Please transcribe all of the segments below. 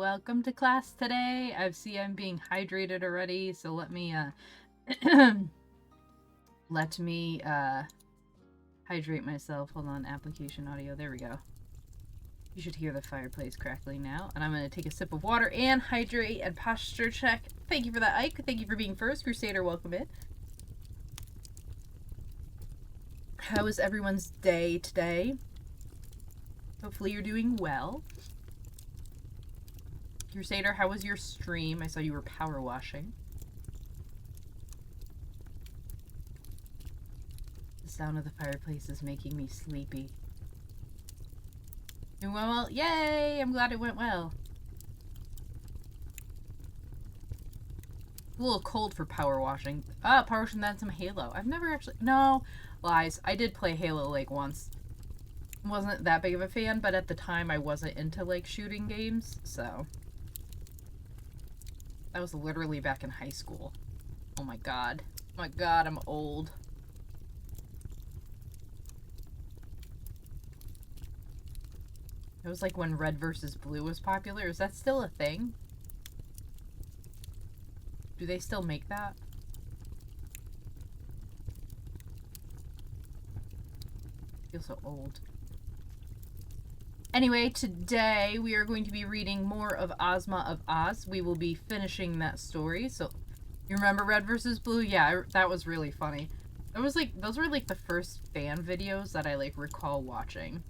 welcome to class today. I see I'm being hydrated already, so let me hydrate myself. Hold on, application audio. There we go. You should hear the fireplace crackling now. And I'm going to take a sip of water and hydrate and posture check. Thank you for that, Ike. Thank you for being first. Crusader, welcome in. How was everyone's day today? Hopefully you're doing well. Crusader, how was your stream? I saw you were power washing. The sound of the fireplace is making me sleepy. It went well? Yay! I'm glad it went well. A little cold for power washing. Power washing, then some Halo. I've never actually... No, lies. I did play Halo, like, once. Wasn't that big of a fan, but at the time I wasn't into, like, shooting games, so... That was literally back in high school. Oh my god. Oh my god, I'm old. It was like when Red versus Blue was popular. Is that still a thing? Do they still make that? I feel so old. Anyway, today we are going to be reading more of Ozma of Oz. We will be finishing that story. So, you remember Red versus Blue? Yeah, that was really funny. It was like, those were like the first fan videos that I like recall watching.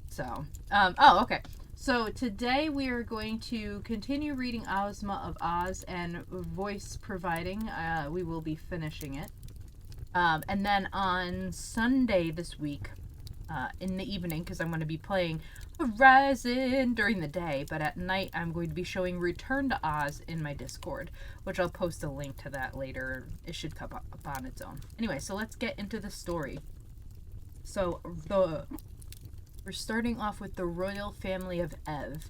So, oh, okay. So today we are going to continue reading Ozma of Oz, and voice providing, we will be finishing it. And then on Sunday this week, in the evening, because I'm going to be playing Horizon during the day, but at night I'm going to be showing Return to Oz in my Discord, which I'll post a link to that later. It should come up on its own. Anyway, so let's get into the story. So, we're starting off with the royal family of Ev.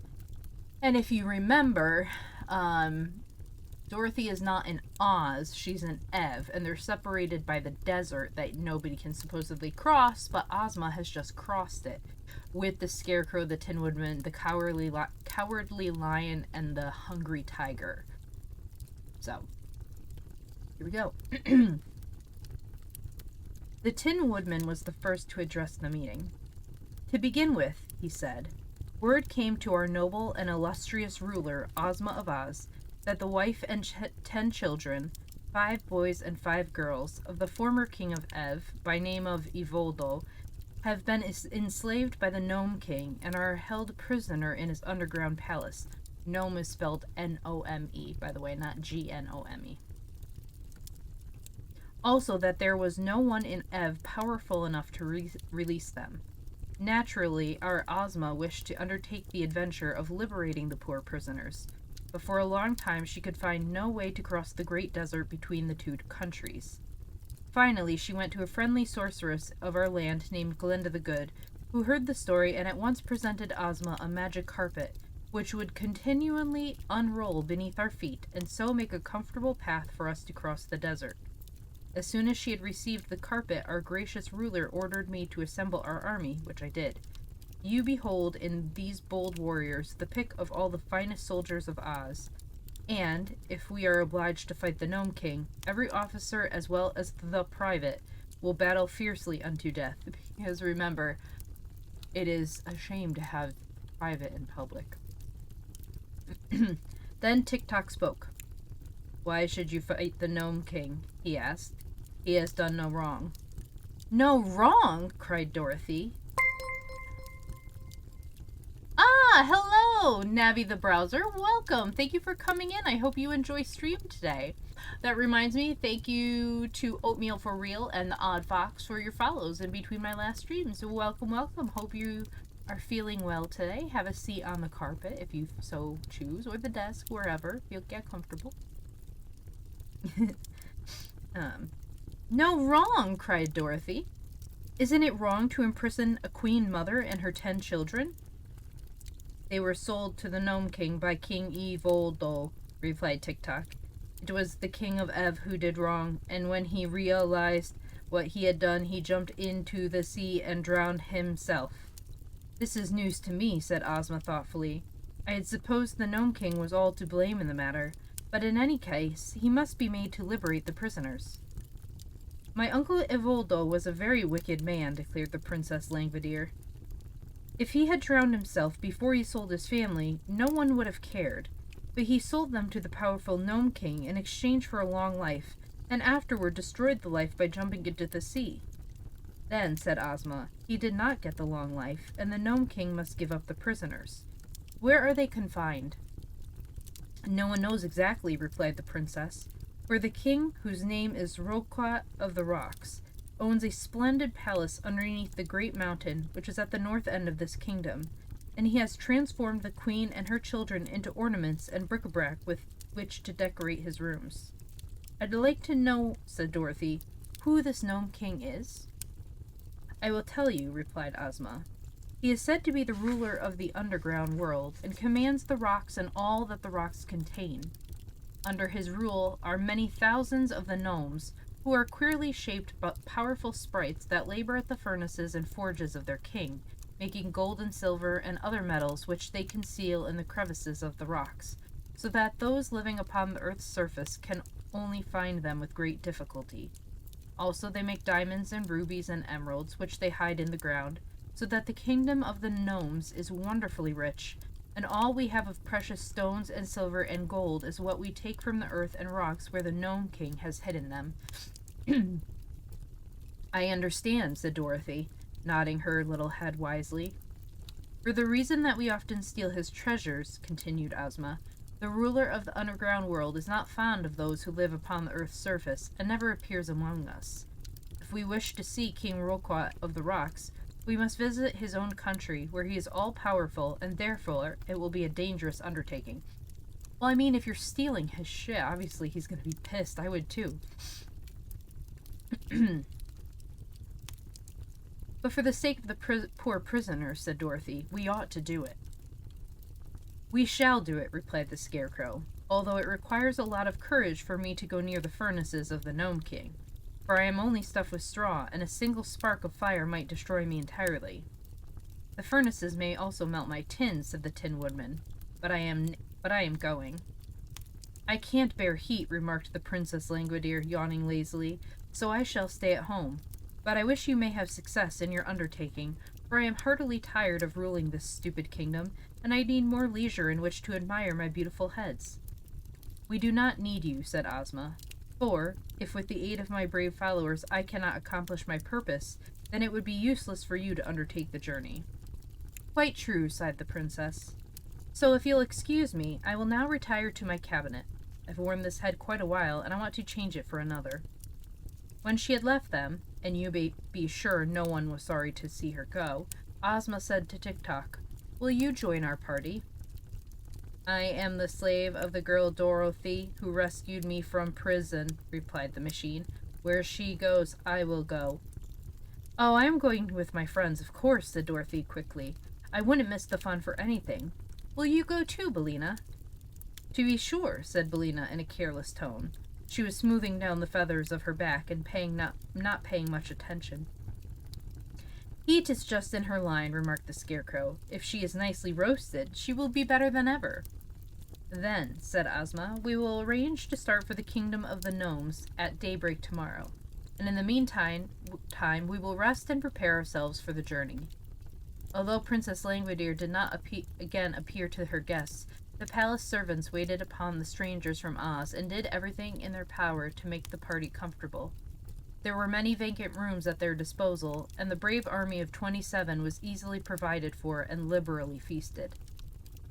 And if you remember, Dorothy is not in Oz, she's in Ev, and they're separated by the desert that nobody can supposedly cross, but Ozma has just crossed it with the Scarecrow, the Tin Woodman, the cowardly lion, and the hungry tiger. So, here we go. The Tin Woodman was the first to address the meeting. "To begin with," he said, "word came to our noble and illustrious ruler, Ozma of Oz, that the wife and 10 children, 5 boys and 5 girls, of the former king of Ev, by name of Ivoldo, have been enslaved by the Gnome King and are held prisoner in his underground palace." Gnome is spelled N-O-M-E, by the way, not G-N-O-M-E. "Also that there was no one in Ev powerful enough to release them. Naturally, our Ozma wished to undertake the adventure of liberating the poor prisoners, but for a long time she could find no way to cross the great desert between the two countries. Finally, she went to a friendly sorceress of our land named Glinda the Good, who heard the story and at once presented Ozma a magic carpet, which would continually unroll beneath our feet and so make a comfortable path for us to cross the desert. As soon as she had received the carpet, our gracious ruler ordered me to assemble our army, which I did. You behold in these bold warriors the pick of all the finest soldiers of Oz. And, if we are obliged to fight the Gnome King, every officer as well as the private will battle fiercely unto death. Because remember, it is a shame to have private in public." Then TikTok spoke. "Why should you fight the Gnome King?" he asked. "He has done no wrong." "No wrong?" cried Dorothy. "Ah, hello, Navi the Browser. Welcome. Thank you for coming in. I hope you enjoy stream today. That reminds me, thank you to Oatmeal for Real and the Odd Fox for your follows in between my last streams. Welcome, welcome. Hope you are feeling well today. Have a seat on the carpet if you so choose, or the desk, wherever. You'll get comfortable." "No wrong," cried Dorothy. "Isn't it wrong to imprison a queen mother and her 10 children?" "They were sold to the Gnome King by King Ivoldo," replied TikTok. "It was the king of Ev who did wrong, and when he realized what he had done, he jumped into the sea and drowned himself. This is news to me, said Ozma thoughtfully. I had supposed the Gnome King was all to blame in the matter, but in any case, he must be made to liberate the prisoners. My uncle Evoldo was a very wicked man, declared the Princess Langwidere. If he had drowned himself before he sold his family, no one would have cared, but he sold them to the powerful Gnome King in exchange for a long life, and afterward destroyed the life by jumping into the sea. Then, said Ozma, he did not get the long life, and the Gnome King must give up the prisoners. Where are they confined? No one knows exactly, replied the princess, for the king, whose name is Roquat of the Rocks, owns a splendid palace underneath the great mountain which is at the north end of this kingdom, and he has transformed the queen and her children into ornaments and bric-a-brac with which to decorate his rooms. I'd like to know, said Dorothy, who this Gnome King is? I will tell you, replied Ozma. He is said to be the ruler of the underground world, and commands the rocks and all that the rocks contain. Under his rule are many thousands of the gnomes, who are queerly shaped but powerful sprites that labor at the furnaces and forges of their king, making gold and silver and other metals which they conceal in the crevices of the rocks, so that those living upon the earth's surface can only find them with great difficulty. Also they make diamonds and rubies and emeralds, which they hide in the ground, so that the kingdom of the gnomes is wonderfully rich, and all we have of precious stones and silver and gold is what we take from the earth and rocks where the Gnome King has hidden them. I understand, said Dorothy, nodding her little head wisely. For the reason that we often steal his treasures, continued Ozma, the ruler of the underground world is not fond of those who live upon the earth's surface and never appears among us. If we wish to see King Roquat of the Rocks, we must visit his own country, where he is all-powerful, and therefore it will be a dangerous undertaking. Well, I mean, if you're stealing his shit, obviously he's going to be pissed. I would too. But for the sake of the poor prisoners, said Dorothy, we ought to do it. We shall do it, replied the Scarecrow, although it requires a lot of courage for me to go near the furnaces of the Gnome King, for I am only stuffed with straw, and a single spark of fire might destroy me entirely. The furnaces may also melt my tin, said the Tin Woodman, but I am going. I can't bear heat, remarked the Princess Langwidere, yawning lazily, so I shall stay at home. But I wish you may have success in your undertaking, for I am heartily tired of ruling this stupid kingdom, and I need more leisure in which to admire my beautiful heads. We do not need you, said Ozma, for, if with the aid of my brave followers I cannot accomplish my purpose, then it would be useless for you to undertake the journey. Quite true, sighed the princess. So if you'll excuse me, I will now retire to my cabinet. I've worn this head quite a while, and I want to change it for another. When she had left them, and you may be sure no one was sorry to see her go, Ozma said to Tik-Tok, will you join our party? I am the slave of the girl Dorothy, who rescued me from prison, replied the machine. Where she goes, I will go. Oh, I am going with my friends, of course, said Dorothy quickly. I wouldn't miss the fun for anything. Will you go too, Billina? To be sure, said Billina in a careless tone. She was smoothing down the feathers of her back and not paying much attention. Heat is just in her line, remarked the Scarecrow. If she is nicely roasted, she will be better than ever. Then, said Ozma, we will arrange to start for the kingdom of the gnomes at daybreak tomorrow, and in the meantime we will rest and prepare ourselves for the journey. Although Princess Langwidere did not again appear to her guests, the palace servants waited upon the strangers from Oz and did everything in their power to make the party comfortable. There were many vacant rooms at their disposal, and the brave army of 27 was easily provided for and liberally feasted.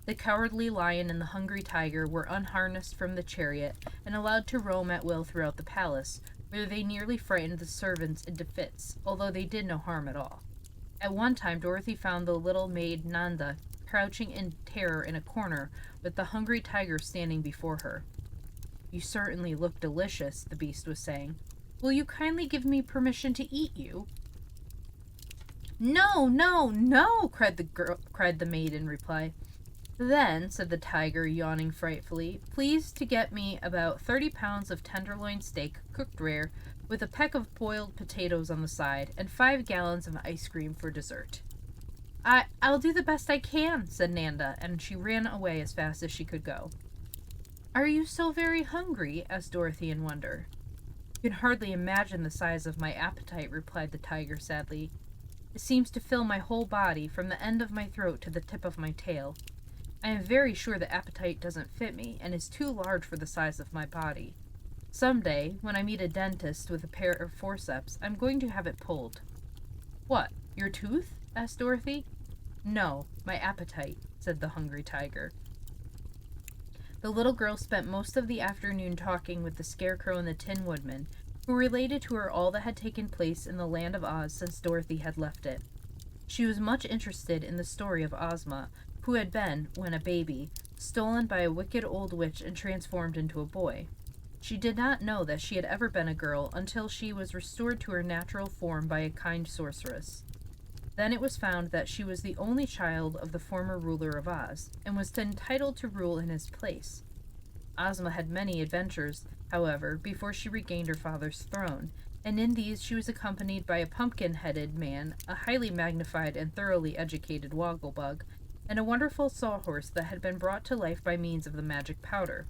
The cowardly lion and the hungry tiger were unharnessed from the chariot and allowed to roam at will throughout the palace, where they nearly frightened the servants into fits, although they did no harm at all. At one time, Dorothy found the little maid Nanda crouching in terror in a corner, with the hungry tiger standing before her. You certainly look delicious, the beast was saying. Will you kindly give me permission to eat you? No, no, no, cried the maid in reply. Then, said the tiger, yawning frightfully, please to get me about 30 pounds of tenderloin steak, cooked rare, with a peck of boiled potatoes on the side, and 5 gallons of ice cream for dessert. I'll do the best I can, said Nanda, and she ran away as fast as she could go. Are you so very hungry? Asked Dorothy in wonder. You can hardly imagine the size of my appetite, replied the tiger sadly. It seems to fill my whole body, from the end of my throat to the tip of my tail. I am very sure the appetite doesn't fit me, and is too large for the size of my body. Some day, when I meet a dentist with a pair of forceps, I'm going to have it pulled. What, your tooth? Asked Dorothy. No, my appetite, said the hungry tiger. The little girl spent most of the afternoon talking with the Scarecrow and the Tin Woodman, who related to her all that had taken place in the land of Oz since Dorothy had left it. She was much interested in the story of Ozma, who had been, when a baby, stolen by a wicked old witch and transformed into a boy. She did not know that she had ever been a girl until she was restored to her natural form by a kind sorceress. Then it was found that she was the only child of the former ruler of Oz, and was entitled to rule in his place. Ozma had many adventures, however, before she regained her father's throne, and in these she was accompanied by a pumpkin-headed man, a highly magnified and thoroughly educated wogglebug, and a wonderful sawhorse that had been brought to life by means of the magic powder.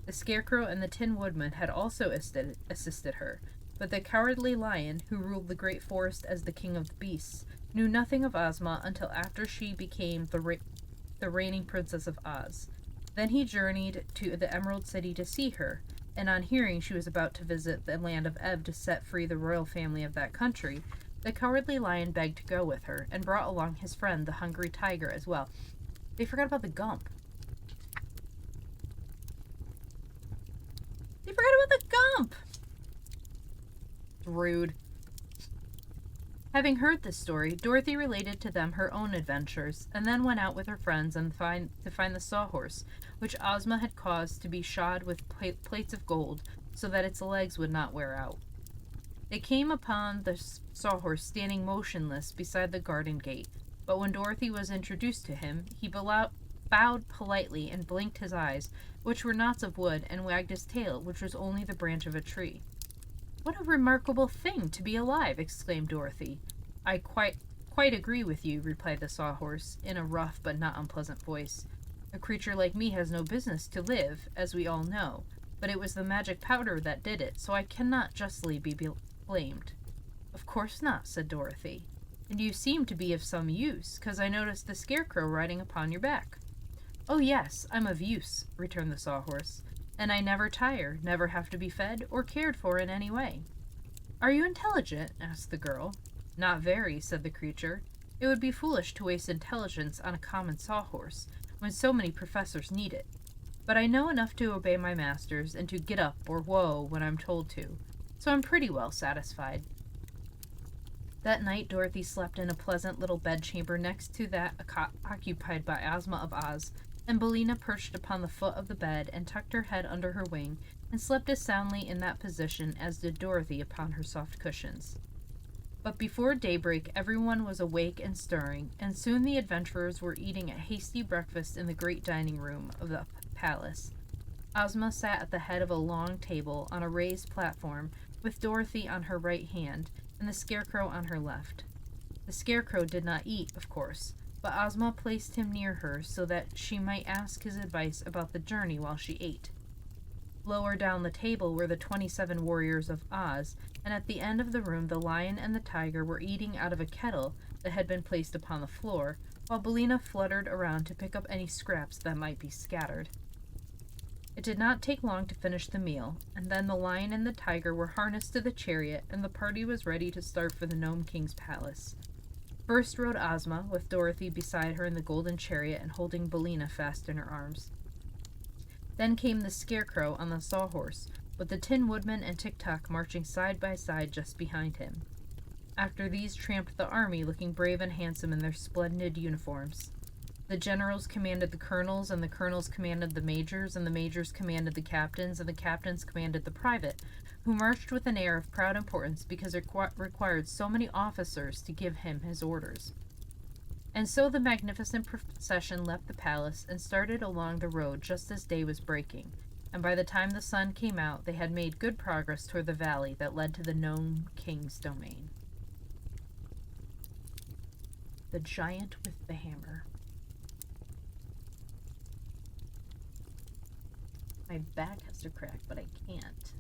The Scarecrow and the Tin Woodman had also assisted her, but the Cowardly Lion, who ruled the great forest as the king of the beasts, knew nothing of Ozma until after she became the reigning princess of Oz. Then he journeyed to the Emerald City to see her, and on hearing she was about to visit the land of Ev to set free the royal family of that country, the Cowardly Lion begged to go with her, and brought along his friend, the Hungry Tiger, as well. They forgot about the Gump. They forgot about the Gump! Rude. Having heard this story, Dorothy related to them her own adventures, and then went out with her friends to find the sawhorse, which Ozma had caused to be shod with plates of gold, so that its legs would not wear out. They came upon the sawhorse standing motionless beside the garden gate, but when Dorothy was introduced to him, he bowed politely and blinked his eyes, which were knots of wood, and wagged his tail, which was only the branch of a tree. What a remarkable thing to be alive, exclaimed Dorothy. I quite agree with you, replied the sawhorse, in a rough but not unpleasant voice. A creature like me has no business to live, as we all know, but it was the magic powder that did it, so I cannot justly be blamed. Of course not, said Dorothy. And you seem to be of some use, 'cause I noticed the Scarecrow riding upon your back. Oh yes, I'm of use, returned the sawhorse, and I never tire, never have to be fed or cared for in any way. Are you intelligent? Asked the girl. Not very, said the creature. It would be foolish to waste intelligence on a common sawhorse, when so many professors need it. But I know enough to obey my masters and to get up or whoa when I'm told to, so I'm pretty well satisfied. That night Dorothy slept in a pleasant little bedchamber next to that occupied by Ozma of Oz, and Billina perched upon the foot of the bed and tucked her head under her wing, and slept as soundly in that position as did Dorothy upon her soft cushions. But before daybreak everyone was awake and stirring, and soon the adventurers were eating a hasty breakfast in the great dining room of the palace. Ozma sat at the head of a long table on a raised platform, with Dorothy on her right hand, and the Scarecrow on her left. The Scarecrow did not eat, of course, but Ozma placed him near her so that she might ask his advice about the journey while she ate. Lower down the table were the 27 warriors of Oz, and at the end of the room the lion and the tiger were eating out of a kettle that had been placed upon the floor, while Billina fluttered around to pick up any scraps that might be scattered. It did not take long to finish the meal, and then the lion and the tiger were harnessed to the chariot, and the party was ready to start for the Gnome King's palace. First rode Ozma, with Dorothy beside her in the golden chariot and holding Billina fast in her arms. Then came the Scarecrow on the sawhorse, with the Tin Woodman and Tik-Tok marching side by side just behind him. After these tramped the army, looking brave and handsome in their splendid uniforms. The generals commanded the colonels, and the colonels commanded the majors, and the majors commanded the captains, and the captains commanded the private, who marched with an air of proud importance because it required so many officers to give him his orders. And so the magnificent procession left the palace and started along the road just as day was breaking, and by the time the sun came out they had made good progress toward the valley that led to the Gnome King's domain. The Giant with the Hammer. My back has to crack, but I can't.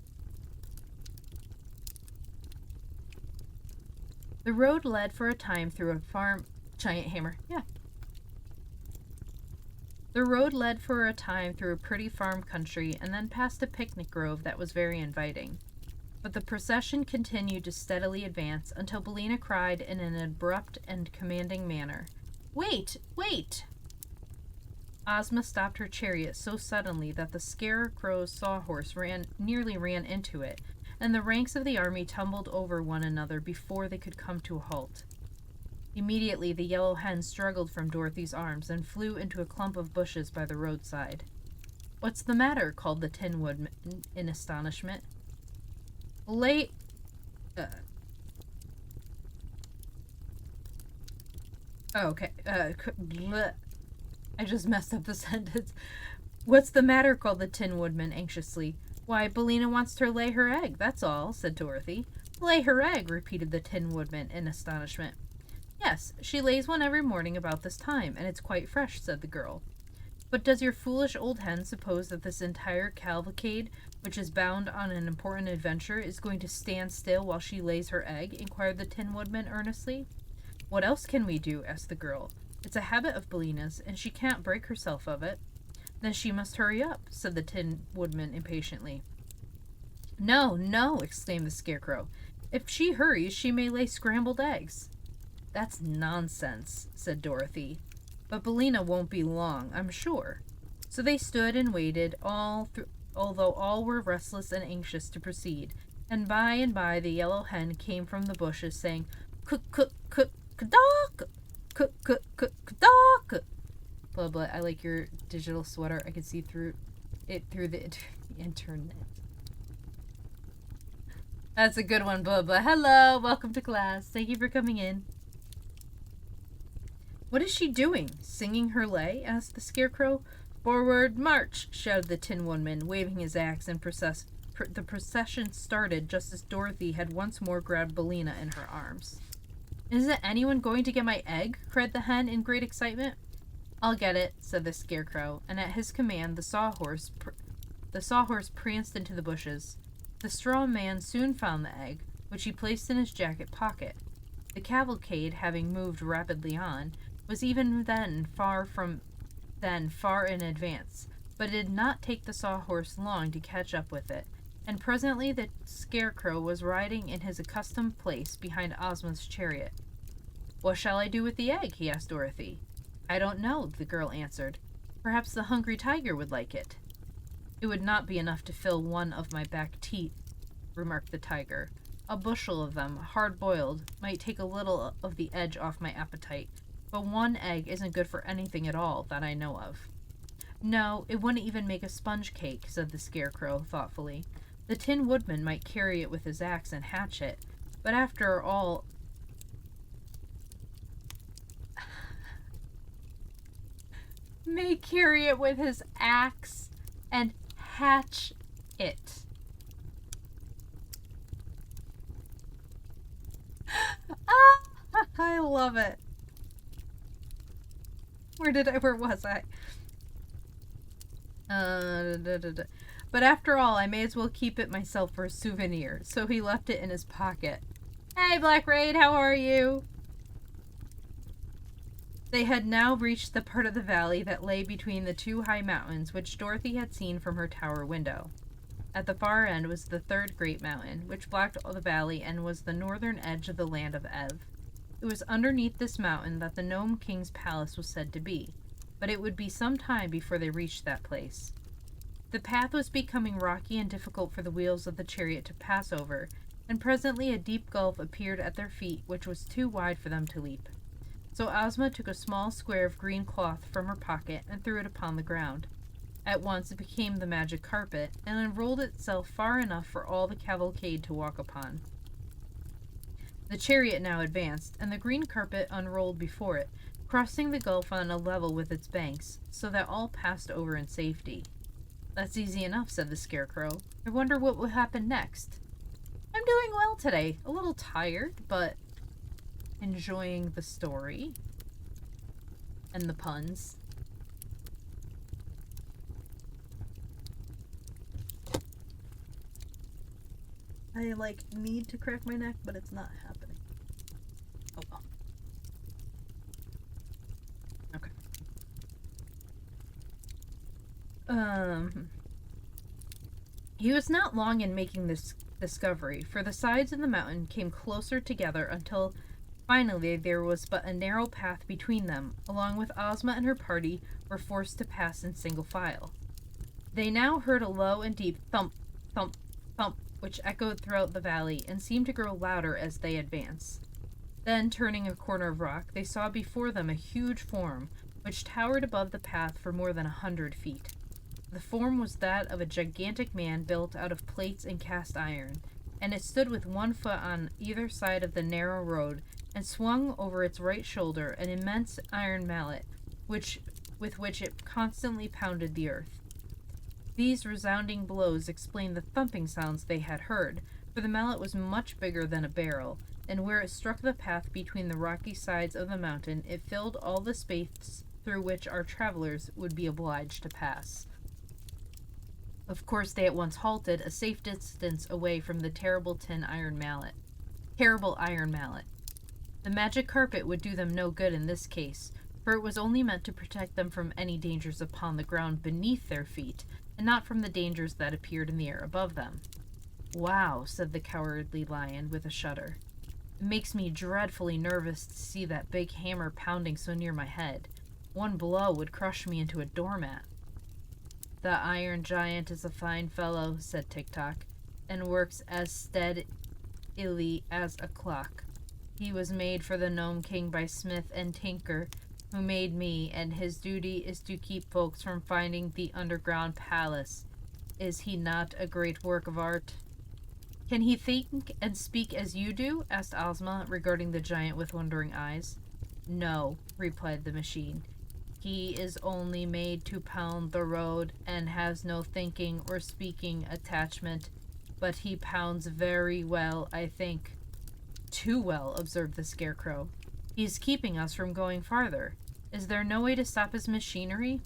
The road led for a time through a farm... Giant hammer. Yeah. The road led for a time through a pretty farm country and then past a picnic grove that was very inviting. But the procession continued to steadily advance until Billina cried in an abrupt and commanding manner, "Wait! Wait!" Ozma stopped her chariot so suddenly that the Scarecrow's sawhorse nearly ran into it, and the ranks of the army tumbled over one another before they could come to a halt. Immediately the Yellow Hen struggled from Dorothy's arms and flew into a clump of bushes by the roadside. "What's the matter?" called the Tin Woodman in astonishment. Okay, I just messed up the sentence. "What's the matter?" called the Tin Woodman anxiously. "Why, Billina wants to lay her egg, that's all," said Dorothy. "Lay her egg?" repeated the Tin Woodman in astonishment. "Yes, she lays one every morning about this time, and it's quite fresh," said the girl. "But does your foolish old hen suppose that this entire cavalcade, which is bound on an important adventure, is going to stand still while she lays her egg?" inquired the Tin Woodman earnestly. "What else can we do?" asked the girl. "It's a habit of Billina's, and she can't break herself of it." "Then she must hurry up," said the Tin Woodman impatiently. "No, no!" exclaimed the Scarecrow. "If she hurries, she may lay scrambled eggs." "That's nonsense," said Dorothy. "But Billina won't be long, I'm sure." So they stood and waited, although all were restless and anxious to proceed, and by the Yellow Hen came from the bushes, saying, "Cook, cook, cook, kadok! Cook, cook, cook, kadok!" Blah, blah. I like your digital sweater. I can see through the internet. That's a good one, blah, blah. "Hello, welcome to class. Thank you for coming in." "What is she doing? Singing her lay?" asked the Scarecrow. "Forward, march!" shouted the Tin Woodman, waving his axe, and the procession started just as Dorothy had once more grabbed Billina in her arms. "Isn't anyone going to get my egg?" cried the hen in great excitement. "I'll get it," said the Scarecrow, and at his command the sawhorse pranced into the bushes. The straw man soon found the egg, which he placed in his jacket pocket. The cavalcade, having moved rapidly on, was even then far in advance, but it did not take the sawhorse long to catch up with it, and presently the Scarecrow was riding in his accustomed place behind Ozma's chariot. "What shall I do with the egg?" he asked Dorothy. "I don't know," the girl answered. "Perhaps the hungry tiger would like it." "It would not be enough to fill one of my back teeth," remarked the tiger. "A bushel of them, hard-boiled, might take a little of the edge off my appetite, but one egg isn't good for anything at all that I know of." "No, it wouldn't even make a sponge cake," said the Scarecrow thoughtfully. "The Tin Woodman might carry it with his axe and hatch it, but after all... may carry it with his axe and hatch it." I love it. Where was I? But after all, I may as well keep it myself for a souvenir. So he left it in his pocket. "Hey, Black Raid, how are you?" They had now reached the part of the valley that lay between the two high mountains which Dorothy had seen from her tower window. At the far end was the third great mountain, which blocked the valley and was the northern edge of the land of Ev. It was underneath this mountain that the Gnome King's palace was said to be, but it would be some time before they reached that place. The path was becoming rocky and difficult for the wheels of the chariot to pass over, and presently a deep gulf appeared at their feet which was too wide for them to leap. So Ozma took a small square of green cloth from her pocket and threw it upon the ground. At once it became the magic carpet, and unrolled itself far enough for all the cavalcade to walk upon. The chariot now advanced, and the green carpet unrolled before it, crossing the gulf on a level with its banks, so that all passed over in safety. "That's easy enough," said the Scarecrow. "I wonder what will happen next." "I'm doing well today. A little tired, but enjoying the story." And the puns. I, need to crack my neck, but it's not happening. Oh, well. Okay. He was not long in making this discovery, for the sides of the mountain came closer together until finally there was but a narrow path between them, along which Ozma and her party were forced to pass in single file. They now heard a low and deep thump, thump, thump, which echoed throughout the valley and seemed to grow louder as they advanced. Then, turning a corner of rock, they saw before them a huge form, which towered above the path for more than 100 feet. The form was that of a gigantic man built out of plates and cast iron, and it stood with one foot on either side of the narrow road, and swung over its right shoulder an immense iron mallet, with which it constantly pounded the earth. These resounding blows explained the thumping sounds they had heard, for the mallet was much bigger than a barrel, and where it struck the path between the rocky sides of the mountain, it filled all the space through which our travelers would be obliged to pass. Of course, they at once halted a safe distance away from the terrible iron mallet. The magic carpet would do them no good in this case, for it was only meant to protect them from any dangers upon the ground beneath their feet, and not from the dangers that appeared in the air above them. "Wow," said the Cowardly Lion with a shudder. "It makes me dreadfully nervous to see that big hammer pounding so near my head. One blow would crush me into a doormat." "The Iron Giant is a fine fellow," said Tik-Tok, "and works as steadily as a clock. He was made for the Gnome King by Smith and Tinker, who made me, and his duty is to keep folks from finding the underground palace. Is he not a great work of art?" "Can he think and speak as you do?" asked Ozma, regarding the giant with wondering eyes. "No," replied the machine. "He is only made to pound the road, and has no thinking or speaking attachment. But he pounds very well, I think." "Too well," observed the Scarecrow. "He is keeping us from going farther. Is there no way to stop his machinery?"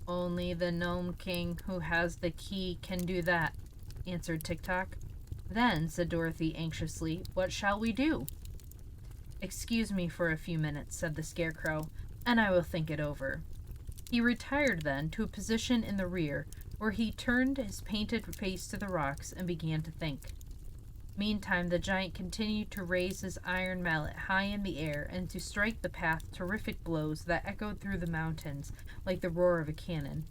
"Only the Gnome King, who has the key, can do that," answered Tik-Tok. "Then," said Dorothy anxiously, "what shall we do?" "Excuse me for a few minutes," said the Scarecrow, "and I will think it over." He retired then to a position in the rear, where he turned his painted face to the rocks and began to think. Meantime, the giant continued to raise his iron mallet high in the air and to strike the path terrific blows that echoed through the mountains like the roar of a cannon.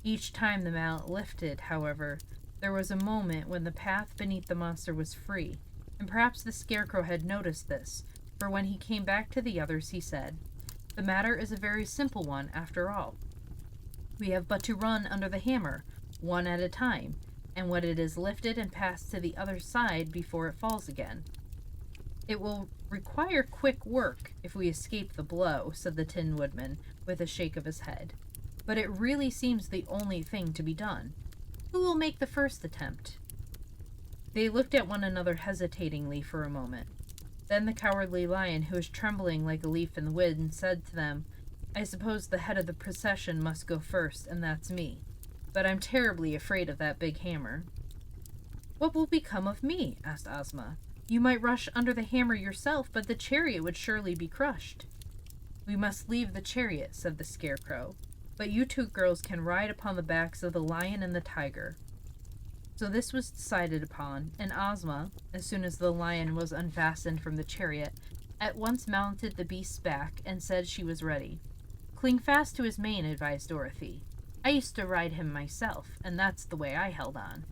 Each time the mallet lifted, however, there was a moment when the path beneath the monster was free, and perhaps the Scarecrow had noticed this, for when he came back to the others he said, "The matter is a very simple one, after all. We have but to run under the hammer, one at a time, and when it is lifted and passed to the other side before it falls again." "It will require quick work if we escape the blow," said the Tin Woodman, with a shake of his head. "But it really seems the only thing to be done. Who will make the first attempt?" They looked at one another hesitatingly for a moment. Then the Cowardly Lion, who was trembling like a leaf in the wind, said to them, "I suppose the head of the procession must go first, and that's me. But I'm terribly afraid of that big hammer." "What will become of me?" asked Ozma. "You might rush under the hammer yourself, but the chariot would surely be crushed." "We must leave the chariot," said the Scarecrow. "But you two girls can ride upon the backs of the lion and the tiger." So this was decided upon, and Ozma, as soon as the lion was unfastened from the chariot, at once mounted the beast's back and said she was ready. "Cling fast to his mane," advised Dorothy. "I used to ride him myself, and that's the way I held on."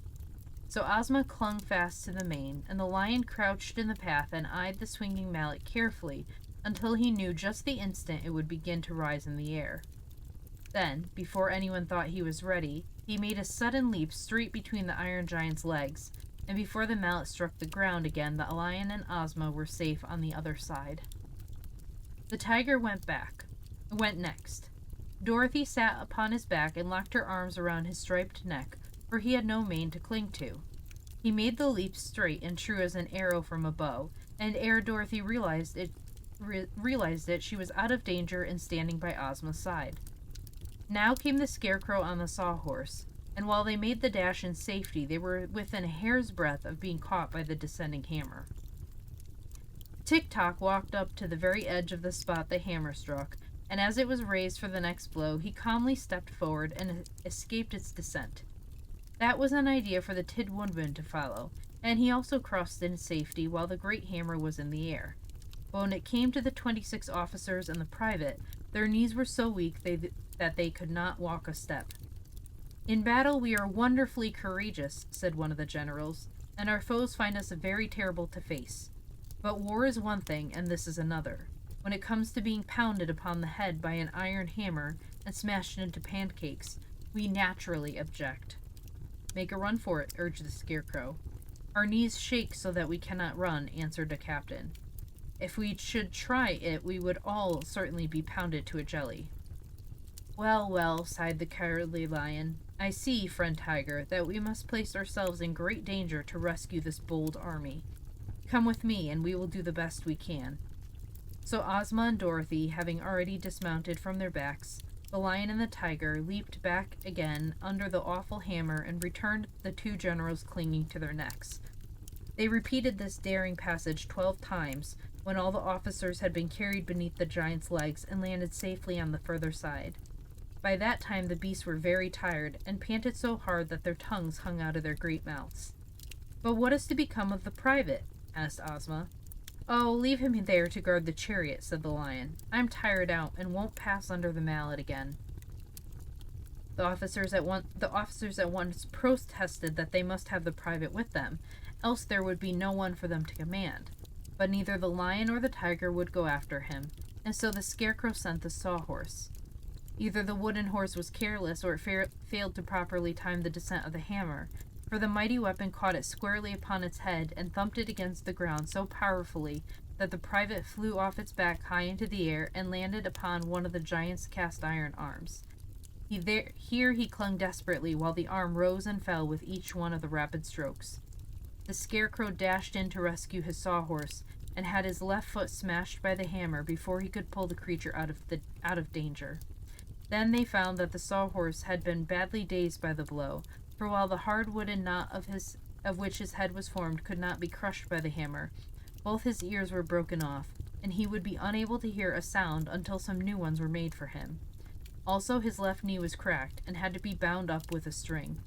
So Ozma clung fast to the mane, and the lion crouched in the path and eyed the swinging mallet carefully until he knew just the instant it would begin to rise in the air. Then, before anyone thought he was ready, he made a sudden leap straight between the Iron Giant's legs, and before the mallet struck the ground again, the lion and Ozma were safe on the other side. The tiger went next. Dorothy sat upon his back and locked her arms around his striped neck, for he had no mane to cling to. He made the leap straight and true as an arrow from a bow, and ere Dorothy realized it, realized it, she was out of danger and standing by Ozma's side. Now came the Scarecrow on the Sawhorse, and while they made the dash in safety, they were within a hair's breadth of being caught by the descending hammer. Tick-Tock walked up to the very edge of the spot the hammer struck, and as it was raised for the next blow, he calmly stepped forward and escaped its descent. That was an idea for the Tin Woodman to follow, and he also crossed in safety while the great hammer was in the air. But when it came to the 26 officers and the private, their knees were so weak that they could not walk a step. "In battle we are wonderfully courageous," said one of the generals, "and our foes find us very terrible to face. But war is one thing, and this is another. When it comes to being pounded upon the head by an iron hammer and smashed into pancakes, we naturally object." "Make a run for it," urged the Scarecrow. "Our knees shake so that we cannot run," answered a captain. "If we should try it, we would all certainly be pounded to a jelly." "Well, well," sighed the cowardly lion. "I see, friend Tiger, that we must place ourselves in great danger to rescue this bold army. Come with me, and we will do the best we can." So Ozma and Dorothy, having already dismounted from their backs, the lion and the tiger leaped back again under the awful hammer and returned the two generals clinging to their necks. They repeated this daring passage 12 times, when all the officers had been carried beneath the giant's legs and landed safely on the further side. By that time the beasts were very tired, and panted so hard that their tongues hung out of their great mouths. "But what is to become of the private?" asked Ozma. "Oh, leave him there to guard the chariot," said the lion. "I'm tired out, and won't pass under the mallet again." The officers at once protested that they must have the private with them, else there would be no one for them to command. But neither the lion or the tiger would go after him, and so the Scarecrow sent the Sawhorse. Either the wooden horse was careless, or it failed to properly time the descent of the hammer, for the mighty weapon caught it squarely upon its head and thumped it against the ground so powerfully that the private flew off its back high into the air and landed upon one of the giant's cast-iron arms. Here he clung desperately while the arm rose and fell with each one of the rapid strokes. The Scarecrow dashed in to rescue his Sawhorse and had his left foot smashed by the hammer before he could pull the creature out of danger. Then they found that the Sawhorse had been badly dazed by the blow, for while the hard wooden knot of which his head was formed could not be crushed by the hammer, both his ears were broken off, and he would be unable to hear a sound until some new ones were made for him. Also his left knee was cracked, and had to be bound up with a string.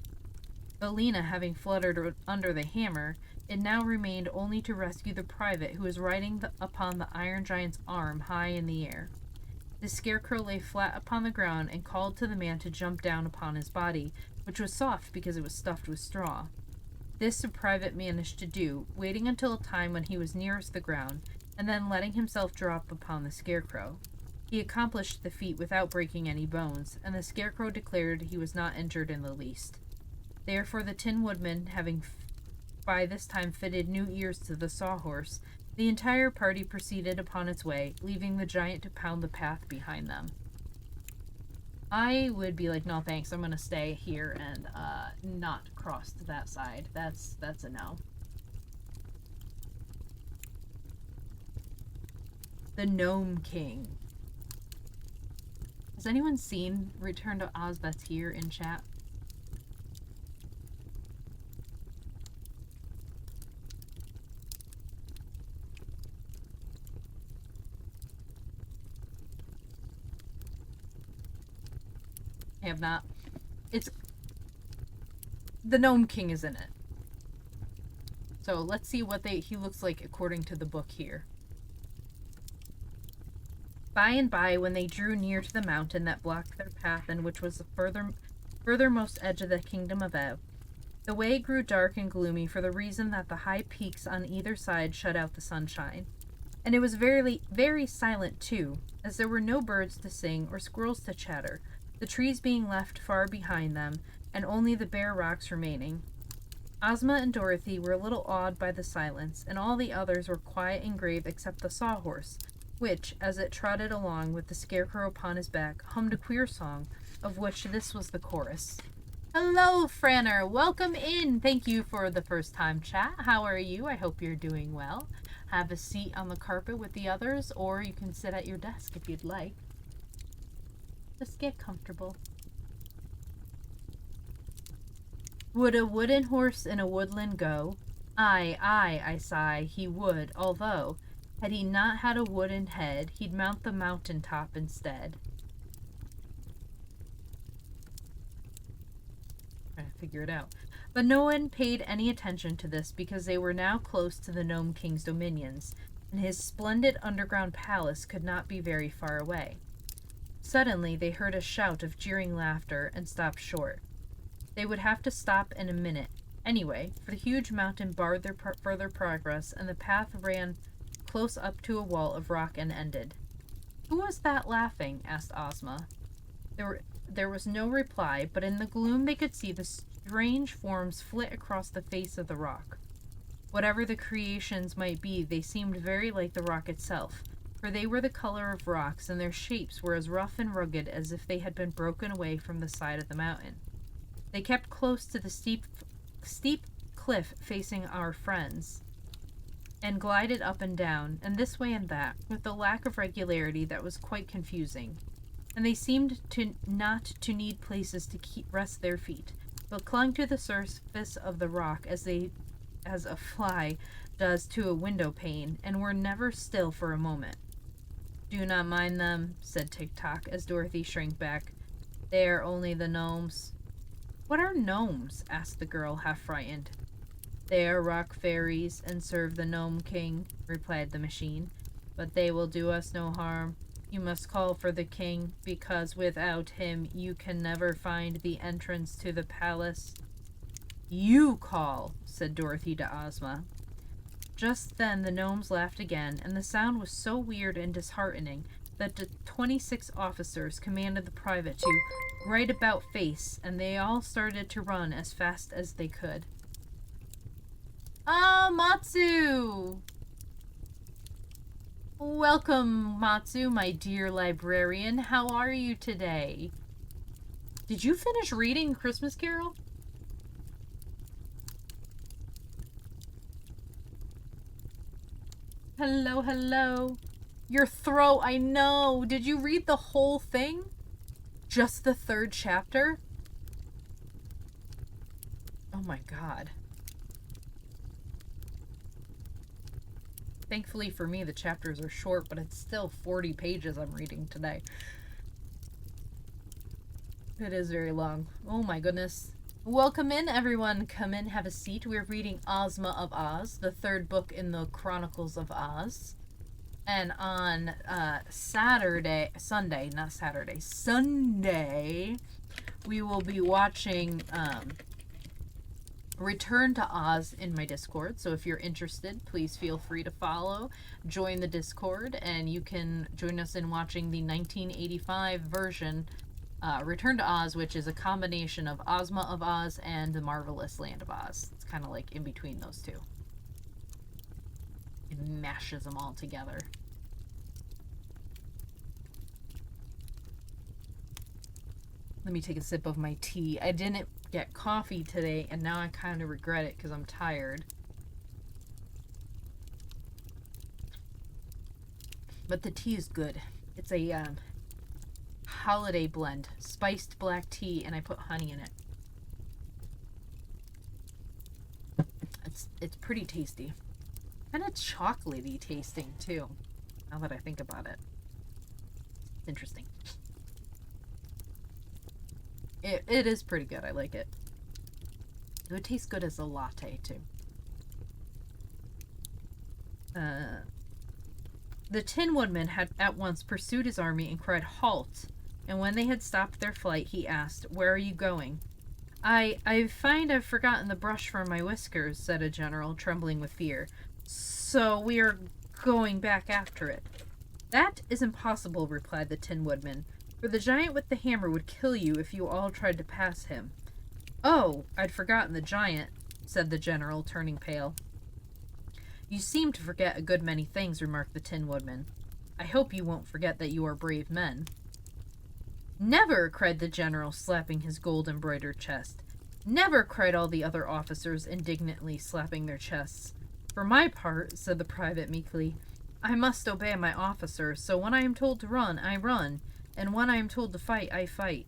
Billina having fluttered under the hammer, it now remained only to rescue the private who was riding upon the iron giant's arm high in the air. The Scarecrow lay flat upon the ground and called to the man to jump down upon his body, which was soft because it was stuffed with straw. This the private managed to do, waiting until a time when he was nearest the ground, and then letting himself drop upon the Scarecrow. He accomplished the feat without breaking any bones, and the Scarecrow declared he was not injured in the least. Therefore the Tin Woodman, having by this time fitted new ears to the Sawhorse, the entire party proceeded upon its way, leaving the giant to pound the path behind them. I would be like, no thanks, I'm gonna stay here and not cross to that side. That's a no. The Gnome King. Has anyone seen Return to Oz that's here in chat? I have not. It's the Gnome King is in it. So let's see what he looks like according to the book here. By and by, when they drew near to the mountain that blocked their path and which was the furthermost edge of the kingdom of Ev, the way grew dark and gloomy for the reason that the high peaks on either side shut out the sunshine. And it was very, very silent too, as there were no birds to sing or squirrels to chatter, the trees being left far behind them, and only the bare rocks remaining. Ozma and Dorothy were a little awed by the silence, and all the others were quiet and grave except the Sawhorse, which, as it trotted along with the Scarecrow upon his back, hummed a queer song, of which this was the chorus. Hello, Franner. Welcome in. Thank you for the first time chat. How are you? I hope you're doing well. Have a seat on the carpet with the others, or you can sit at your desk if you'd like. Just get comfortable. Would a wooden horse in a woodland go? Aye, aye, I sigh, he would, although, had he not had a wooden head, he'd mount the mountain top instead. Trying to figure it out. But no one paid any attention to this because they were now close to the Gnome King's dominions, and his splendid underground palace could not be very far away. Suddenly, they heard a shout of jeering laughter and stopped short. They would have to stop in a minute, anyway, for the huge mountain barred their further progress, and the path ran close up to a wall of rock and ended. "Who was that laughing?" asked Ozma. There was no reply, but in the gloom they could see the strange forms flit across the face of the rock. Whatever the creations might be, they seemed very like the rock itself, for they were the color of rocks, and their shapes were as rough and rugged as if they had been broken away from the side of the mountain. They kept close to the steep cliff facing our friends, and glided up and down, and this way and that, with a lack of regularity that was quite confusing. And they seemed not to need places to rest their feet, but clung to the surface of the rock as a fly does to a window pane, and were never still for a moment. "Do not mind them," said Tick-Tock, as Dorothy shrank back. "They are only the gnomes." "What are gnomes?" asked the girl, half frightened. "They are rock fairies, and serve the Gnome King," replied the machine. "But they will do us no harm. You must call for the king, because without him you can never find the entrance to the palace." "You call," said Dorothy to Ozma. Just then the gnomes laughed again, and the sound was so weird and disheartening that the 26 officers commanded the private to right about face, and they all started to run as fast as they could. "Ah, Matsu! Welcome, Matsu, my dear librarian. How are you today? Did you finish reading Christmas Carol?" Hello, hello. Your throat, I know. Did you read the whole thing? Just the 3rd chapter? Oh my god. Thankfully for me, the chapters are short, but it's still 40 pages I'm reading today. It is very long. Oh my goodness. Welcome in, everyone. Come in, have a seat. We're reading Ozma of Oz, the 3rd book in the Chronicles of Oz. And on Sunday, we will be watching Return to Oz in my Discord. So if you're interested, please feel free to follow, join the Discord, and you can join us in watching the 1985 version, Return to Oz, which is a combination of Ozma of Oz and The Marvelous Land of Oz. It's kind of like in between those two. It mashes them all together. Let me take a sip of my tea. I didn't get coffee today, and now I kind of regret it because I'm tired. But the tea is good. It's a holiday blend, spiced black tea, and I put honey in it. It's pretty tasty. And it's chocolatey tasting too, now that I think about it. It's interesting. It is pretty good. I like it. It would taste good as a latte too. The Tin Woodman had at once pursued his army and cried, "Halt!" And when they had stopped their flight, he asked, "Where are you going?" I find I've forgotten the brush for my whiskers," said a general, trembling with fear. "So we are going back after it." "That is impossible," replied the Tin Woodman, "for the giant with the hammer would kill you if you all tried to pass him." "Oh, I'd forgotten the giant," said the general, turning pale. "You seem to forget a good many things," remarked the Tin Woodman. "I hope you won't forget that you are brave men." "Never!" cried the general, slapping his gold-embroidered chest. Never! Cried all the other officers, indignantly slapping their chests. For my part, said the private meekly, I must obey my officers, so when I am told to run, I run, and when I am told to fight, I fight.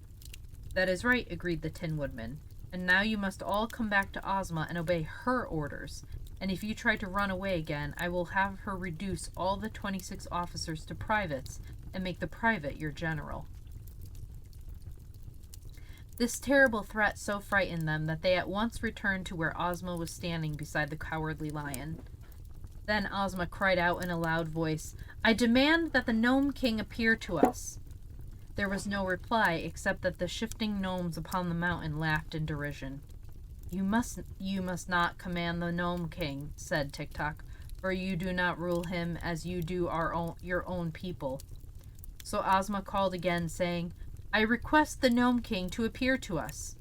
That is right, agreed the Tin Woodman. And now you must all come back to Ozma and obey her orders. And if you try to run away again, I will have her reduce all the 26 officers to privates and make the private your general. This terrible threat so frightened them that they at once returned to where Ozma was standing beside the Cowardly Lion. Then Ozma cried out in a loud voice, I demand that the Gnome King appear to us. There was no reply except that the shifting gnomes upon the mountain laughed in derision. You must not command the Gnome King, said Tik-Tok, for you do not rule him as you do your own people. So Ozma called again, saying, I request the Gnome King to appear to us.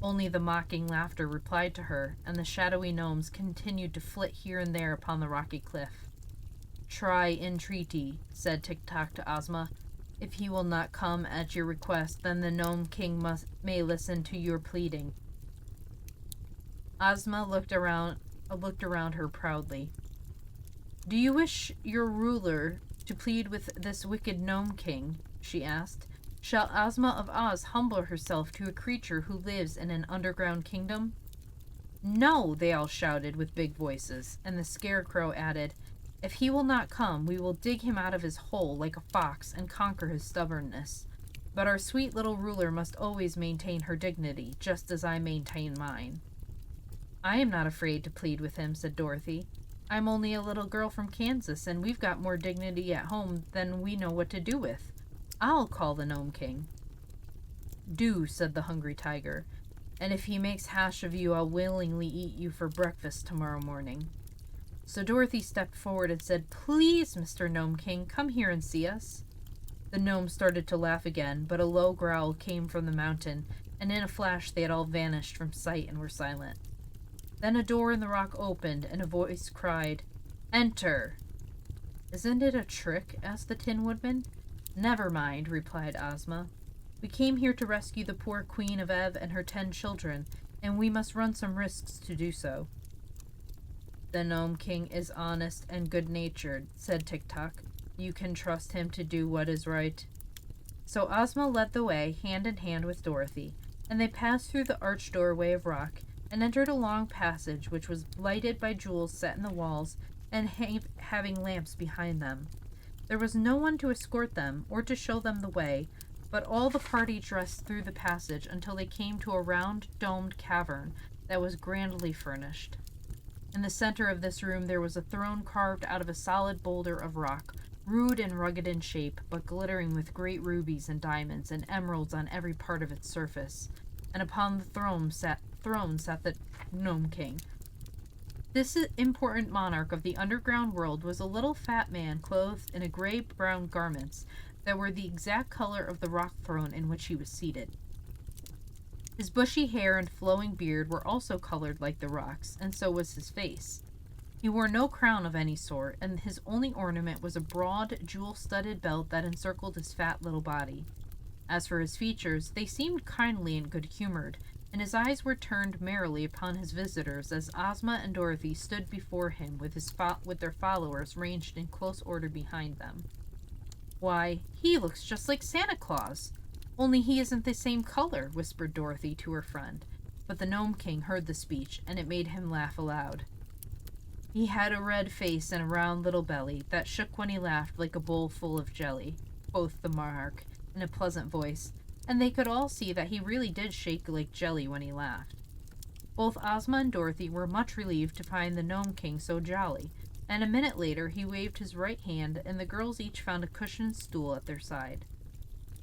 Only the mocking laughter replied to her, and the shadowy gnomes continued to flit here and there upon the rocky cliff. Try entreaty, said Tik-Tok to Ozma. If he will not come at your request, then the Gnome King may listen to your pleading. Ozma looked around her proudly. Do you wish your ruler to plead with this wicked Gnome King? She asked. Shall Ozma of Oz humble herself to a creature who lives in an underground kingdom? No, they all shouted with big voices, and the Scarecrow added, If he will not come, we will dig him out of his hole like a fox and conquer his stubbornness. But our sweet little ruler must always maintain her dignity, just as I maintain mine. I am not afraid to plead with him, said Dorothy. I'm only a little girl from Kansas, and we've got more dignity at home than we know what to do with. I'll call the Gnome King. Do, said the Hungry Tiger, and if he makes hash of you, I'll willingly eat you for breakfast tomorrow morning. So Dorothy stepped forward and said, Please, Mr. Gnome King, come here and see us. The gnomes started to laugh again, but a low growl came from the mountain, and in a flash they had all vanished from sight and were silent. Then a door in the rock opened, and a voice cried, Enter! Isn't it a trick? Asked the Tin Woodman. Never mind, replied Ozma. We came here to rescue the poor Queen of Ev and her 10 children, and we must run some risks to do so. The Gnome King is honest and good-natured, said Tik-Tok. You can trust him to do what is right. So Ozma led the way, hand in hand with Dorothy, and they passed through the arched doorway of rock and entered a long passage which was lighted by jewels set in the walls and having lamps behind them. There was no one to escort them or to show them the way, but all the party dressed through the passage until they came to a round, domed cavern that was grandly furnished. In the center of this room there was a throne carved out of a solid boulder of rock, rude and rugged in shape, but glittering with great rubies and diamonds and emeralds on every part of its surface. And upon the throne sat the Gnome King. This important monarch of the underground world was a little fat man clothed in gray-brown garments that were the exact color of the rock throne in which he was seated. His bushy hair and flowing beard were also colored like the rocks, and so was his face. He wore no crown of any sort, and his only ornament was a broad, jewel-studded belt that encircled his fat little body. As for his features, they seemed kindly and good-humored, and his eyes were turned merrily upon his visitors as Ozma and Dorothy stood before him with their followers ranged in close order behind them. Why, he looks just like Santa Claus, only he isn't the same color, whispered Dorothy to her friend. But the Gnome King heard the speech, and it made him laugh aloud. He had a red face and a round little belly that shook when he laughed like a bowl full of jelly, quoth the monarch in a pleasant voice, and they could all see that he really did shake like jelly when he laughed. Both Ozma and Dorothy were much relieved to find the Gnome King so jolly, and a minute later he waved his right hand, and the girls each found a cushioned stool at their side.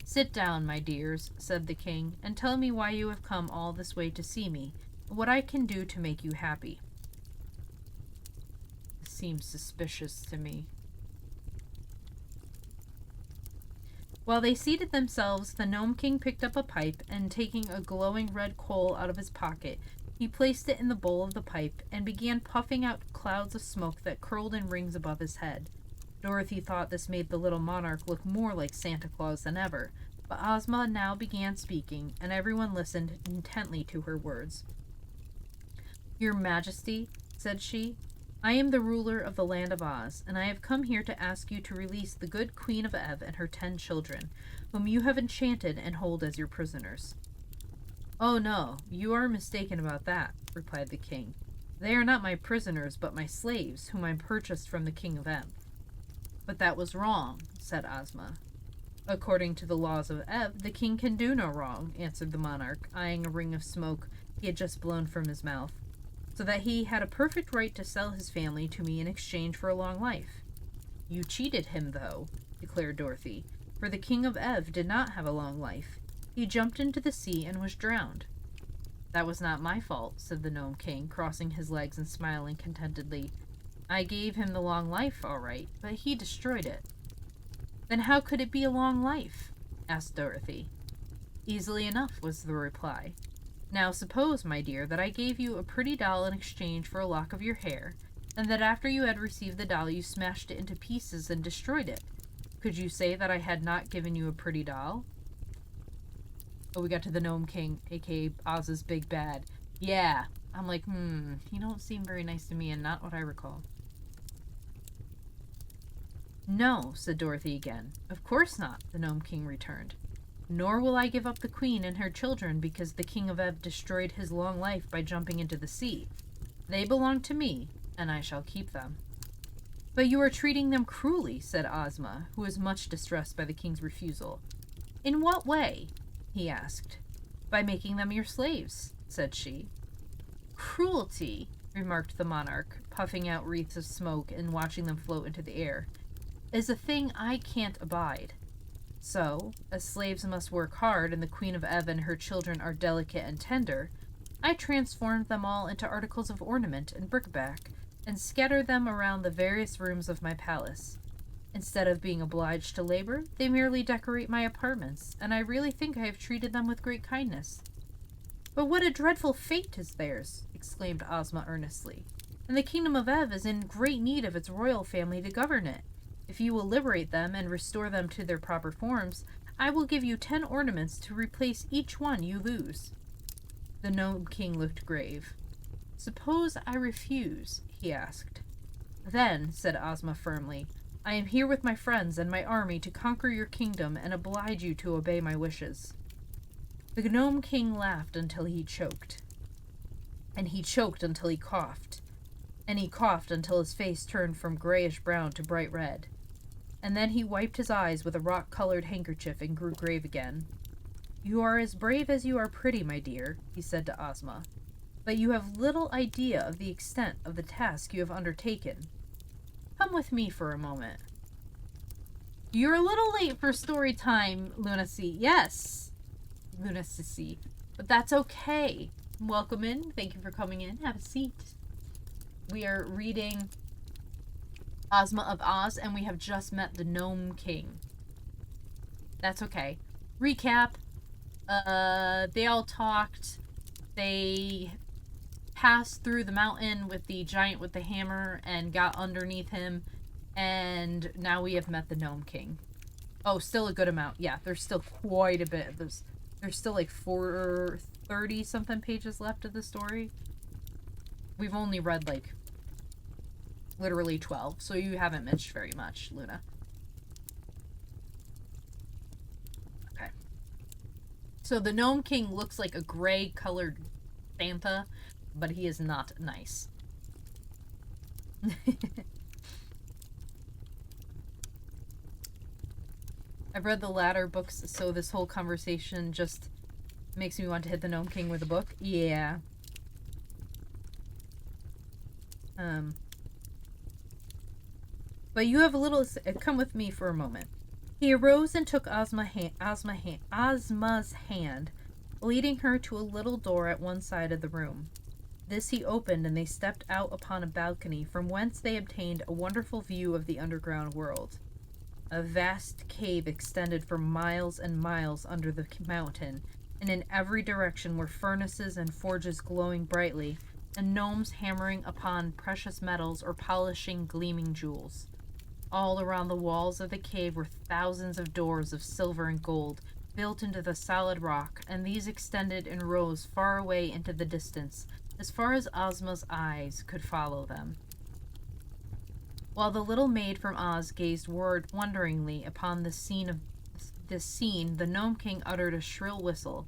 Sit down, my dears, said the king, and tell me why you have come all this way to see me, and what I can do to make you happy. This seems suspicious to me. While they seated themselves, the Gnome King picked up a pipe, and taking a glowing red coal out of his pocket, he placed it in the bowl of the pipe, and began puffing out clouds of smoke that curled in rings above his head. Dorothy thought this made the little monarch look more like Santa Claus than ever, But Ozma now began speaking, and everyone listened intently to her words. "Your Majesty," said she, "I am the ruler of the land of Oz, and I have come here to ask you to release the good Queen of Ev and her 10 children, whom you have enchanted and hold as your prisoners." "Oh no, you are mistaken about that," replied the king. "They are not my prisoners, but my slaves, whom I purchased from the King of Ev." "But that was wrong," said Ozma. "According to the laws of Ev, the king can do no wrong," answered the monarch, eyeing a ring of smoke he had just blown from his mouth, "so that he had a perfect right to sell his family to me in exchange for a long life." "You cheated him, though," declared Dorothy, "for the King of Ev did not have a long life. He jumped into the sea and was drowned." "That was not my fault," said the Gnome King, crossing his legs and smiling contentedly. "I gave him the long life, all right, but he destroyed it." "Then how could it be a long life?" asked Dorothy. "Easily enough," was the reply. "Now suppose, my dear, that I gave you a pretty doll in exchange for a lock of your hair, and that after you had received the doll you smashed it into pieces and destroyed it. Could you say that I had not given you a pretty doll?" Oh, we got to the Gnome King, aka Oz's big bad. "Yeah." I'm like, you don't seem very nice to me and not what I recall. "No," said Dorothy again. "Of course not," the Gnome King returned. "Nor will I give up the Queen and her children because the King of Ev destroyed his long life by jumping into the sea. They belong to me, and I shall keep them." "But you are treating them cruelly," said Ozma, who was much distressed by the king's refusal. "In what way?" he asked. "By making them your slaves," said she. "Cruelty," remarked the monarch, puffing out wreaths of smoke and watching them float into the air, "is a thing I can't abide. So, as slaves must work hard and the Queen of Ev and her children are delicate and tender, I transformed them all into articles of ornament and bric-a-brac and scattered them around the various rooms of my palace. Instead of being obliged to labor, they merely decorate my apartments, and I really think I have treated them with great kindness." "But what a dreadful fate is theirs!" exclaimed Ozma earnestly. "And the Kingdom of Ev is in great need of its royal family to govern it. If you will liberate them and restore them to their proper forms, I will give you 10 ornaments to replace each one you lose." The Gnome King looked grave. "Suppose I refuse?" he asked. "Then," said Ozma firmly, "I am here with my friends and my army to conquer your kingdom and oblige you to obey my wishes." The Gnome King laughed until he choked. And he choked until he coughed. And he coughed until his face turned from grayish-brown to bright red. And then he wiped his eyes with a rock-colored handkerchief and grew grave again. "You are as brave as you are pretty, my dear," he said to Ozma. "But you have little idea of the extent of the task you have undertaken. Come with me for a moment." "You're a little late for story time, Lunacy." "Yes, Lunacy. But that's okay. Welcome in. Thank you for coming in. Have a seat." We are reading Ozma of Oz, and we have just met the Gnome King. That's okay. Recap. They all talked. They passed through the mountain with the giant with the hammer and got underneath him, and now we have met the Gnome King. Oh, still a good amount. Yeah, there's still quite a bit of this. There's still like 430 something pages left of the story. We've only read like literally 12, so you haven't missed very much, Luna. Okay. So the Gnome King looks like a gray-colored Santa, but he is not nice. I've read the latter books, so this whole conversation just makes me want to hit the Gnome King with a book. Yeah. But you have a little... Come with me for a moment. He arose and took Ozma's hand, leading her to a little door at one side of the room. This he opened, and they stepped out upon a balcony, from whence they obtained a wonderful view of the underground world. A vast cave extended for miles and miles under the mountain, and in every direction were furnaces and forges glowing brightly, and gnomes hammering upon precious metals or polishing gleaming jewels. All around the walls of the cave were thousands of doors of silver and gold, built into the solid rock, and these extended in rows far away into the distance, as far as Ozma's eyes could follow them. While the little maid from Oz gazed wonderingly upon this scene, the Gnome King uttered a shrill whistle,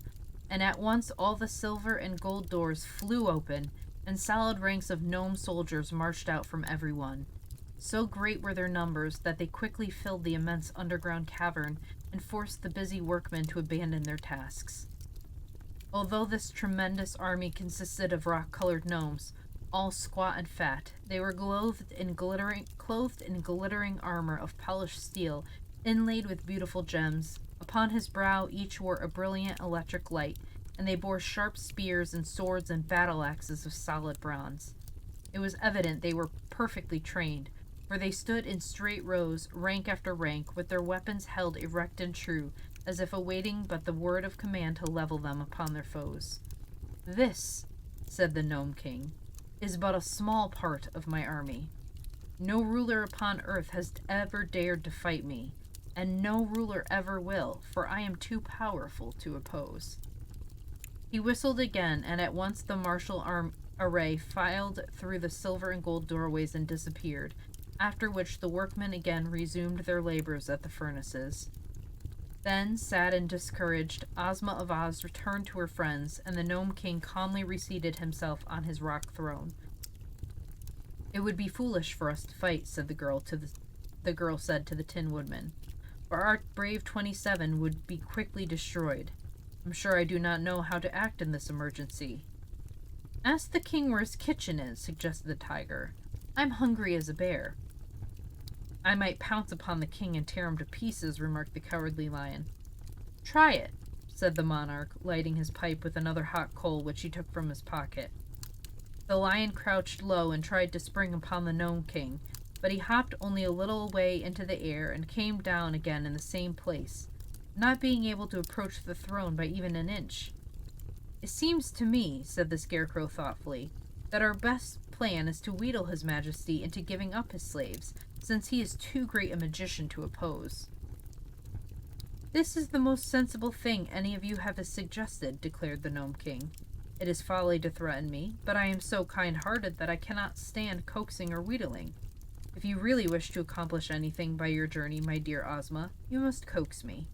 and at once all the silver and gold doors flew open, and solid ranks of gnome soldiers marched out from every one. So great were their numbers that they quickly filled the immense underground cavern and forced the busy workmen to abandon their tasks. Although this tremendous army consisted of rock-colored gnomes, all squat and fat, they were clothed in glittering armor of polished steel, inlaid with beautiful gems. Upon his brow each wore a brilliant electric light, and they bore sharp spears and swords and battle-axes of solid bronze. It was evident they were perfectly trained, for they stood in straight rows, rank after rank, with their weapons held erect and true, as if awaiting but the word of command to level them upon their foes. "This," said the Gnome King, "is but a small part of my army. No ruler upon earth has ever dared to fight me, and no ruler ever will, for I am too powerful to oppose." He whistled again, and at once the martial array filed through the silver and gold doorways and disappeared, after which the workmen again resumed their labors at the furnaces. Then, sad and discouraged, Ozma of Oz returned to her friends, and the Gnome King calmly reseated himself on his rock throne. "It would be foolish for us to fight," said the girl said to the Tin Woodman, "for our brave 27 would be quickly destroyed. I'm sure I do not know how to act in this emergency." "Ask the king where his kitchen is," suggested the tiger. "I'm hungry as a bear." "I might pounce upon the king and tear him to pieces," remarked the cowardly lion. "Try it," said the monarch, lighting his pipe with another hot coal which he took from his pocket. The lion crouched low and tried to spring upon the Gnome King, but he hopped only a little way into the air and came down again in the same place, not being able to approach the throne by even an inch. "It seems to me," said the Scarecrow thoughtfully, "that our best plan is to wheedle His Majesty into giving up his slaves, since he is too great a magician to oppose." "This is the most sensible thing any of you have suggested," declared the Gnome King. "It is folly to threaten me, but I am so kind-hearted that I cannot stand coaxing or wheedling. If you really wish to accomplish anything by your journey, my dear Ozma, you must coax me."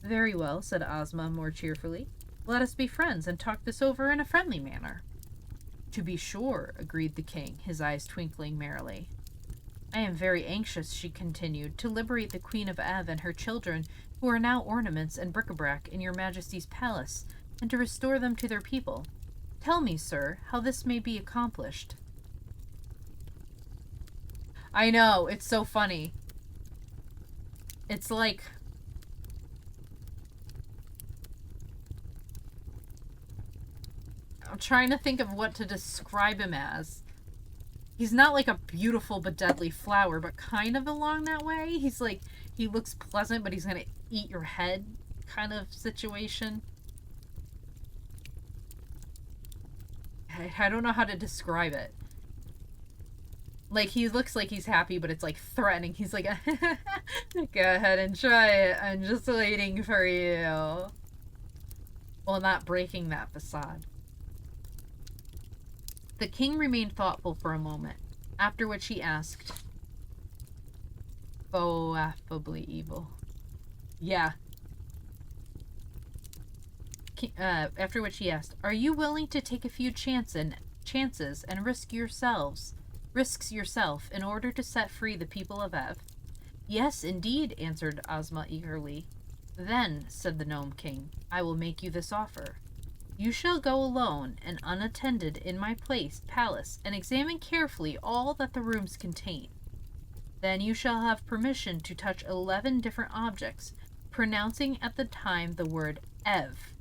"Very well," said Ozma more cheerfully. "Let us be friends and talk this over in a friendly manner." "To be sure," agreed the king, his eyes twinkling merrily. "I am very anxious," she continued, "to liberate the Queen of Ev and her children, who are now ornaments and bric-a-brac in your Majesty's palace, and to restore them to their people. Tell me, sir, how this may be accomplished." I know, it's so funny. It's like... I'm trying to think of what to describe him as. He's not like a beautiful but deadly flower, but kind of along that way. He's like, he looks pleasant, but he's gonna eat your head kind of situation. I don't know how to describe it. Like, he looks like he's happy, but it's like threatening. He's like, go ahead and try it. I'm just waiting for you. Well, not breaking that facade. The king remained thoughtful for a moment, after which he asked, "Oh, affably evil." Yeah. After which he asked, "Are you willing to take a few chances and risks yourself in order to set free the people of Ev?" "Yes, indeed," answered Ozma eagerly. "Then," said the Gnome King, "I will make you this offer. You shall go alone and unattended in my palace and examine carefully all that the rooms contain. Then you shall have permission to touch 11 different objects, pronouncing at the time the word Ev.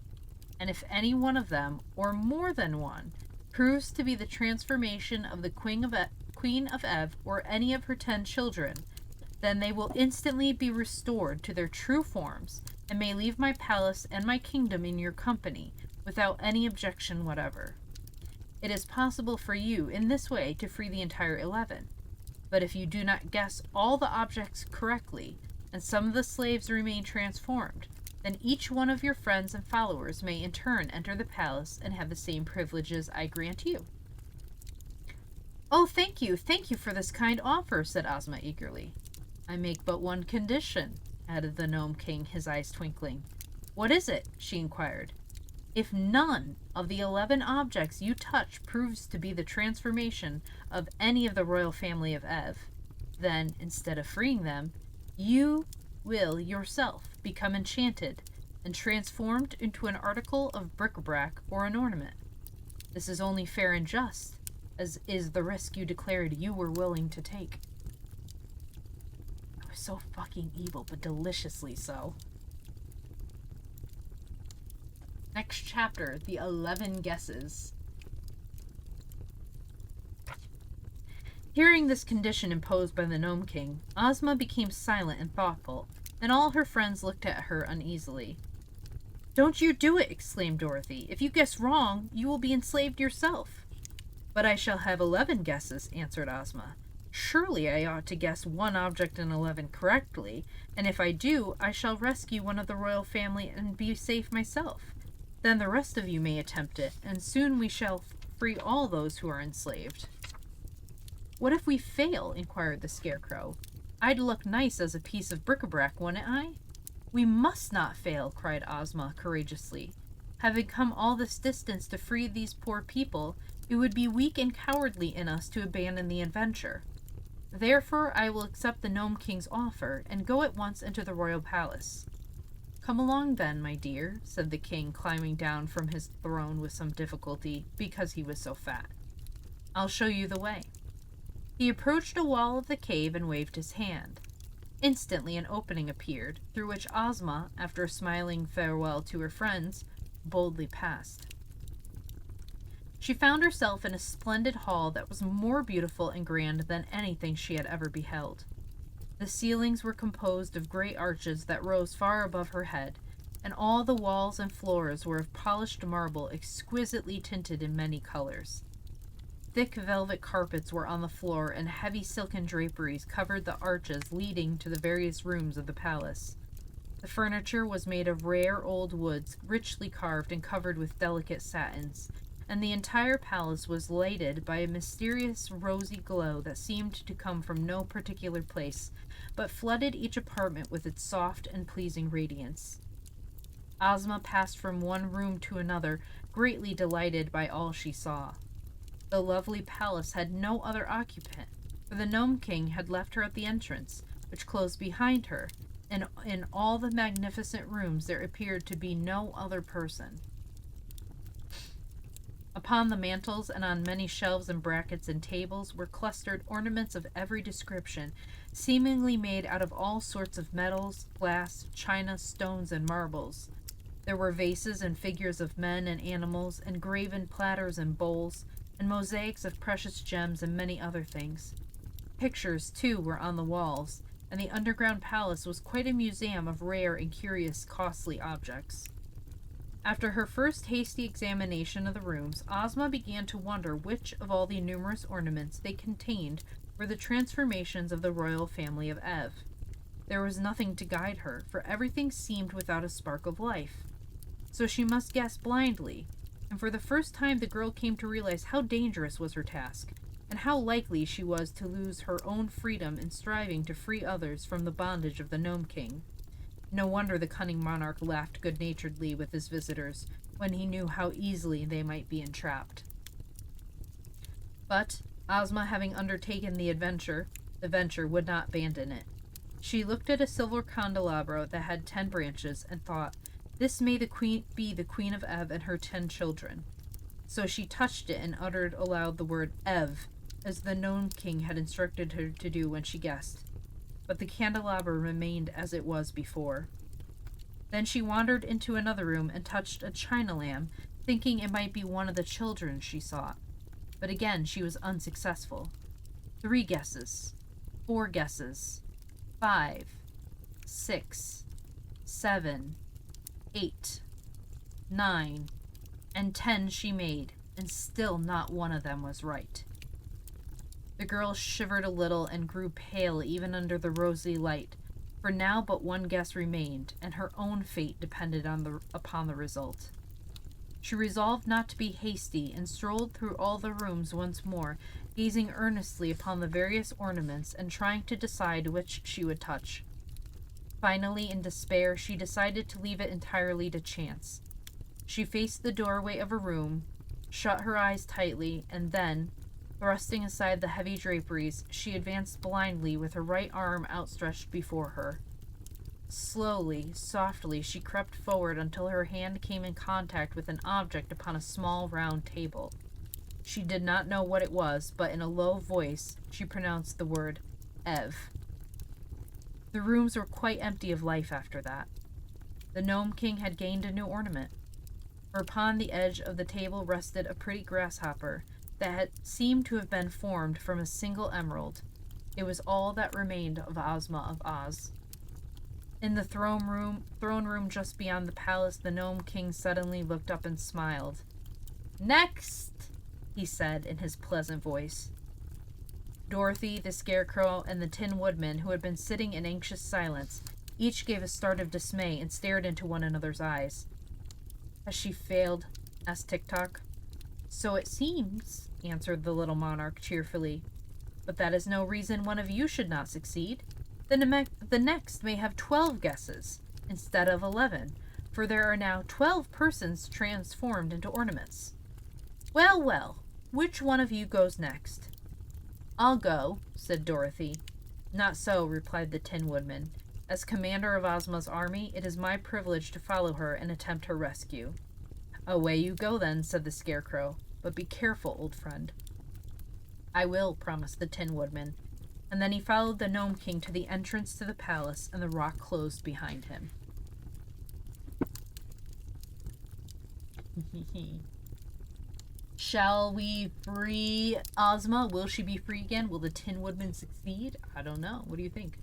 And if any one of them, or more than one, proves to be the transformation of the Queen of Ev or any of her 10 children, then they will instantly be restored to their true forms and may leave my palace and my kingdom in your company without any objection whatever. It is possible for you in this way to free the entire 11. But if you do not guess all the objects correctly, and some of the slaves remain transformed, Then each one of your friends and followers may in turn enter the palace and have the same privileges I grant you." "Oh, thank you for this kind offer," said Ozma eagerly. "I make but one condition," added the Gnome King, his eyes twinkling. "What is it?" she inquired. "If none of the 11 objects you touch proves to be the transformation of any of the royal family of Ev, then, instead of freeing them, you will yourself become enchanted and transformed into an article of bric-a-brac or an ornament. This is only fair and just, as is the risk you declared you were willing to take." I was so fucking evil, but deliciously so. Next chapter, the 11 Guesses. Hearing this condition imposed by the Gnome King, Ozma became silent and thoughtful, and all her friends looked at her uneasily. "Don't you do it!" exclaimed Dorothy. "If you guess wrong, you will be enslaved yourself." "But I shall have 11 guesses," answered Ozma. "Surely I ought to guess one object in 11 correctly, and if I do, I shall rescue one of the royal family and be safe myself. Then the rest of you may attempt it, and soon we shall free all those who are enslaved." "What if we fail?" inquired the Scarecrow. "I'd look nice as a piece of bric-a-brac, wouldn't I?" "We must not fail," cried Ozma courageously. "Having come all this distance to free these poor people, it would be weak and cowardly in us to abandon the adventure. Therefore I will accept the Gnome King's offer and go at once into the royal palace." "Come along then, my dear," said the king, climbing down from his throne with some difficulty, because he was so fat. "I'll show you the way." He approached a wall of the cave and waved his hand. Instantly an opening appeared, through which Ozma, after a smiling farewell to her friends, boldly passed. She found herself in a splendid hall that was more beautiful and grand than anything she had ever beheld. The ceilings were composed of great arches that rose far above her head, and all the walls and floors were of polished marble exquisitely tinted in many colors. Thick velvet carpets were on the floor, and heavy silken draperies covered the arches leading to the various rooms of the palace. The furniture was made of rare old woods, richly carved and covered with delicate satins, and the entire palace was lighted by a mysterious rosy glow that seemed to come from no particular place, but flooded each apartment with its soft and pleasing radiance. Ozma passed from one room to another, greatly delighted by all she saw. The lovely palace had no other occupant, for the Gnome King had left her at the entrance, which closed behind her, and in all the magnificent rooms there appeared to be no other person. Upon the mantels and on many shelves and brackets and tables were clustered ornaments of every description, seemingly made out of all sorts of metals, glass, china, stones, and marbles. There were vases and figures of men and animals, and graven platters and bowls, and mosaics of precious gems and many other things. Pictures, too, were on the walls, and the underground palace was quite a museum of rare and curious costly objects. After her first hasty examination of the rooms, Ozma began to wonder which of all the numerous ornaments they contained were the transformations of the royal family of Ev. There was nothing to guide her, for everything seemed without a spark of life. So she must guess blindly, and for the first time the girl came to realize how dangerous was her task, and how likely she was to lose her own freedom in striving to free others from the bondage of the Gnome King. No wonder the cunning monarch laughed good-naturedly with his visitors, when he knew how easily they might be entrapped. But, Ozma having undertaken the venture would not abandon it. She looked at a silver candelabra that had 10 branches, and thought, "This may be the Queen of Ev and her 10 children." So she touched it and uttered aloud the word Ev, as the Gnome King had instructed her to do when she guessed. But the candelabra remained as it was before. Then she wandered into another room and touched a china lamp, thinking it might be one of the children she sought. But again she was unsuccessful. 3 guesses, 4 guesses, 5, 6, 7, 8, 9, and 10 she made, and still not one of them was right. The girl shivered a little and grew pale even under the rosy light, For now but one guess remained, and her own fate depended upon the result. She resolved not to be hasty, and strolled through all the rooms once more, gazing earnestly upon the various ornaments and trying to decide which she would touch. Finally, in despair, she decided to leave it entirely to chance. She faced the doorway of a room, shut her eyes tightly, and then, thrusting aside the heavy draperies, she advanced blindly with her right arm outstretched before her. Slowly, softly, she crept forward until her hand came in contact with an object upon a small round table. She did not know what it was, but in a low voice, she pronounced the word, Ev. The rooms were quite empty of life after that. The Gnome King had gained a new ornament. For upon the edge of the table rested a pretty grasshopper that had seemed to have been formed from a single emerald. It was all that remained of Ozma of Oz. In the throne room just beyond the palace, the Gnome King suddenly looked up and smiled. "Next!" he said in his pleasant voice. Dorothy, the Scarecrow, and the Tin Woodman, who had been sitting in anxious silence, each gave a start of dismay and stared into one another's eyes. "Has she failed?" asked Tik-Tok. "So it seems," answered the little monarch cheerfully. "But that is no reason one of you should not succeed. The next may have 12 guesses, instead of 11, for there are now 12 persons transformed into ornaments. Well, well, which one of you goes next?" "I'll go," said Dorothy. "Not so," replied the Tin Woodman. "As commander of Ozma's army, it is my privilege to follow her and attempt her rescue." "Away you go, then," said the Scarecrow. "But be careful, old friend." "I will," promised the Tin Woodman. And then he followed the Gnome King to the entrance to the palace, and the rock closed behind him. Shall we free Ozma? Will she be free again? Will the Tin Woodman succeed? I don't know. What do you think?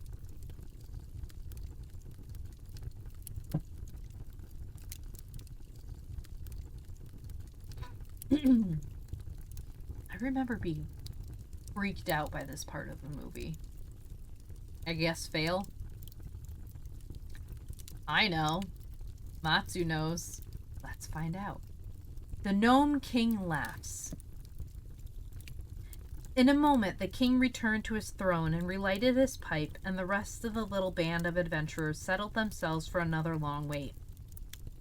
I remember being freaked out by this part of the movie. I guess fail? I know. Matsu knows. Let's find out. The Gnome King laughs. In a moment, the king returned to his throne and relighted his pipe, and the rest of the little band of adventurers settled themselves for another long wait.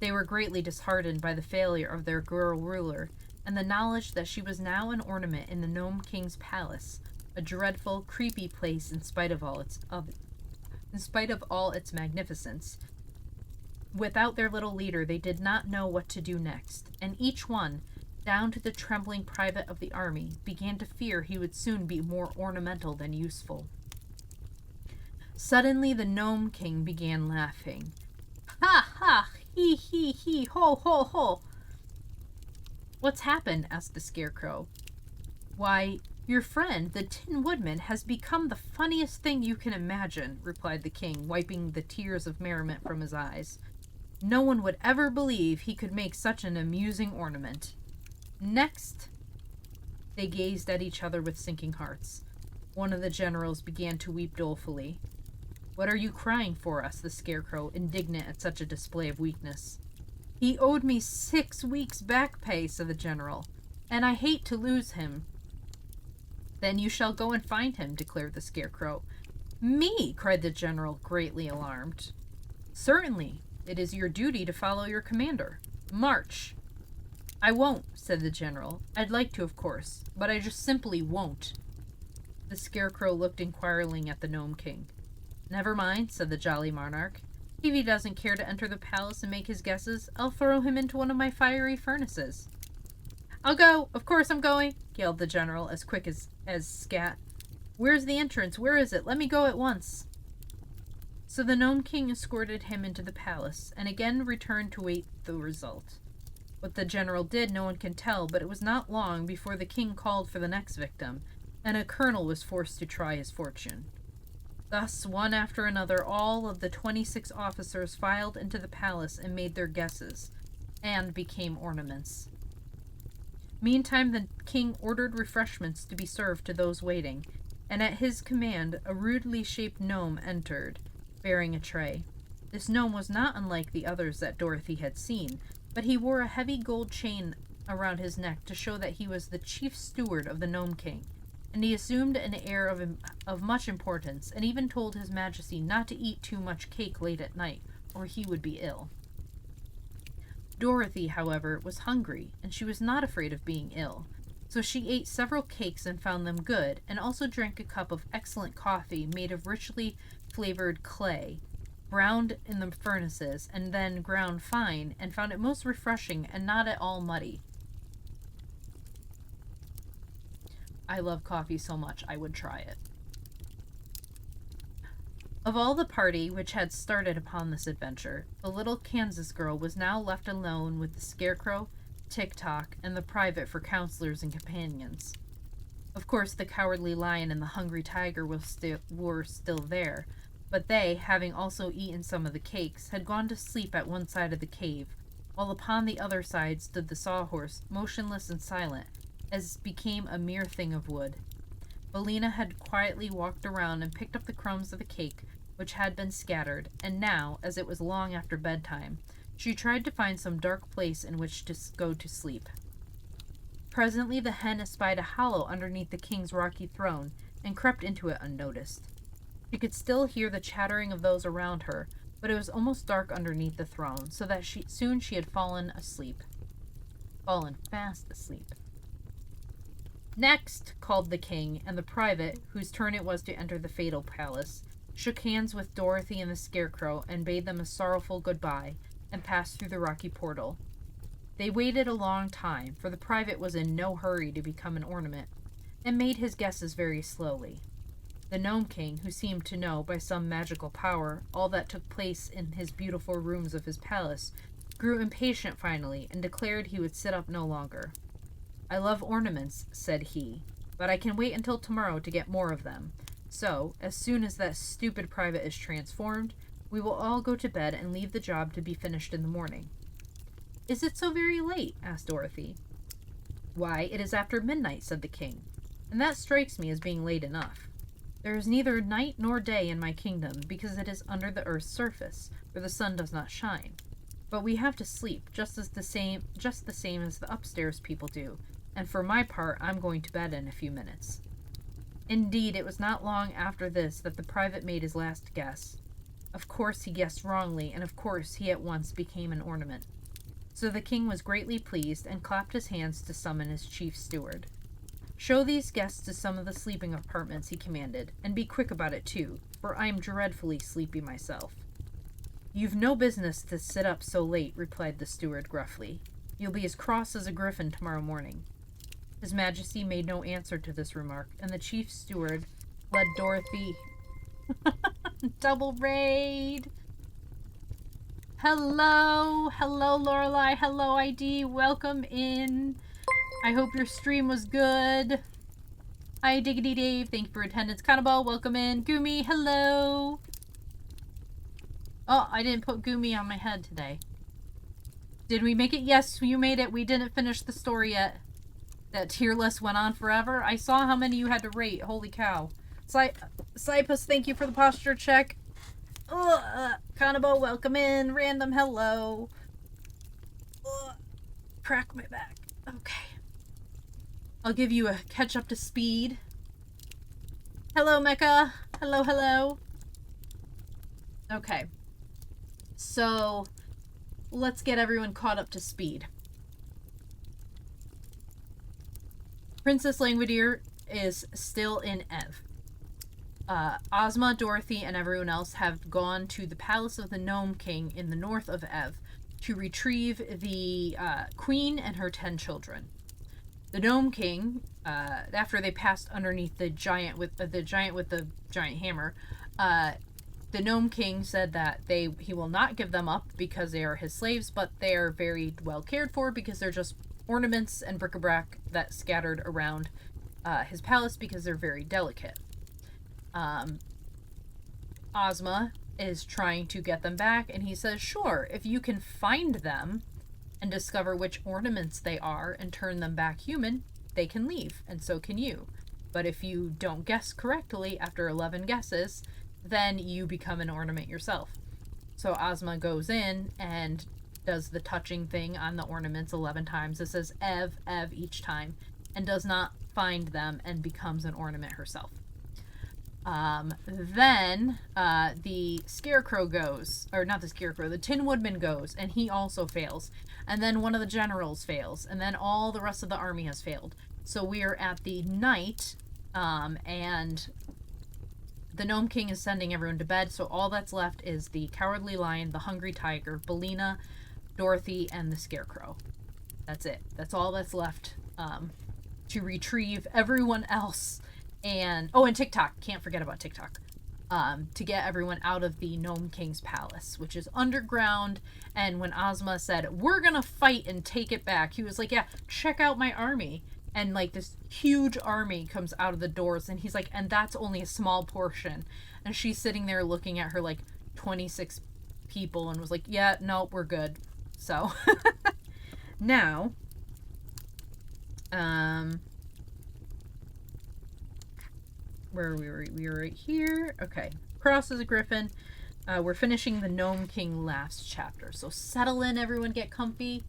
They were greatly disheartened by the failure of their girl ruler, and the knowledge that she was now an ornament in the Gnome King's palace, a dreadful, creepy place in spite of all its magnificence. Without their little leader, they did not know what to do next, and each one, down to the trembling private of the army, began to fear he would soon be more ornamental than useful. Suddenly the Gnome King began laughing. "Ha ha! He he he! Ho ho ho!" "What's happened?" asked the Scarecrow. "Why, your friend, the Tin Woodman, has become the funniest thing you can imagine," replied the king, wiping the tears of merriment from his eyes. "No one would ever believe he could make such an amusing ornament. Next!" They gazed at each other with sinking hearts. One of the generals began to weep dolefully. "What are you crying for?" asked the Scarecrow, indignant at such a display of weakness. "He owed me 6 weeks' back pay," said the general, "and I hate to lose him." "Then you shall go and find him," declared the Scarecrow. "Me!" cried the general, greatly alarmed. "Certainly. It is your duty to follow your commander. March!" "I won't," said the general. "I'd like to, of course, but I just simply won't." The Scarecrow looked inquiringly at the Gnome King. "Never mind," said the jolly monarch. "If he doesn't care to enter the palace and make his guesses, I'll throw him into one of my fiery furnaces." "I'll go! Of course I'm going!" yelled the general, as quick as scat. "Where's the entrance? Where is it? Let me go at once." So the Gnome King escorted him into the palace, and again returned to wait the result. What the general did no one can tell, but it was not long before the king called for the next victim, and a colonel was forced to try his fortune. Thus, one after another, all of the 26 officers filed into the palace and made their guesses, and became ornaments. Meantime, the king ordered refreshments to be served to those waiting, and at his command a rudely shaped gnome entered, bearing a tray. This gnome was not unlike the others that Dorothy had seen, but he wore a heavy gold chain around his neck to show that he was the chief steward of the Gnome King, and he assumed an air of much importance, and even told His Majesty not to eat too much cake late at night, or he would be ill. Dorothy, however, was hungry, and she was not afraid of being ill, so she ate several cakes and found them good, and also drank a cup of excellent coffee made of richly flavored clay, browned in the furnaces, and then ground fine, and found it most refreshing and not at all muddy. I love coffee so much, I would try it. Of all the party which had started upon this adventure, the little Kansas girl was now left alone with the Scarecrow, Tick-Tock, and the Private for counselors and companions. Of course, the Cowardly Lion and the Hungry Tiger were still there, but they, having also eaten some of the cakes, had gone to sleep at one side of the cave, while upon the other side stood the Sawhorse, motionless and silent, as became a mere thing of wood. Billina had quietly walked around and picked up the crumbs of the cake which had been scattered, and now, as it was long after bedtime, she tried to find some dark place in which to go to sleep. Presently the hen espied a hollow underneath the king's rocky throne, and crept into it unnoticed. She could still hear the chattering of those around her, but it was almost dark underneath the throne, so that soon she had fallen asleep. Fallen fast asleep. "Next!" called the king, and the private, whose turn it was to enter the fatal palace, shook hands with Dorothy and the Scarecrow and bade them a sorrowful goodbye, and passed through the rocky portal. They waited a long time, for the private was in no hurry to become an ornament, and made his guesses very slowly. The Gnome King, who seemed to know, by some magical power, all that took place in his beautiful rooms of his palace, grew impatient finally, and declared he would sit up no longer. "I love ornaments," said he, "but I can wait until tomorrow to get more of them. So, as soon as that stupid private is transformed, we will all go to bed and leave the job to be finished in the morning." "Is it so very late?" asked Dorothy. "Why, it is after midnight," said the king, "and that strikes me as being late enough. There is neither night nor day in my kingdom, because it is under the earth's surface, where the sun does not shine. But we have to sleep, just the same as the upstairs people do, and for my part, I'm going to bed in a few minutes." Indeed, it was not long after this that the private made his last guess. Of course he guessed wrongly, and of course he at once became an ornament. So the king was greatly pleased, and clapped his hands to summon his chief steward. "Show these guests to some of the sleeping apartments," he commanded, "and be quick about it too, for I am dreadfully sleepy myself." "You've no business to sit up so late," replied the steward gruffly. "You'll be as cross as a griffin tomorrow morning." His Majesty made no answer to this remark, and the chief steward led Dorothy... Double raid! Hello! Hello, Lorelei! Hello, ID! Welcome in! I hope your stream was good. Hi, Diggity Dave. Thank you for attendance. Cannibal, welcome in. Gumi, hello! Oh, I didn't put Gumi on my head today. Did we make it? Yes, you made it. We didn't finish the story yet. That tier list went on forever. I saw how many you had to rate. Holy cow. Cypus, thank you for the posture check. Cannibal, welcome in. Random, hello. Crack my back. Okay. I'll give you a catch up to speed. Hello, Mecha. Hello, hello. Okay. So, let's get everyone caught up to speed. Princess Langwidere is still in Ev. Ozma, Dorothy, and everyone else have gone to the palace of the Gnome King in the north of Ev to retrieve the queen and her 10 children. The Gnome King, after they passed underneath the giant with the giant hammer, the Gnome King said that he will not give them up because they are his slaves, but they are very well cared for because they're just ornaments and bric-a-brac that scattered around his palace because they're very delicate. Ozma is trying to get them back, and he says, sure, if you can find them and discover which ornaments they are and turn them back human, they can leave, and so can you. But if you don't guess correctly after 11 guesses, then you become an ornament yourself. So Ozma goes in and does the touching thing on the ornaments 11 times. It says Ev, Ev each time, and does not find them and becomes an ornament herself. Then the Scarecrow goes, or not the Scarecrow, the Tin Woodman goes, and he also fails. And then one of the generals fails, and then all the rest of the army has failed. So we are at the night, and the Gnome King is sending everyone to bed, so all that's left is the Cowardly Lion, the Hungry Tiger, Billina, Dorothy, and the Scarecrow. That's it. That's all that's left to retrieve everyone else. And TikTok. Can't forget about TikTok. To get everyone out of the Gnome King's palace, which is underground. And when Ozma said, "We're gonna fight and take it back," he was like, "Yeah, check out my army." And like this huge army comes out of the doors, and he's like, "And that's only a small portion." And she's sitting there looking at her like 26 people and was like, "Yeah, no, we're good." So now, where we were right here. Okay, Cross is a griffin. We're finishing the Gnome King last chapter. So settle in, everyone, get comfy.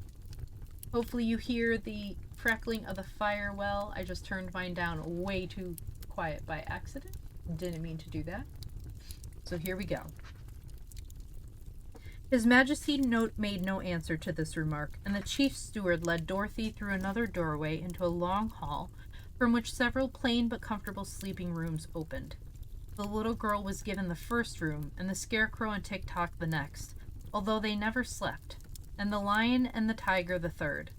Hopefully you hear the crackling of the fire well. I just turned mine down way too quiet by accident. Didn't mean to do that. So here we go. His Majesty made no answer to this remark, and the chief steward led Dorothy through another doorway into a long hall from which several plain but comfortable sleeping rooms opened. The little girl was given the first room, and the Scarecrow and Tick-Tock the next, although they never slept, and the Lion and the Tiger the third.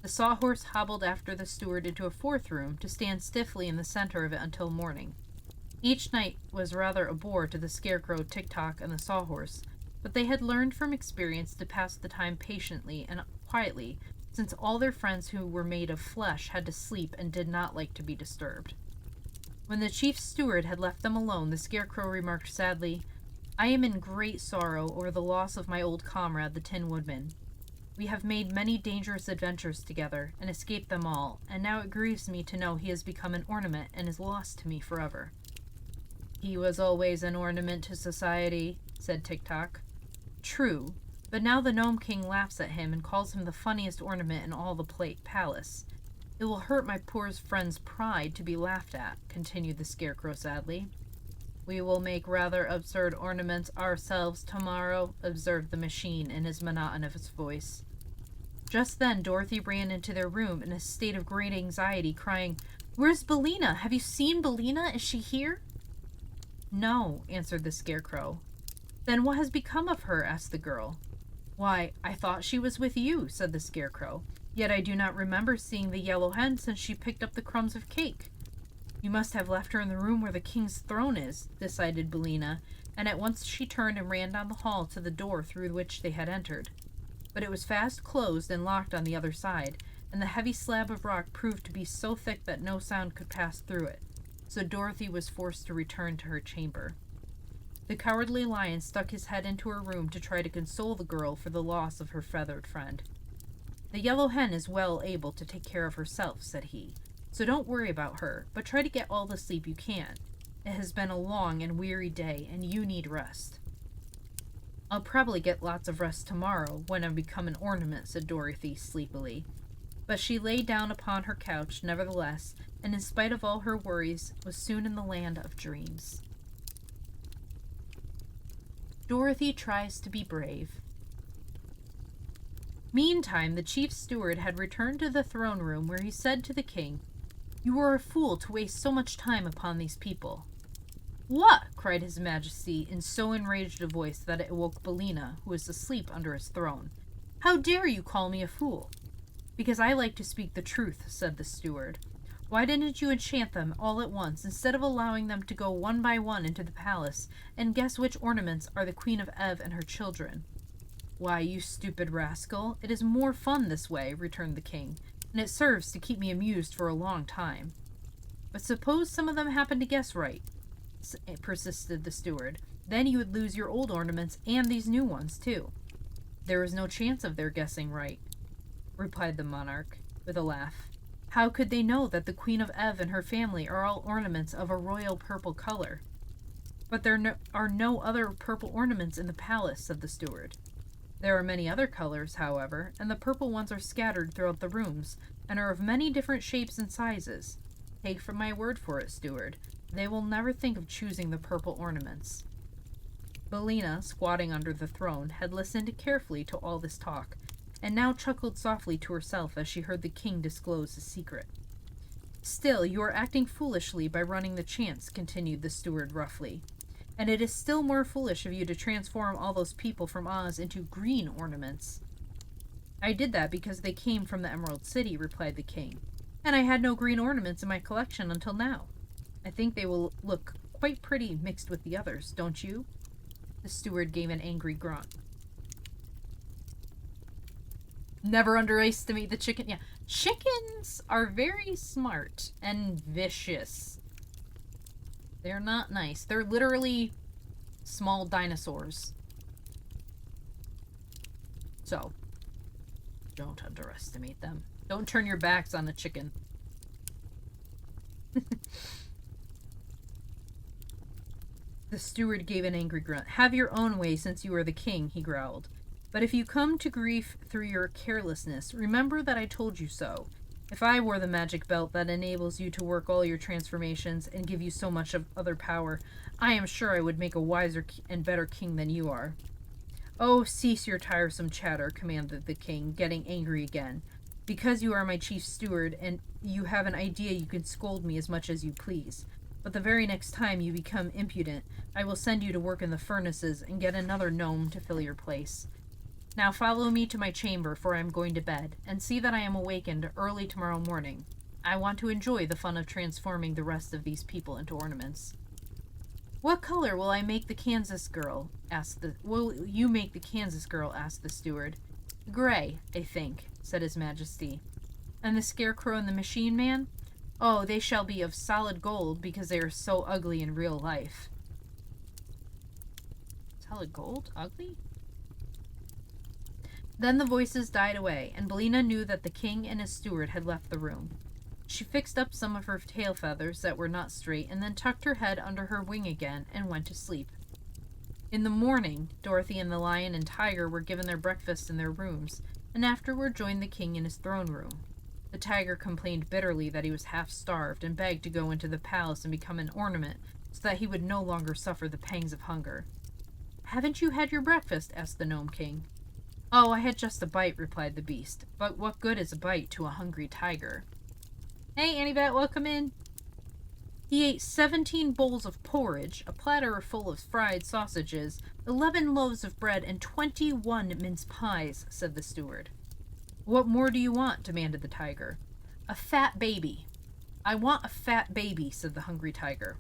The Sawhorse hobbled after the steward into a fourth room to stand stiffly in the center of it until morning. Each night was rather a bore to the Scarecrow, Tick-Tock, and the Sawhorse, but they had learned from experience to pass the time patiently and quietly, since all their friends who were made of flesh had to sleep and did not like to be disturbed. When the chief steward had left them alone, the Scarecrow remarked sadly, "I am in great sorrow over the loss of my old comrade, the Tin Woodman. We have made many dangerous adventures together, and escaped them all, and now it grieves me to know he has become an ornament and is lost to me forever." "He was always an ornament to society," said Tick-Tock. "True, but now the Gnome King laughs at him and calls him the funniest ornament in all the palace. It will hurt my poor friend's pride to be laughed at," continued the Scarecrow sadly. "We will make rather absurd ornaments ourselves tomorrow," observed the machine in his monotonous voice. Just then Dorothy ran into their room in a state of great anxiety, crying, "Where's Billina? Have you seen Billina? Is she here?" "No," answered the Scarecrow. "Then what has become of her?" asked the girl. "Why, I thought she was with you," said the Scarecrow. "Yet I do not remember seeing the Yellow Hen since she picked up the crumbs of cake." "You must have left her in the room where the king's throne is," decided Billina, and at once she turned and ran down the hall to the door through which they had entered. But it was fast closed and locked on the other side, and the heavy slab of rock proved to be so thick that no sound could pass through it, so Dorothy was forced to return to her chamber. The Cowardly Lion stuck his head into her room to try to console the girl for the loss of her feathered friend. "The Yellow Hen is well able to take care of herself," said he, "so don't worry about her, but try to get all the sleep you can. It has been a long and weary day, and you need rest." "I'll probably get lots of rest tomorrow, when I become an ornament," said Dorothy sleepily. But she lay down upon her couch, nevertheless, and in spite of all her worries, was soon in the land of dreams. Dorothy tries to be brave. Meantime, the chief steward had returned to the throne room, where he said to the king, "You are a fool to waste so much time upon these people." "What?" cried his Majesty in so enraged a voice that it awoke Billina, who was asleep under his throne. "How dare you call me a fool?" "Because I like to speak the truth," said the steward. "Why didn't you enchant them all at once, instead of allowing them to go one by one into the palace, and guess which ornaments are the Queen of Ev and her children?" "Why, you stupid rascal, it is more fun this way," returned the king, "and it serves to keep me amused for a long time." "But suppose some of them happen to guess right," persisted the steward. "Then you would lose your old ornaments and these new ones, too." "There is no chance of their guessing right," replied the monarch, with a laugh. "How could they know that the Queen of Ev and her family are all ornaments of a royal purple color?" But there are no other purple ornaments in the palace, said the steward. There are many other colors, however, and the purple ones are scattered throughout the rooms, and are of many different shapes and sizes. Take from my word for it, steward, they will never think of choosing the purple ornaments. Billina, squatting under the throne, had listened carefully to all this talk, and now chuckled softly to herself as she heard the king disclose his secret. Still, you are acting foolishly by running the chance, continued the steward roughly. And it is still more foolish of you to transform all those people from Oz into green ornaments. I did that because they came from the Emerald City, replied the king, and I had no green ornaments in my collection until now. I think they will look quite pretty mixed with the others, don't you? The steward gave an angry grunt. Never underestimate the chicken. Yeah, chickens are very smart and vicious. They're not nice. They're literally small dinosaurs. So, don't underestimate them. Don't turn your backs on a chicken. The steward gave an angry grunt. Have your own way since you are the king, he growled. But if you come to grief through your carelessness, remember that I told you so. If I wore the magic belt that enables you to work all your transformations and give you so much of other power, I am sure I would make a wiser and better king than you are. Oh, cease your tiresome chatter, commanded the king, getting angry again. Because you are my chief steward and you have an idea, you can scold me as much as you please. But the very next time you become impudent, I will send you to work in the furnaces and get another gnome to fill your place. Now follow me to my chamber, for I am going to bed, and see that I am awakened early tomorrow morning. I want to enjoy the fun of transforming the rest of these people into ornaments. What color will I make the Kansas girl? Will you make the Kansas girl? Asked the steward. Gray, I think, said His Majesty. And the Scarecrow and the Machine Man? Oh, they shall be of solid gold, because they are so ugly in real life. Solid gold? Ugly? Then the voices died away, and Billina knew that the king and his steward had left the room. She fixed up some of her tail feathers that were not straight, and then tucked her head under her wing again and went to sleep. In the morning, Dorothy and the lion and tiger were given their breakfast in their rooms, and afterward joined the king in his throne room. The tiger complained bitterly that he was half-starved and begged to go into the palace and become an ornament so that he would no longer suffer the pangs of hunger. Haven't you had your breakfast? Asked the Gnome King. Oh, I had just a bite, replied the beast. But what good is a bite to a hungry tiger? Hey, Annie-Vet, welcome in. He ate 17 bowls of porridge, a platter full of fried sausages, 11 loaves of bread, and 21 mince pies, said the steward. What more do you want? Demanded the tiger. A fat baby. I want a fat baby, said the hungry tiger.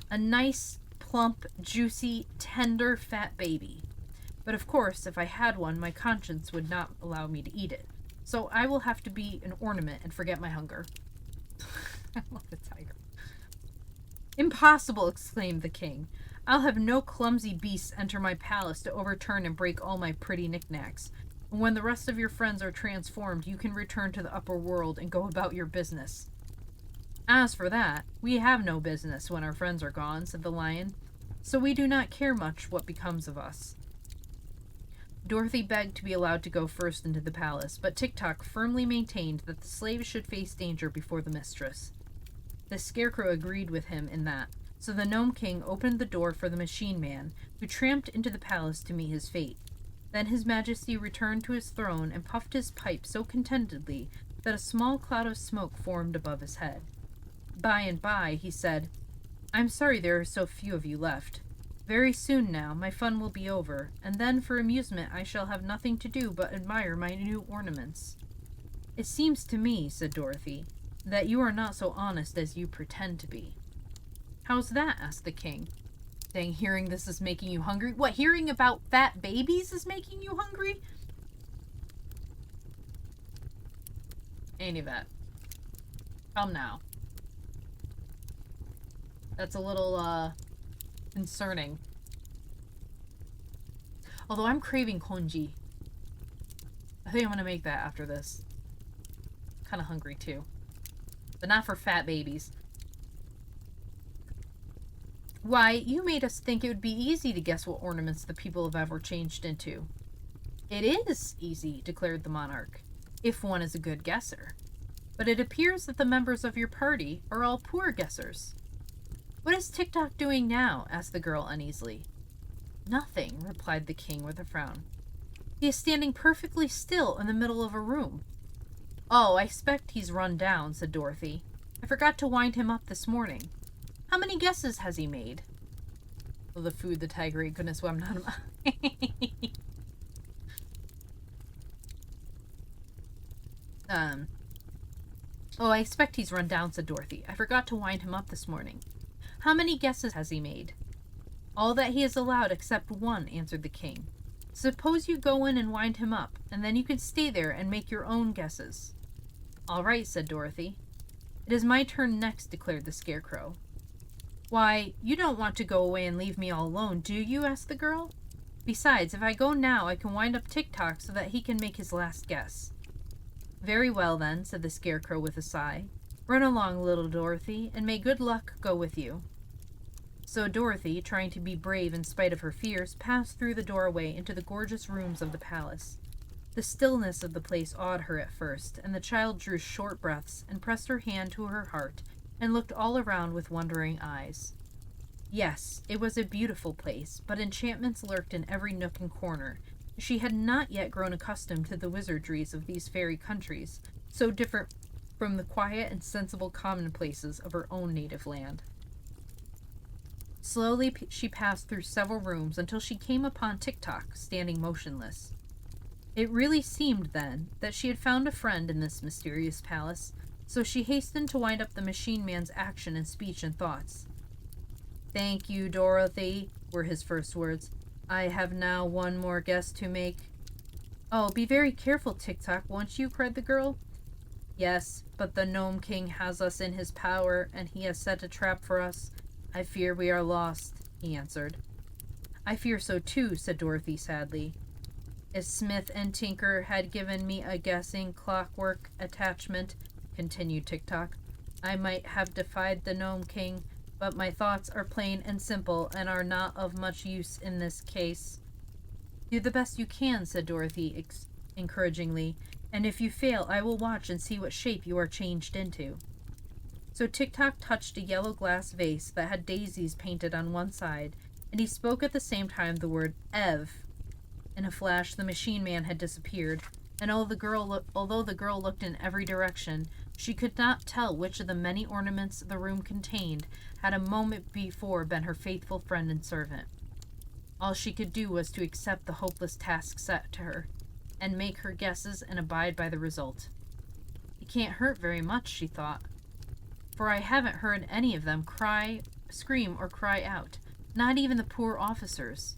A nice, plump, juicy, tender, fat baby. But of course, if I had one, my conscience would not allow me to eat it. So I will have to be an ornament and forget my hunger. I love the tiger. Impossible, exclaimed the king. I'll have no clumsy beasts enter my palace to overturn and break all my pretty knickknacks. And when the rest of your friends are transformed, you can return to the upper world and go about your business. As for that, we have no business when our friends are gone, said the lion. So we do not care much what becomes of us. Dorothy begged to be allowed to go first into the palace, but Tik-Tok firmly maintained that the slaves should face danger before the mistress. The Scarecrow agreed with him in that, so the Gnome King opened the door for the Machine Man, who tramped into the palace to meet his fate. Then His Majesty returned to his throne and puffed his pipe so contentedly that a small cloud of smoke formed above his head. By and by, he said, I'm sorry there are so few of you left. Very soon now, my fun will be over, and then for amusement I shall have nothing to do but admire my new ornaments. It seems to me, said Dorothy, that you are not so honest as you pretend to be. How's that? Asked the king. Saying hearing this is making you hungry? What, hearing about fat babies is making you hungry? Any of that. Come now. That's a little, concerning. Although I'm craving congee. I think I'm gonna make that after this. Kind of hungry too. But not for fat babies. Why, you made us think it would be easy to guess what ornaments the people of Ev were changed into. It is easy, declared the monarch, if one is a good guesser. But it appears that the members of your party are all poor guessers. What is Tik-Tok doing now? Asked the girl uneasily. Nothing, replied the king with a frown. He is standing perfectly still in the middle of a room. Oh, I expect he's run down, said Dorothy. I forgot to wind him up this morning. How many guesses has he made? Oh, the food the tiger ate. Goodness, well, I'm not... Oh, I expect he's run down, said Dorothy. I forgot to wind him up this morning. How many guesses has he made? All that he is allowed except one, answered the king. Suppose you go in and wind him up, and then you can stay there and make your own guesses. All right, said Dorothy. It is my turn next, declared the Scarecrow. Why, you don't want to go away and leave me all alone, do you? Asked the girl. Besides, if I go now, I can wind up Tik-Tok so that he can make his last guess. Very well, then, said the Scarecrow with a sigh. Run along, little Dorothy, and may good luck go with you. So Dorothy, trying to be brave in spite of her fears, passed through the doorway into the gorgeous rooms of the palace. The stillness of the place awed her at first, and the child drew short breaths and pressed her hand to her heart and looked all around with wondering eyes. Yes, it was a beautiful place, but enchantments lurked in every nook and corner. She had not yet grown accustomed to the wizardries of these fairy countries, so different from the quiet and sensible commonplaces of her own native land. Slowly she passed through several rooms until she came upon Tik-Tok, standing motionless. It really seemed, then, that she had found a friend in this mysterious palace, so she hastened to wind up the machine man's action and speech and thoughts. Thank you, Dorothy, were his first words. I have now one more guess to make. Oh, be very careful, Tik-Tok, won't you? Cried the girl. Yes, but the Gnome King has us in his power, and he has set a trap for us. I fear we are lost, he answered. I fear so too, said Dorothy sadly. If Smith and Tinker had given me a guessing clockwork attachment, continued Tik-Tok, I might have defied the Gnome King, but my thoughts are plain and simple and are not of much use in this case. Do the best you can, said Dorothy encouragingly, and if you fail, I will watch and see what shape you are changed into. So Tik-Tok touched a yellow glass vase that had daisies painted on one side, and he spoke at the same time the word Ev. In a flash, the machine man had disappeared, and although the girl looked in every direction, she could not tell which of the many ornaments the room contained had a moment before been her faithful friend and servant. All she could do was to accept the hopeless task set to her, and make her guesses and abide by the result. It can't hurt very much, she thought, for I haven't heard any of them scream or cry out, not even the poor officers.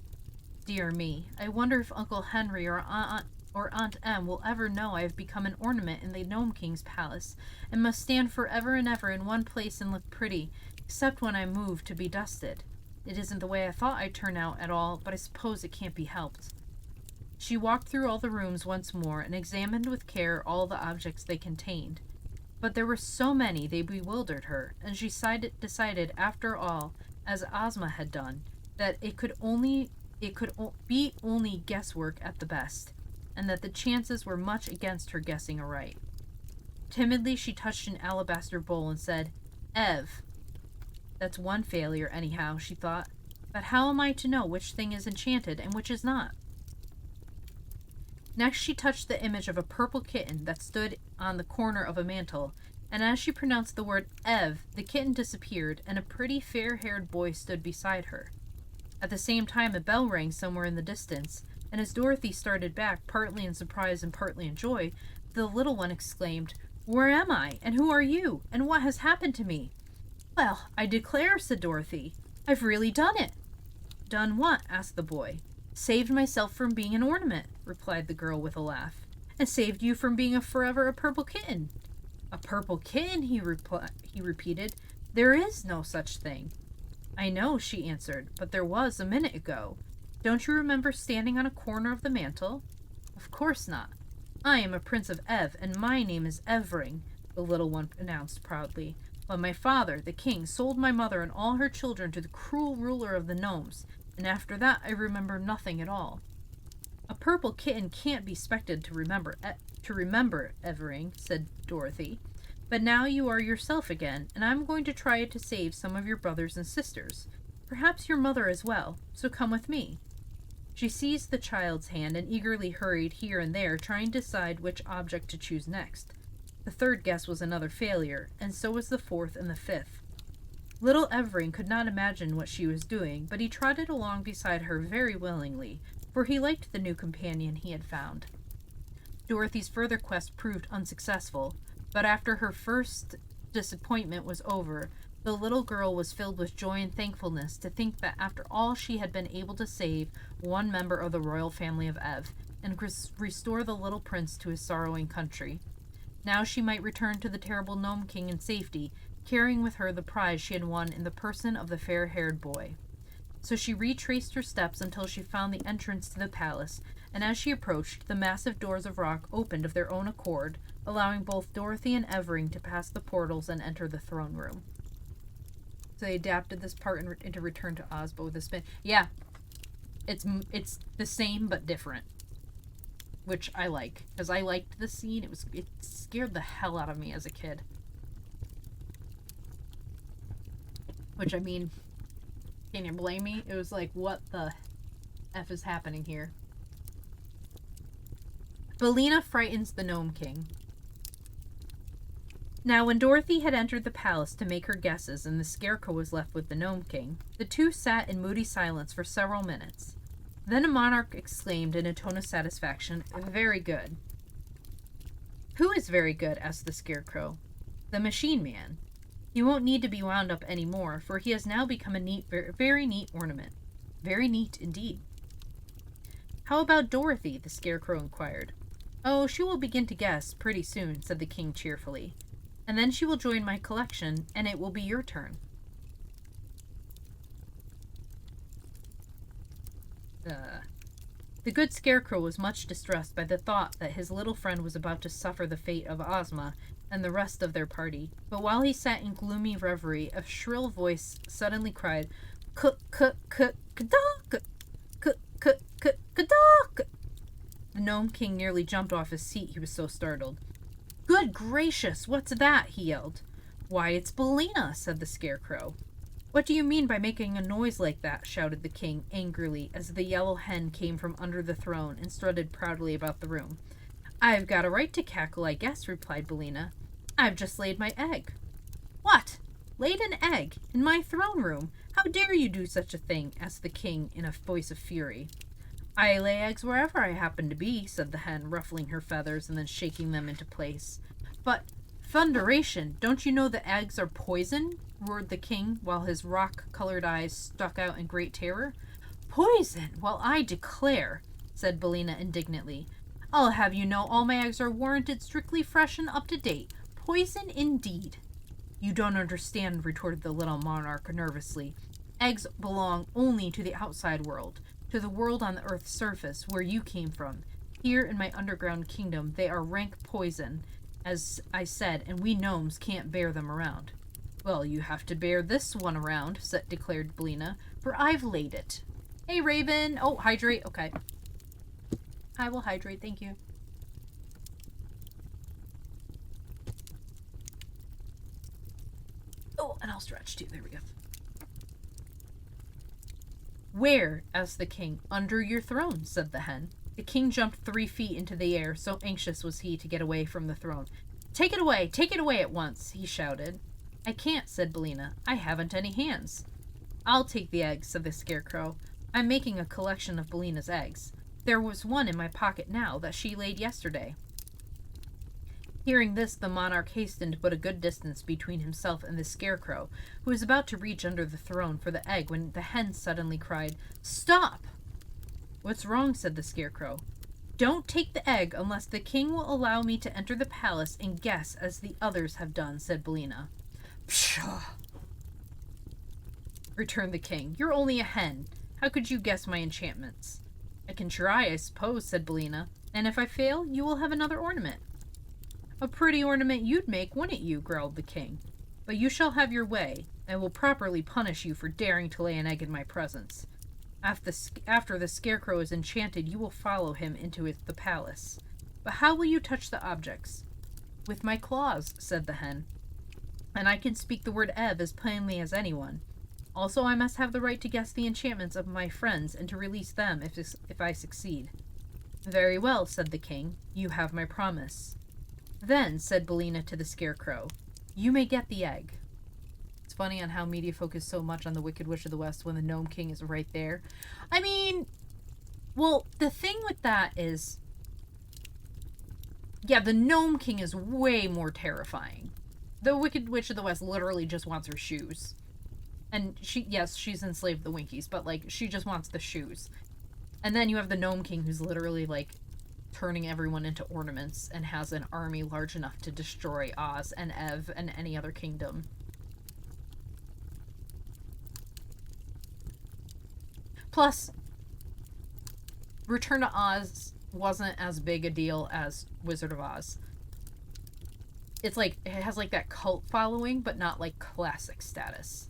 Dear me, I wonder if Uncle Henry or Aunt Em will ever know I have become an ornament in the Gnome King's palace, and must stand forever and ever in one place and look pretty, except when I move to be dusted. It isn't the way I thought I'd turn out at all, but I suppose it can't be helped. She walked through all the rooms once more and examined with care all the objects they contained. But there were so many they bewildered her, and she decided after all, as Ozma had done, that it could be only guesswork at the best, and that the chances were much against her guessing aright. Timidly she touched an alabaster bowl and said, Ev. That's one failure, anyhow, she thought. But how am I to know which thing is enchanted and which is not? Next she touched the image of a purple kitten that stood on the corner of a mantel, and as she pronounced the word Ev, the kitten disappeared, and a pretty fair-haired boy stood beside her. At the same time, a bell rang somewhere in the distance, and as Dorothy started back, partly in surprise and partly in joy, the little one exclaimed, Where am I? And who are you? And what has happened to me? Well, I declare, said Dorothy, I've really done it. Done what? Asked the boy. Saved myself from being an ornament, replied the girl with a laugh, and saved you from being forever a purple kitten. A purple kitten, he repeated. There is no such thing. I know, she answered, but there was a minute ago. Don't you remember standing on a corner of the mantel? Of course not. I am a Prince of Ev, and my name is Evring, the little one announced proudly. But my father, the king, sold my mother and all her children to the cruel ruler of the gnomes, and after that I remember nothing at all. A purple kitten can't be expected to remember everything, said Dorothy. But now you are yourself again, and I'm going to try to save some of your brothers and sisters. Perhaps your mother as well, so come with me. She seized the child's hand and eagerly hurried here and there, trying to decide which object to choose next. The third guess was another failure, and so was the fourth and the fifth. Little Evering could not imagine what she was doing, but he trotted along beside her very willingly, for he liked the new companion he had found. Dorothy's further quest proved unsuccessful, but after her first disappointment was over, the little girl was filled with joy and thankfulness to think that after all she had been able to save one member of the royal family of Ev, and restore the little prince to his sorrowing country. Now she might return to the terrible Gnome King in safety, carrying with her the prize she had won in the person of the fair-haired boy. So she retraced her steps until she found the entrance to the palace, and as she approached, the massive doors of rock opened of their own accord, allowing both Dorothy and Evering to pass the portals and enter the throne room. So they adapted this part into Return to Oz, but with a spin. Yeah, it's the same but different, which I like, because I liked the scene. It scared the hell out of me as a kid. Which, I mean, can you blame me? It was like, what the F is happening here? Billina frightens the Gnome King. Now, when Dorothy had entered the palace to make her guesses and the Scarecrow was left with the Gnome King, the two sat in moody silence for several minutes. Then a monarch exclaimed in a tone of satisfaction, "Very good." "Who is very good?" asked the Scarecrow. "The Machine Man. He won't need to be wound up any more, for he has now become a very neat ornament. Very neat indeed." "How about Dorothy?" the Scarecrow inquired. "Oh, she will begin to guess pretty soon," said the king cheerfully. "And then she will join my collection, and it will be your turn." The good Scarecrow was much distressed by the thought that his little friend was about to suffer the fate of Ozma and the rest of their party. But while he sat in gloomy reverie, a shrill voice suddenly cried, "K-k-k-k-dok! K-k-k-k-dok!" The Gnome King nearly jumped off his seat, he was so startled. "Good gracious, what's that?" he yelled. "Why, it's Billina," said the Scarecrow. "What do you mean by making a noise like that?" shouted the king angrily as the yellow hen came from under the throne and strutted proudly about the room. "I've got a right to cackle, I guess," replied Billina. "I've just laid my egg." "What? Laid an egg? In my throne room? How dare you do such a thing?" asked the king in a voice of fury. "I lay eggs wherever I happen to be," said the hen, ruffling her feathers and then shaking them into place. "But, thunderation, don't you know that eggs are poison?" roared the king, while his rock-colored eyes stuck out in great terror. "Poison? Well, I declare," said Billina indignantly. "I'll have you know all my eggs are warranted strictly fresh and up-to-date. Poison indeed." "You don't understand," retorted the little monarch nervously. "Eggs belong only to the outside world, to the world on the earth's surface, where you came from. Here in my underground kingdom, they are rank poison, as I said, and we gnomes can't bear them around." "Well, you have to bear this one around," declared Billina, "for I've laid it." "Hey, Raven!" "Oh, hydrate. Okay. I will hydrate, thank you." Oh, and I'll stretch too. There we go. "Where?" asked the king. "Under your throne," said the hen. The king jumped 3 feet into the air, so anxious was he to get away from the throne. Take it away at once," he shouted. "I can't," said Billina. "I haven't any hands." "I'll take the eggs," said the Scarecrow. "I'm making a collection of Billina's eggs. There was one in my pocket now that she laid yesterday." Hearing this, the monarch hastened to put a good distance between himself and the Scarecrow, who was about to reach under the throne for the egg when the hen suddenly cried, "Stop!" "What's wrong?" said the Scarecrow. "Don't take the egg unless the king will allow me to enter the palace and guess as the others have done," said Billina. "Pshaw!" returned the king. "You're only a hen. How could you guess my enchantments?" "I can try, I suppose," said Billina. "And if I fail, you will have another ornament." "A pretty ornament you'd make, wouldn't you?" growled the king. But you shall have your way. I will properly punish you for daring to lay an egg in my presence. After the Scarecrow is enchanted, you will follow him into the palace. But how will you touch the objects? With my claws, said the hen. And I can speak the word Ev as plainly as anyone. Also, I must have the right to guess the enchantments of my friends and to release them if I succeed. Very well, said the king. You have my promise. Then, said Billina to the Scarecrow, you may get the egg. It's funny on how media focus so much on the Wicked Witch of the West when the Gnome King is right there. I mean, well, the thing with that is, yeah, the Gnome King is way more terrifying. The Wicked Witch of the West literally just wants her shoes. And she's enslaved the Winkies, but, like, she just wants the shoes. And then you have the Gnome King who's literally, like, turning everyone into ornaments and has an army large enough to destroy Oz and Ev and any other kingdom. Plus, Return to Oz wasn't as big a deal as Wizard of Oz. It's like, it has like that cult following, but not like classic status.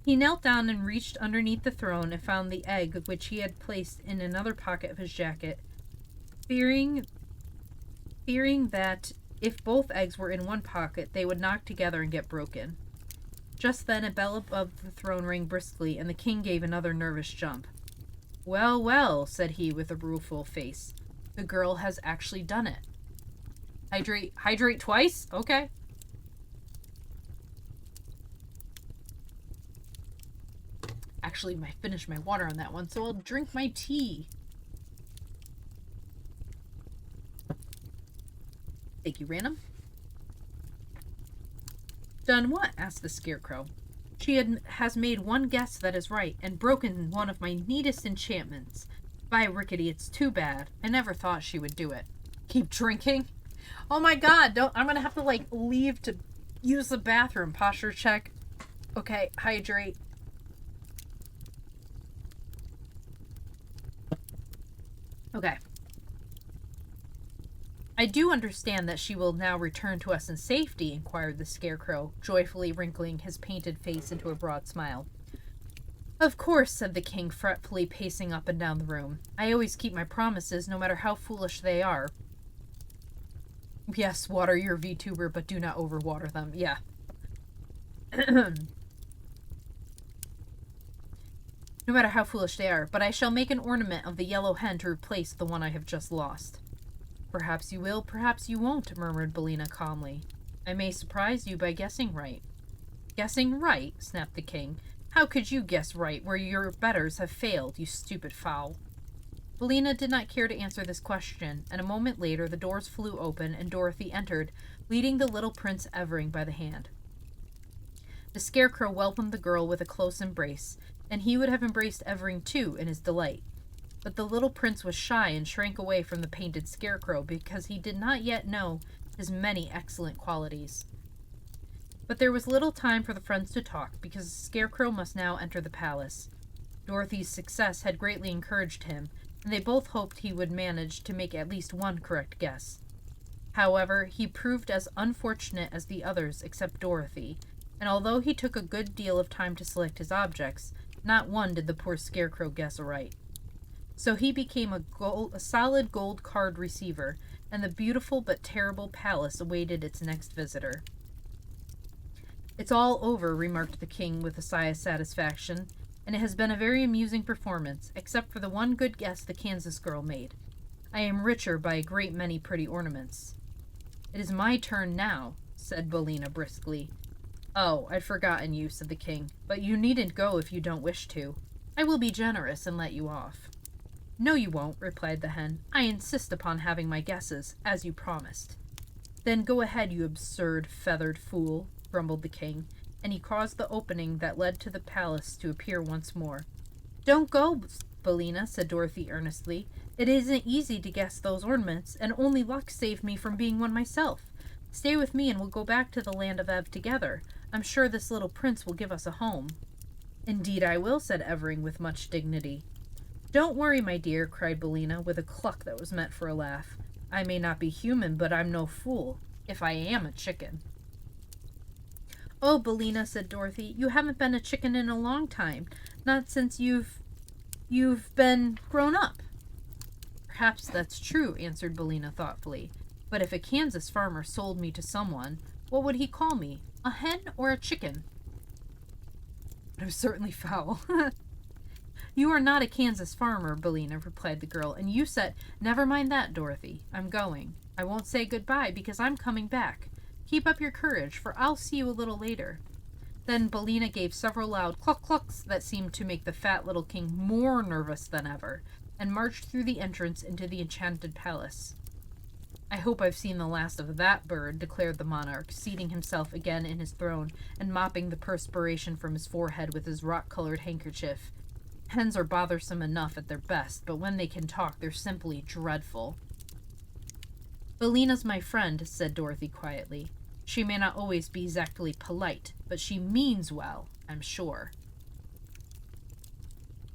He knelt down and reached underneath the throne and found the egg, which he had placed in another pocket of his jacket, fearing that if both eggs were in one pocket, they would knock together and get broken. Just then a bell above the throne rang briskly, and the king gave another nervous jump. Well, well, said he with a rueful face. The girl has actually done it. Hydrate twice? Okay. Actually, I finished my water on that one, so I'll drink my tea. Thank you, Random. Done what? Asked the Scarecrow. She has made one guess that is right, and broken one of my neatest enchantments. By Rickety, it's too bad. I never thought she would do it. Keep drinking? Oh my god, I'm gonna have to, like, leave to use the bathroom. Posture check. Okay, hydrate. Okay. I do understand that she will now return to us in safety, inquired the Scarecrow, joyfully wrinkling his painted face into a broad smile. Of course, said the king, fretfully pacing up and down the room. I always keep my promises, no matter how foolish they are. Yes, water your VTuber, but do not overwater them. Yeah. No matter how foolish they are, but I shall make an ornament of the yellow hen to replace the one I have just lost. Perhaps you will, perhaps you won't, murmured Billina calmly. I may surprise you by guessing right. Guessing right? Snapped the king. How could you guess right where your betters have failed, you stupid fowl? Billina did not care to answer this question, and a moment later the doors flew open and Dorothy entered, leading the little Prince Evering by the hand. The Scarecrow welcomed the girl with a close embrace, and he would have embraced Evering too in his delight. But the little prince was shy and shrank away from the painted Scarecrow because he did not yet know his many excellent qualities. But there was little time for the friends to talk, because the Scarecrow must now enter the palace. Dorothy's success had greatly encouraged him, and they both hoped he would manage to make at least one correct guess. However, he proved as unfortunate as the others except Dorothy, and although he took a good deal of time to select his objects, not one did the poor Scarecrow guess aright. So he became a solid gold card receiver, and the beautiful but terrible palace awaited its next visitor. It's all over, remarked the king with a sigh of satisfaction, and it has been a very amusing performance, except for the one good guess the Kansas girl made. I am richer by a great many pretty ornaments. It is my turn now, said Billina briskly. Oh, I'd forgotten you, said the king, but you needn't go if you don't wish to. I will be generous and let you off. No, you won't, replied the hen. I insist upon having my guesses, as you promised. Then go ahead, you absurd, feathered fool, grumbled the king, and he caused the opening that led to the palace to appear once more. Don't go, Billina, said Dorothy earnestly. It isn't easy to guess those ornaments, and only luck saved me from being one myself. Stay with me and we'll go back to the land of Ev together. I'm sure this little prince will give us a home. Indeed I will, said Evering with much dignity. Don't worry, my dear, cried Billina, with a cluck that was meant for a laugh. I may not be human, but I'm no fool, if I am a chicken. Oh, Billina, said Dorothy, you haven't been a chicken in a long time. Not since you've been grown up. Perhaps that's true, answered Billina thoughtfully. But if a Kansas farmer sold me to someone, what would he call me? A hen or a chicken? It was certainly foul. You are not a Kansas farmer, Billina, replied the girl, and you said, never mind that, Dorothy. I'm going. I won't say goodbye because I'm coming back. Keep up your courage, for I'll see you a little later. Then Billina gave several loud cluck-clucks that seemed to make the fat little king more nervous than ever, and marched through the entrance into the enchanted palace. I hope I've seen the last of that bird, declared the monarch, seating himself again in his throne and mopping the perspiration from his forehead with his rock-colored handkerchief. Hens are bothersome enough at their best, but when they can talk, they're simply dreadful. Billina's my friend, said Dorothy quietly. She may not always be exactly polite, but she means well, I'm sure.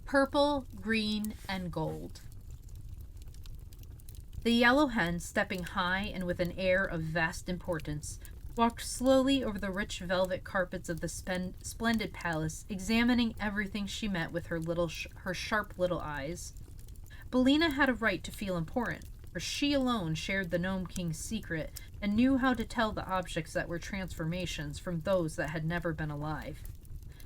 Purple, green, and gold. The yellow hen, stepping high and with an air of vast importance, walked slowly over the rich velvet carpets of the splendid palace, examining everything she met with her sharp little eyes. Billina had a right to feel important, for she alone shared the Gnome King's secret and knew how to tell the objects that were transformations from those that had never been alive.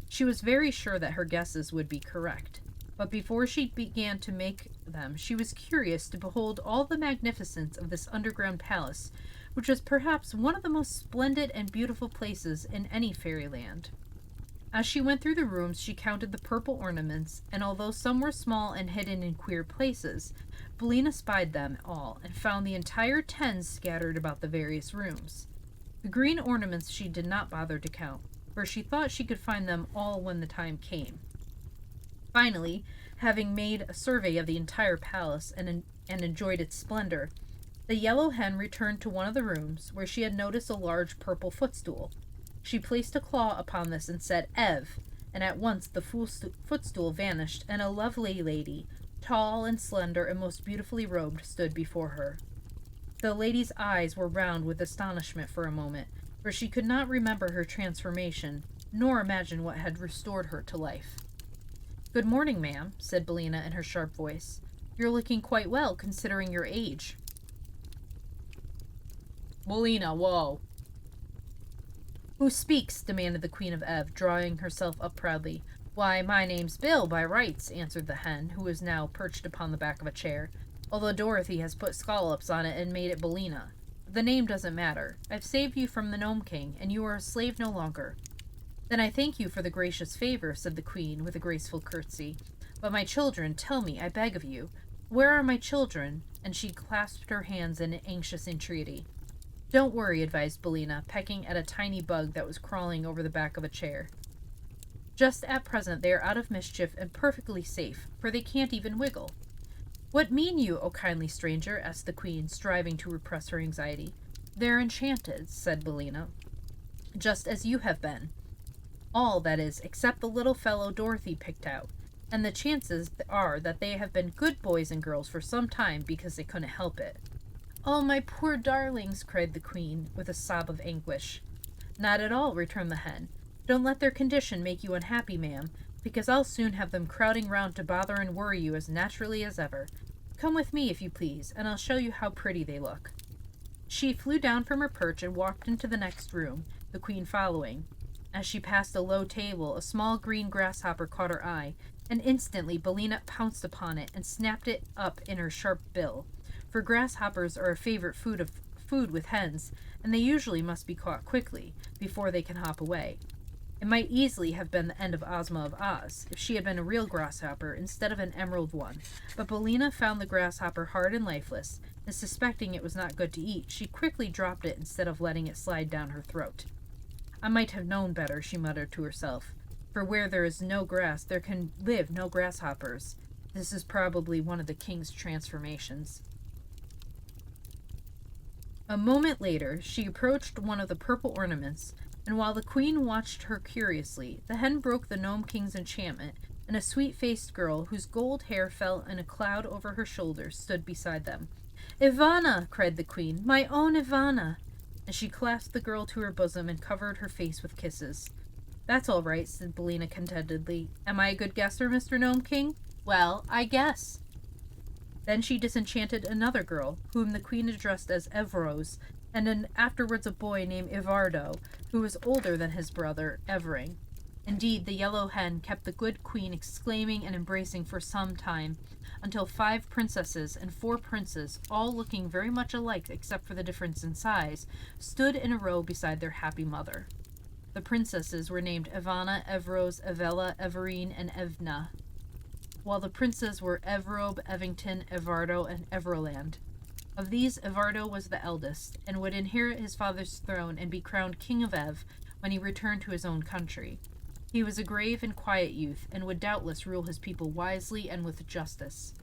She was very sure that her guesses would be correct, but before she began to make them, she was curious to behold all the magnificence of this underground palace, which was perhaps one of the most splendid and beautiful places in any fairyland. As she went through the rooms, she counted the purple ornaments, and although some were small and hidden in queer places, Billina spied them all and found the entire 10 scattered about the various rooms. The green ornaments she did not bother to count, for she thought she could find them all when the time came. Finally, having made a survey of the entire palace and enjoyed its splendor, the yellow hen returned to one of the rooms where she had noticed a large purple footstool. She placed a claw upon this and said, Ev, and at once the footstool vanished, and a lovely lady, tall and slender and most beautifully robed, stood before her. The lady's eyes were round with astonishment for a moment, for she could not remember her transformation, nor imagine what had restored her to life. Good morning, ma'am, said Billina in her sharp voice. You're looking quite well, considering your age. Billina, whoa. Who speaks? Demanded the Queen of Ev, drawing herself up proudly. Why, my name's Bill, by rights, answered the hen, who was now perched upon the back of a chair, although Dorothy has put scallops on it and made it Billina. The name doesn't matter. I've saved you from the Gnome King, and you are a slave no longer. Then I thank you for the gracious favor, said the Queen, with a graceful curtsy. But my children, tell me, I beg of you, where are my children? And she clasped her hands in anxious entreaty. Don't worry, advised Billina, pecking at a tiny bug that was crawling over the back of a chair. Just at present they are out of mischief and perfectly safe, for they can't even wiggle. What mean you, O kindly stranger? Asked the Queen, striving to repress her anxiety. They're enchanted, said Billina, just as you have been. All, that is, except the little fellow Dorothy picked out, and the chances are that they have been good boys and girls for some time because they couldn't help it. Oh, my poor darlings, cried the Queen, with a sob of anguish. Not at all, returned the hen. Don't let their condition make you unhappy, ma'am, because I'll soon have them crowding round to bother and worry you as naturally as ever. Come with me, if you please, and I'll show you how pretty they look. She flew down from her perch and walked into the next room, the Queen following. As she passed a low table, a small green grasshopper caught her eye, and instantly Billina pounced upon it and snapped it up in her sharp bill. For grasshoppers are a favorite food with hens, and they usually must be caught quickly, before they can hop away. It might easily have been the end of Ozma of Oz, if she had been a real grasshopper instead of an emerald one, but Billina found the grasshopper hard and lifeless, and suspecting it was not good to eat, she quickly dropped it instead of letting it slide down her throat. I might have known better, she muttered to herself, for where there is no grass, there can live no grasshoppers. This is probably one of the king's transformations. A moment later, she approached one of the purple ornaments, and while the Queen watched her curiously, the hen broke the Gnome King's enchantment and a sweet-faced girl whose gold hair fell in a cloud over her shoulders stood beside them. "Ivana!" cried the queen. "My own Ivana!" And she clasped the girl to her bosom and covered her face with kisses. "That's all right," said Billina contentedly. "Am I a good guesser, Mr. Gnome King? Well, I guess." Then she disenchanted another girl, whom the queen addressed as Evros, and afterwards a boy named Ivardo, who was older than his brother, Evering. Indeed, the Yellow Hen kept the good queen exclaiming and embracing for some time, until 5 princesses and 4 princes, all looking very much alike except for the difference in size, stood in a row beside their happy mother. The princesses were named Ivana, Evros, Evella, Everine, and Evna, while the princes were Evrobe, Evington, Evardo, and Everland. Of these, Evardo was the eldest, and would inherit his father's throne and be crowned King of Ev when he returned to his own country. He was a grave and quiet youth, and would doubtless rule his people wisely and with justice.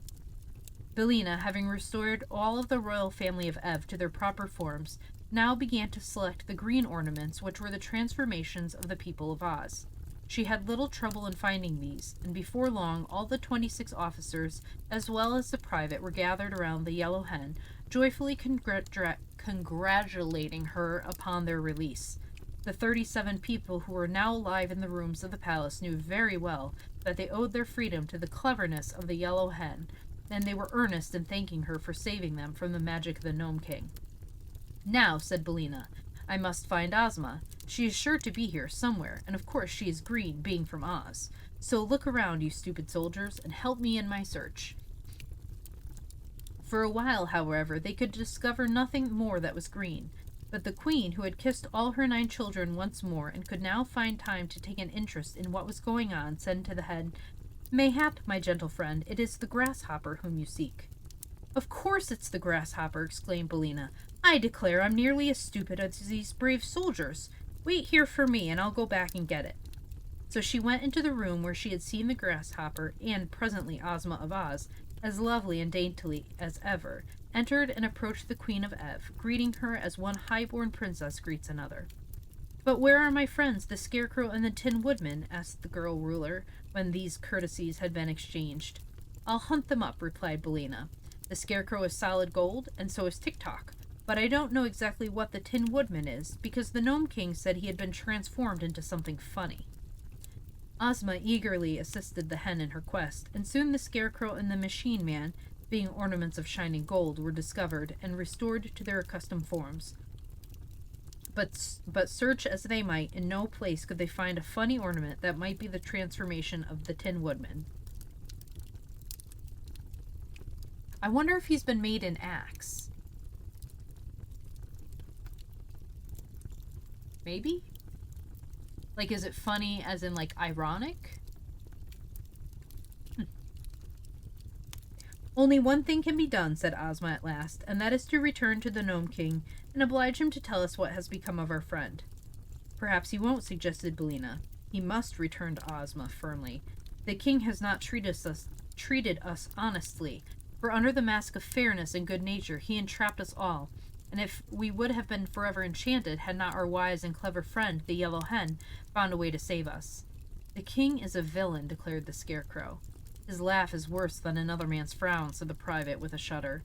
Billina, having restored all of the royal family of Ev to their proper forms, now began to select the green ornaments which were the transformations of the people of Oz. She had little trouble in finding these, and before long all the 26 officers, as well as the private, were gathered around the Yellow Hen, joyfully congratulating her upon their release. The 37 people who were now alive in the rooms of the palace knew very well that they owed their freedom to the cleverness of the Yellow Hen, and they were earnest in thanking her for saving them from the magic of the Gnome King. "Now," said Billina, "I must find Ozma. She is sure to be here somewhere, and of course she is green, being from Oz. So look around, you stupid soldiers, and help me in my search." For a while, however, they could discover nothing more that was green, but the queen, who had kissed all her 9 children once more and could now find time to take an interest in what was going on, said to the head, "Mayhap, my gentle friend, it is the grasshopper whom you seek." "Of course it's the grasshopper," exclaimed Billina. "I declare I'm nearly as stupid as these brave soldiers. Wait here for me, and I'll go back and get it." So she went into the room where she had seen the grasshopper, and presently Ozma of Oz, as lovely and daintily as ever, entered and approached the Queen of Ev, greeting her as one high-born princess greets another. "But where are my friends, the Scarecrow and the Tin Woodman?" asked the girl ruler, when these courtesies had been exchanged. "I'll hunt them up," replied Billina. "The Scarecrow is solid gold, and so is Tik-Tok. But I don't know exactly what the Tin Woodman is, because the Gnome King said he had been transformed into something funny." Ozma eagerly assisted the hen in her quest, and soon the Scarecrow and the Machine Man, being ornaments of shining gold, were discovered and restored to their accustomed forms. But search as they might, in no place could they find a funny ornament that might be the transformation of the Tin Woodman. I wonder if he's been made in axe. Maybe? Like, is it funny as in, like, ironic? "Only one thing can be done," said Ozma at last, "and that is to return to the Gnome King and oblige him to tell us what has become of our friend." "Perhaps he won't," suggested Billina. "He must," returned Ozma firmly. "The king has not treated us honestly, for under the mask of fairness and good nature he entrapped us all, and if we would have been forever enchanted had not our wise and clever friend, the Yellow Hen, found a way to save us." "The king is a villain," declared the Scarecrow. "His laugh is worse than another man's frown," said the private with a shudder.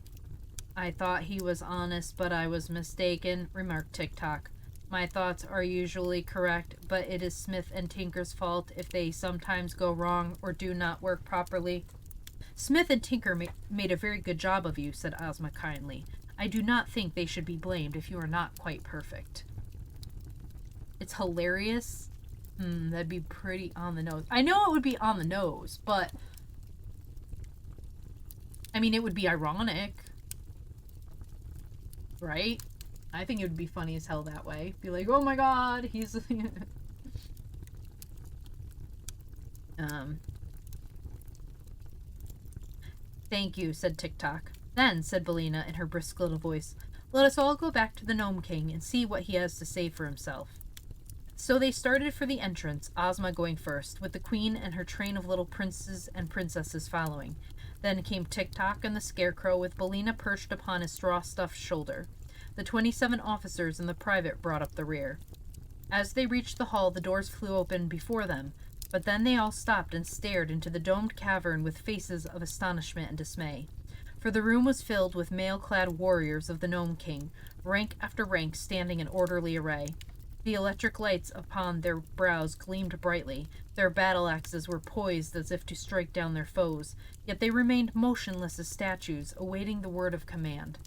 "I thought he was honest, but I was mistaken," remarked Tik-Tok. "My thoughts are usually correct, but it is Smith and Tinker's fault if they sometimes go wrong or do not work properly." "Smith and Tinker made a very good job of you," said Ozma kindly. "I do not think they should be blamed if you are not quite perfect." It's hilarious. That'd be pretty on the nose. I know it would be on the nose, but I mean, it would be ironic, right? I think it would be funny as hell that way. Be like, oh my god, he's... "Thank you," said Tik-Tok. "Then," said Billina in her brisk little voice, "let us all go back to the Gnome King and see what he has to say for himself." So they started for the entrance, Ozma going first, with the Queen and her train of little princes and princesses following. Then came Tik-Tok and the Scarecrow, with Billina perched upon his straw-stuffed shoulder. The 27 officers and the private brought up the rear. As they reached the hall, the doors flew open before them, But then they all stopped and stared into the domed cavern with faces of astonishment and dismay. For the room was filled with mail-clad warriors of the Gnome King, rank after rank standing in orderly array. The electric lights upon their brows gleamed brightly. Their battle axes were poised as if to strike down their foes, yet they remained motionless as statues, awaiting the word of command.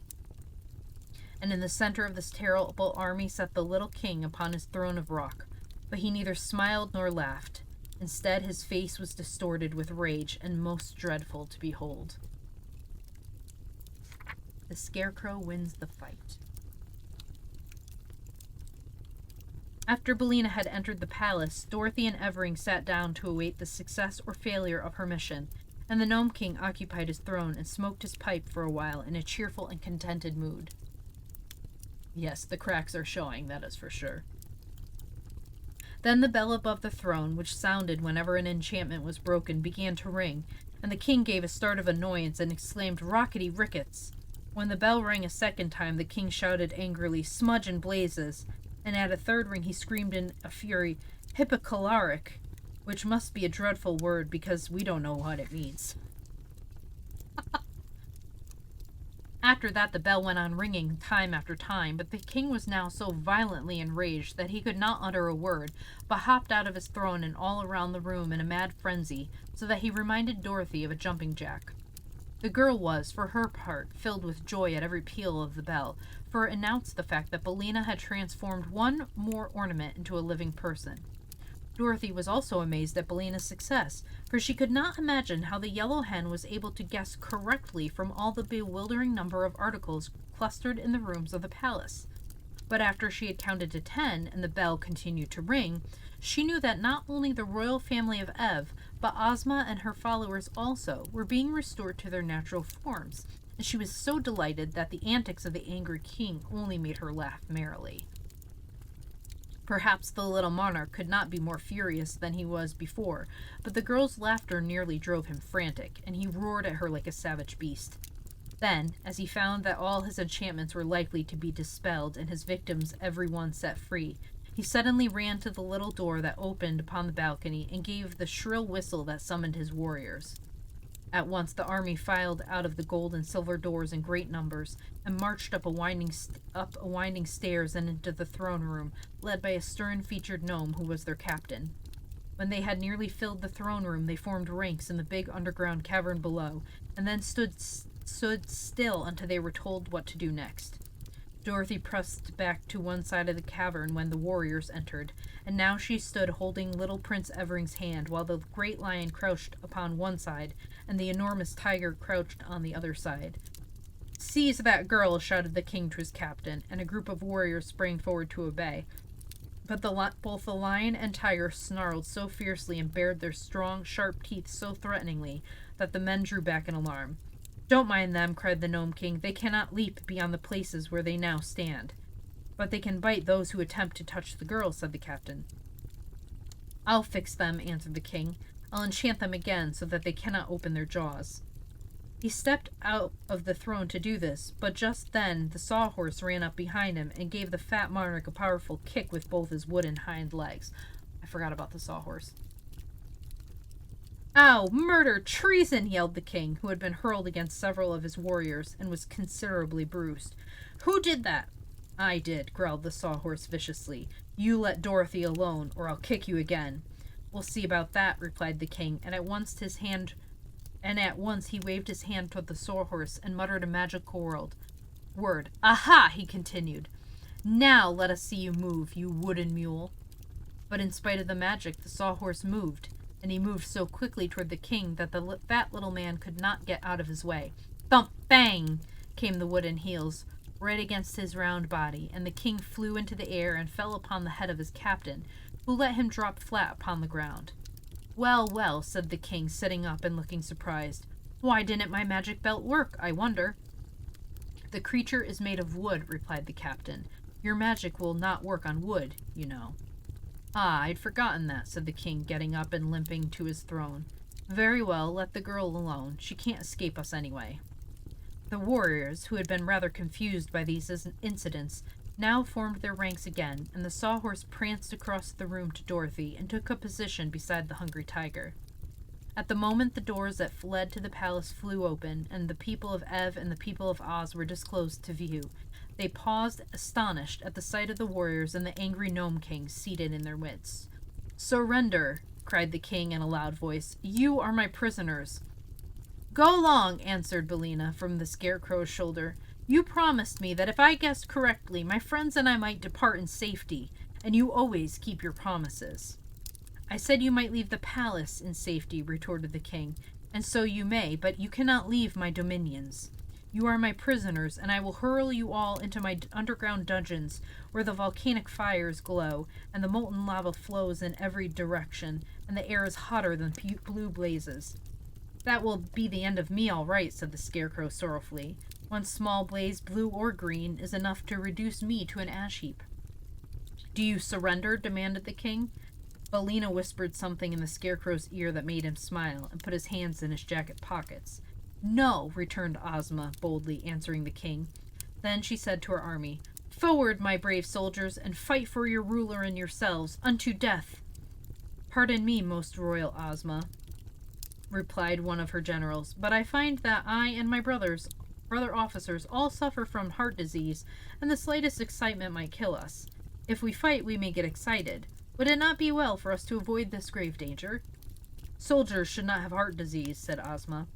And in the center of this terrible army sat the little king upon his throne of rock. But he neither smiled nor laughed. Instead, his face was distorted with rage and most dreadful to behold. The Scarecrow wins the fight. After Billina had entered the palace, Dorothy and Evering sat down to await the success or failure of her mission, and the Gnome King occupied his throne and smoked his pipe for a while in a cheerful and contented mood. Yes, the cracks are showing, that is for sure. Then the bell above the throne, which sounded whenever an enchantment was broken, began to ring, and the king gave a start of annoyance and exclaimed, "Rockety rickets!" When the bell rang a second time, the king shouted angrily, "Smudge and blazes!" And at a third ring he screamed in a fury, "Hippocalaric," which must be a dreadful word because we don't know what it means. After that the bell went on ringing time after time, but the king was now so violently enraged that he could not utter a word, but hopped out of his throne and all around the room in a mad frenzy, so that he reminded Dorothy of a jumping jack. The girl was, for her part, filled with joy at every peal of the bell, for it announced the fact that Billina had transformed one more ornament into a living person. Dorothy was also amazed at Billina's success, for she could not imagine how the Yellow Hen was able to guess correctly from all the bewildering number of articles clustered in the rooms of the palace. But after she had counted to 10 and the bell continued to ring, she knew that not only the royal family of Ev, but Ozma and her followers also, were being restored to their natural forms, and she was so delighted that the antics of the angry king only made her laugh merrily. Perhaps the little monarch could not be more furious than he was before, but the girl's laughter nearly drove him frantic, and he roared at her like a savage beast. Then, as he found that all his enchantments were likely to be dispelled and his victims every one set free, he suddenly ran to the little door that opened upon the balcony and gave the shrill whistle that summoned his warriors. At once the army filed out of the gold and silver doors in great numbers, and marched up a winding stairs and into the throne room, led by a stern-featured gnome who was their captain. When they had nearly filled the throne room, they formed ranks in the big underground cavern below, and then stood still until they were told what to do next. Dorothy pressed back to one side of the cavern when the warriors entered, and now she stood holding little Prince Evering's hand, while the great lion crouched upon one side, and the enormous tiger crouched on the other side. "Seize that girl!" shouted the king to his captain, and a group of warriors sprang forward to obey. But both the lion and tiger snarled so fiercely and bared their strong, sharp teeth so threateningly that the men drew back in alarm. "Don't mind them," cried the Gnome King. "They cannot leap beyond the places where they now stand." "But they can bite those who attempt to touch the girl," said the captain. "I'll fix them," answered the king. "I'll enchant them again so that they cannot open their jaws." He stepped out of the throne to do this, but just then the sawhorse ran up behind him and gave the fat monarch a powerful kick with both his wooden hind legs. I forgot about the sawhorse. "Ow! Murder! Treason!" yelled the king, who had been hurled against several of his warriors and was considerably bruised. "Who did that?" "I did," growled the sawhorse viciously. "You let Dorothy alone, or I'll kick you again." "We'll see about that," replied the king, and at once he waved his hand toward the sawhorse and muttered a magical word. "Aha!" he continued. "Now let us see you move, you wooden mule." But in spite of the magic, the sawhorse moved, and he moved so quickly toward the king that the fat little man could not get out of his way. Thump! Bang! Came the wooden heels, right against his round body, and the king flew into the air and fell upon the head of his captain, who let him drop flat upon the ground. "Well, well," said the king, sitting up and looking surprised. "Why didn't my magic belt work, I wonder?" "The creature is made of wood," replied the captain. "Your magic will not work on wood, you know." "Ah, I'd forgotten that," said the king, getting up and limping to his throne. "Very well, let the girl alone. She can't escape us anyway." The warriors, who had been rather confused by these incidents, now formed their ranks again, and the sawhorse pranced across the room to Dorothy and took up position beside the hungry tiger. At the moment the doors that led to the palace flew open, and the people of Ev and the people of Oz were disclosed to view. They paused, astonished, at the sight of the warriors and the angry Gnome King seated in their midst. "Surrender!" cried the king in a loud voice. "You are my prisoners." "Go along," answered Billina from the Scarecrow's shoulder. "You promised me that if I guessed correctly, my friends and I might depart in safety, and you always keep your promises." "I said you might leave the palace in safety," retorted the king, "and so you may, but you cannot leave my dominions. You are my prisoners, and I will hurl you all into my underground dungeons, where the volcanic fires glow, and the molten lava flows in every direction, and the air is hotter than blue blazes." "That will be the end of me, all right," said the Scarecrow sorrowfully. "One small blaze, blue or green, is enough to reduce me to an ash heap." "Do you surrender?" demanded the king. Billina whispered something in the Scarecrow's ear that made him smile, and put his hands in his jacket pockets. "No," returned Ozma, boldly answering the king. Then she said to her army, "Forward, my brave soldiers, and fight for your ruler and yourselves, unto death." "Pardon me, most royal Ozma," replied one of her generals, "but I find that I and my brother officers all suffer from heart disease, and the slightest excitement might kill us. If we fight, we may get excited. Would it not be well for us to avoid this grave danger?" "Soldiers should not have heart disease," said Ozma.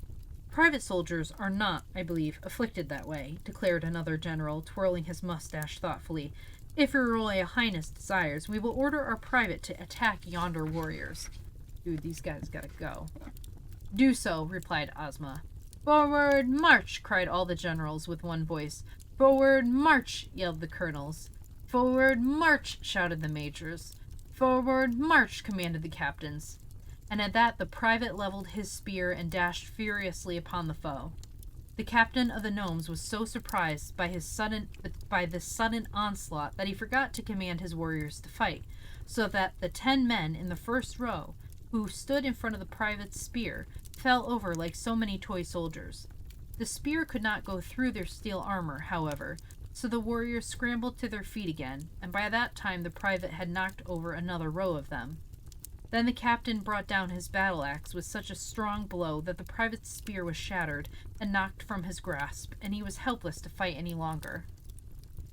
"Private soldiers are not, I believe, afflicted that way," declared another general, twirling his mustache thoughtfully. "If your Royal Highness desires, we will order our private to attack yonder warriors." Dude, these guys gotta go. "Do so," replied Ozma. "Forward, march!" cried all the generals with one voice. "Forward, march!" yelled the colonels. "Forward, march!" shouted the majors. "Forward, march!" commanded the captains. And at that the private leveled his spear and dashed furiously upon the foe. The captain of the gnomes was so surprised by this sudden onslaught that he forgot to command his warriors to fight, so that the 10 men in the first row, who stood in front of the private's spear, fell over like so many toy soldiers. The spear could not go through their steel armor, however, so the warriors scrambled to their feet again, and by that time the private had knocked over another row of them. Then the captain brought down his battle axe with such a strong blow that the private's spear was shattered and knocked from his grasp, and he was helpless to fight any longer.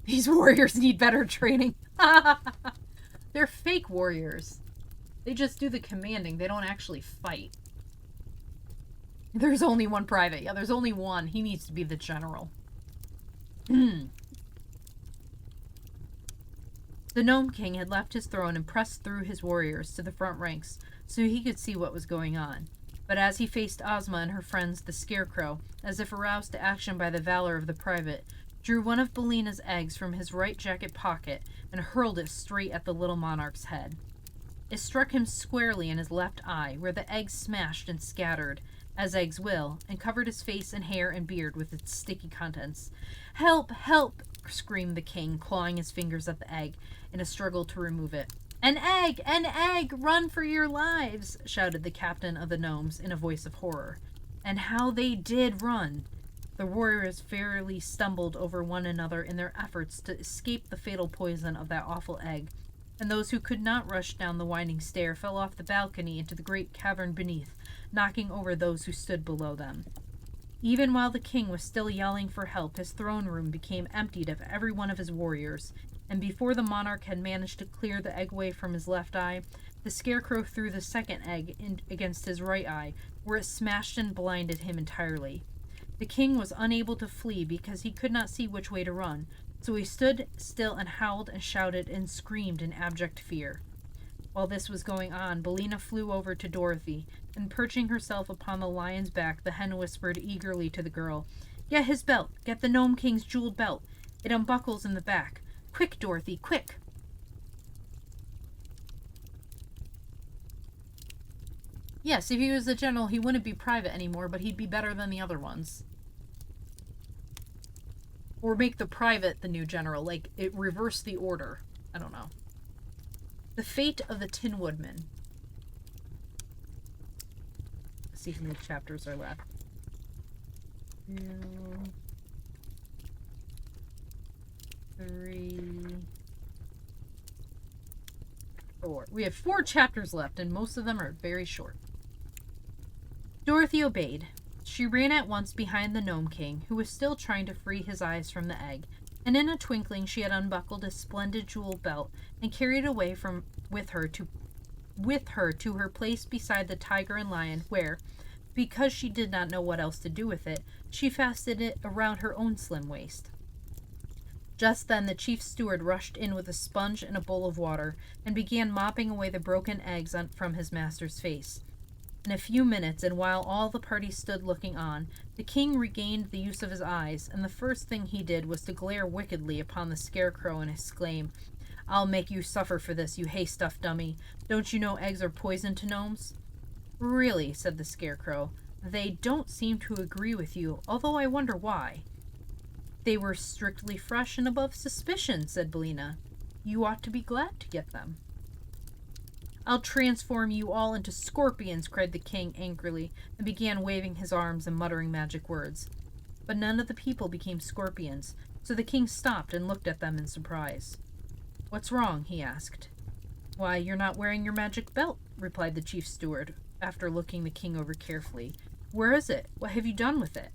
"These warriors need better training." They're fake warriors. They just do the commanding. They don't actually fight. There's only one private. Yeah, there's only one. He needs to be the general. The Gnome King had left his throne and pressed through his warriors to the front ranks so he could see what was going on. But as he faced Ozma and her friends, the Scarecrow, as if aroused to action by the valor of the private, drew one of Billina's eggs from his right jacket pocket and hurled it straight at the little monarch's head. It struck him squarely in his left eye, where the egg smashed and scattered, as eggs will, and covered his face and hair and beard with its sticky contents. "Help! Help!" screamed the king, clawing his fingers at the egg in a struggle to remove it. "An egg! An egg! Run for your lives!" shouted the captain of the gnomes in a voice of horror. And how they did run! The warriors fairly stumbled over one another in their efforts to escape the fatal poison of that awful egg, and those who could not rush down the winding stair fell off the balcony into the great cavern beneath, knocking over those who stood below them. Even while the king was still yelling for help, his throne room became emptied of every one of his warriors, and before the monarch had managed to clear the egg away from his left eye, the Scarecrow threw the second egg against his right eye, where it smashed and blinded him entirely. The king was unable to flee because he could not see which way to run, so he stood still and howled and shouted and screamed in abject fear. While this was going on, Billina flew over to Dorothy, and perching herself upon the lion's back, the hen whispered eagerly to the girl, "Get his belt! Get the Gnome King's jeweled belt! It unbuckles in the back! Quick, Dorothy, quick!" Yes, if he was a general, he wouldn't be private anymore, but he'd be better than the other ones. Or make the private the new general, like, it reversed the order. I don't know. The Fate of the Tin Woodman. Let's see how many chapters are left. 2, 3, We have 4 chapters left, and most of them are very short. Dorothy obeyed. She ran at once behind the Gnome King, who was still trying to free his eyes from the egg, and in a twinkling she had unbuckled his splendid jeweled belt and carried it away with her to her place beside the tiger and lion, where, because she did not know what else to do with it, she fastened it around her own slim waist. Just then the chief steward rushed in with a sponge and a bowl of water, and began mopping away the broken eggs from his master's face. In a few minutes, and while all the party stood looking on, the king regained the use of his eyes, and the first thing he did was to glare wickedly upon the Scarecrow and exclaim, "I'll make you suffer for this, you hay-stuffed dummy. Don't you know eggs are poison to gnomes?" "Really," said the Scarecrow, "they don't seem to agree with you, although I wonder why." "They were strictly fresh and above suspicion," said Billina. "You ought to be glad to get them." "I'll transform you all into scorpions," cried the king angrily, and began waving his arms and muttering magic words. But none of the people became scorpions, so the king stopped and looked at them in surprise. "What's wrong?" he asked. "Why, you're not wearing your magic belt," replied the chief steward, after looking the king over carefully. "Where is it? What have you done with it?"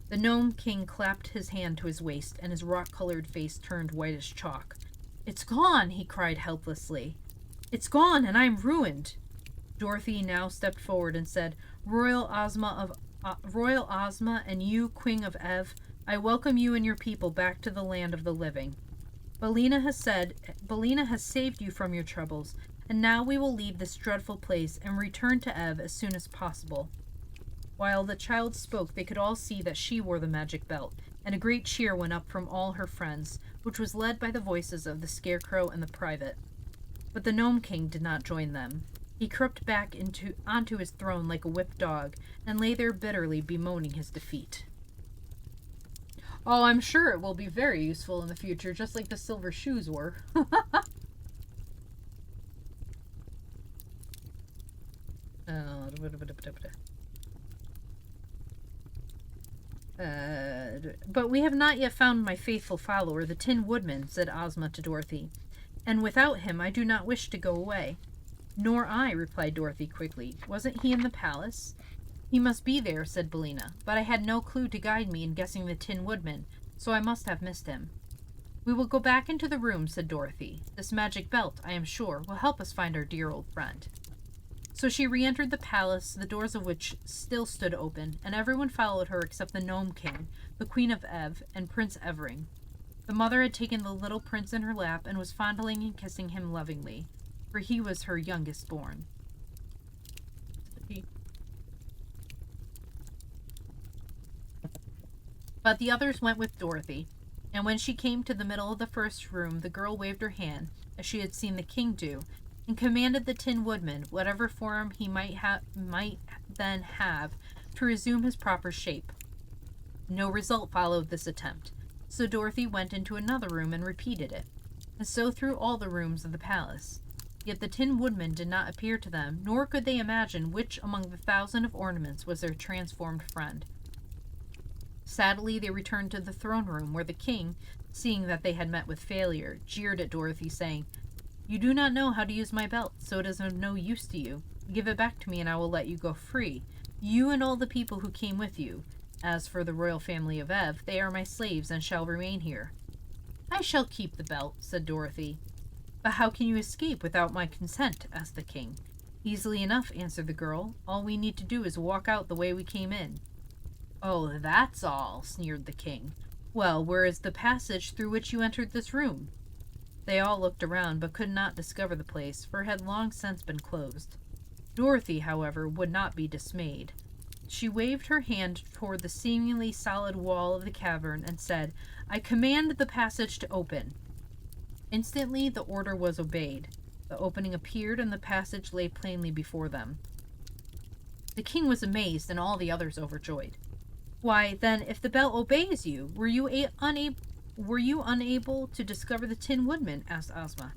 The Gnome King clapped his hand to his waist, and his rock-colored face turned white as chalk. "It's gone!" he cried helplessly. "It's gone, and I am ruined." Dorothy now stepped forward and said, Royal Ozma and you, Queen of Ev, I welcome you and your people back to the land of the living. Billina has saved you from your troubles, and now we will leave this dreadful place and return to Ev as soon as possible." While the child spoke, they could all see that she wore the magic belt, and a great cheer went up from all her friends, which was led by the voices of the Scarecrow and the Private. But the Gnome King did not join them. He crept back onto his throne like a whipped dog, and lay there bitterly bemoaning his defeat. "Oh, I'm sure it will be very useful in the future, just like the silver shoes were." But we have not yet found my faithful follower, the Tin Woodman," said Ozma to Dorothy, "and without him I do not wish to go away." "Nor I," replied Dorothy quickly. "Wasn't he in the palace?" "He must be there," said Billina, "but I had no clue to guide me in guessing the Tin Woodman, so I must have missed him." "We will go back into the room," said Dorothy. "This magic belt, I am sure, will help us find our dear old friend." So she re-entered the palace, the doors of which still stood open, and everyone followed her except the Gnome King, the Queen of Ev, and Prince Evering. The mother had taken the little prince in her lap and was fondling and kissing him lovingly, for he was her youngest born. But the others went with Dorothy, and when she came to the middle of the first room, the girl waved her hand, as she had seen the king do, and commanded the Tin Woodman, whatever form he might then have, to resume his proper shape. No result followed this attempt, so Dorothy went into another room and repeated it, and so through all the rooms of the palace. Yet the Tin Woodman did not appear to them, nor could they imagine which among the 1,000 of ornaments was their transformed friend. Sadly, they returned to the throne room, where the king, seeing that they had met with failure, jeered at Dorothy, saying, "You do not know how to use my belt, so it is of no use to you. Give it back to me and I will let you go free, you and all the people who came with you. As for the royal family of Ev, they are my slaves and shall remain here." "I shall keep the belt," said Dorothy. "But how can you escape without my consent?" asked the king. "Easily enough," answered the girl. "All we need to do is walk out the way we came in." "Oh, that's all," sneered the king. "Well, where is the passage through which you entered this room?" They all looked around, but could not discover the place, for it had long since been closed. Dorothy, however, would not be dismayed. She waved her hand toward the seemingly solid wall of the cavern and said, "I command the passage to open." Instantly the order was obeyed. The opening appeared, and the passage lay plainly before them. The king was amazed, and all the others overjoyed. "Why, then, if the bell obeys you, were you unable to discover the Tin Woodman?" asked Ozma.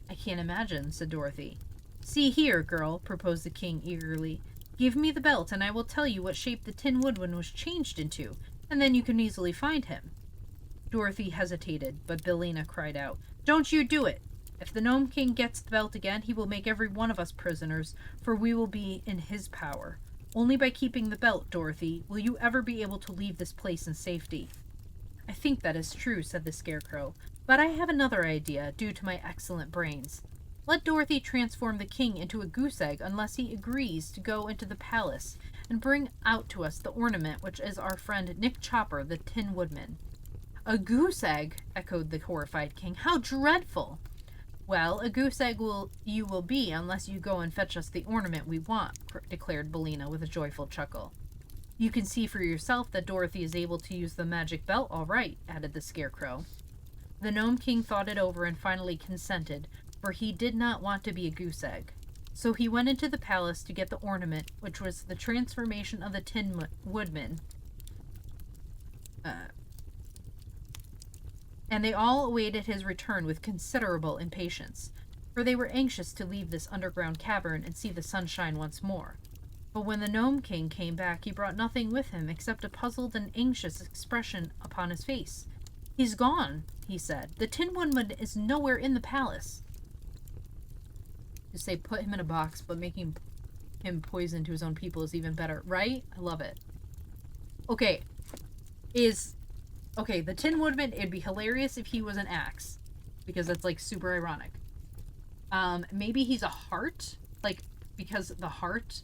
"I can't imagine," said Dorothy. "See here, girl," proposed the king eagerly. "Give me the belt, and I will tell you what shape the Tin Woodman was changed into, and then you can easily find him." Dorothy hesitated, but Billina cried out, "Don't you do it!" If the Gnome King gets the belt again, he will make every one of us prisoners, for we will be in his power. Only by keeping the belt, Dorothy, will you ever be able to leave this place in safety." "I think that is true," said the Scarecrow, "but I have another idea, due to my excellent brains. Let Dorothy transform the king into a goose egg unless he agrees to go into the palace and bring out to us the ornament which is our friend Nick Chopper, the Tin Woodman." "A goose egg?" echoed the horrified king. "How dreadful!" "Well, a goose egg you will be unless you go and fetch us the ornament we want," declared Billina with a joyful chuckle. "You can see for yourself that Dorothy is able to use the magic belt all right," added the Scarecrow. The Gnome King thought it over and finally consented, for he did not want to be a goose egg. So he went into the palace to get the ornament, which was the transformation of the Tin Woodman. And they all awaited his return with considerable impatience, for they were anxious to leave this underground cavern and see the sunshine once more. But when the Gnome King came back, he brought nothing with him except a puzzled and anxious expression upon his face. "He's gone," he said. "The Tin Woodman is nowhere in the palace." To say put him in a box, but making him poison to his own people is even better, right? I love it. Okay, the Tin Woodman, it'd be hilarious if he was an axe, because that's, like, super ironic. Maybe he's a heart, like, because the heart,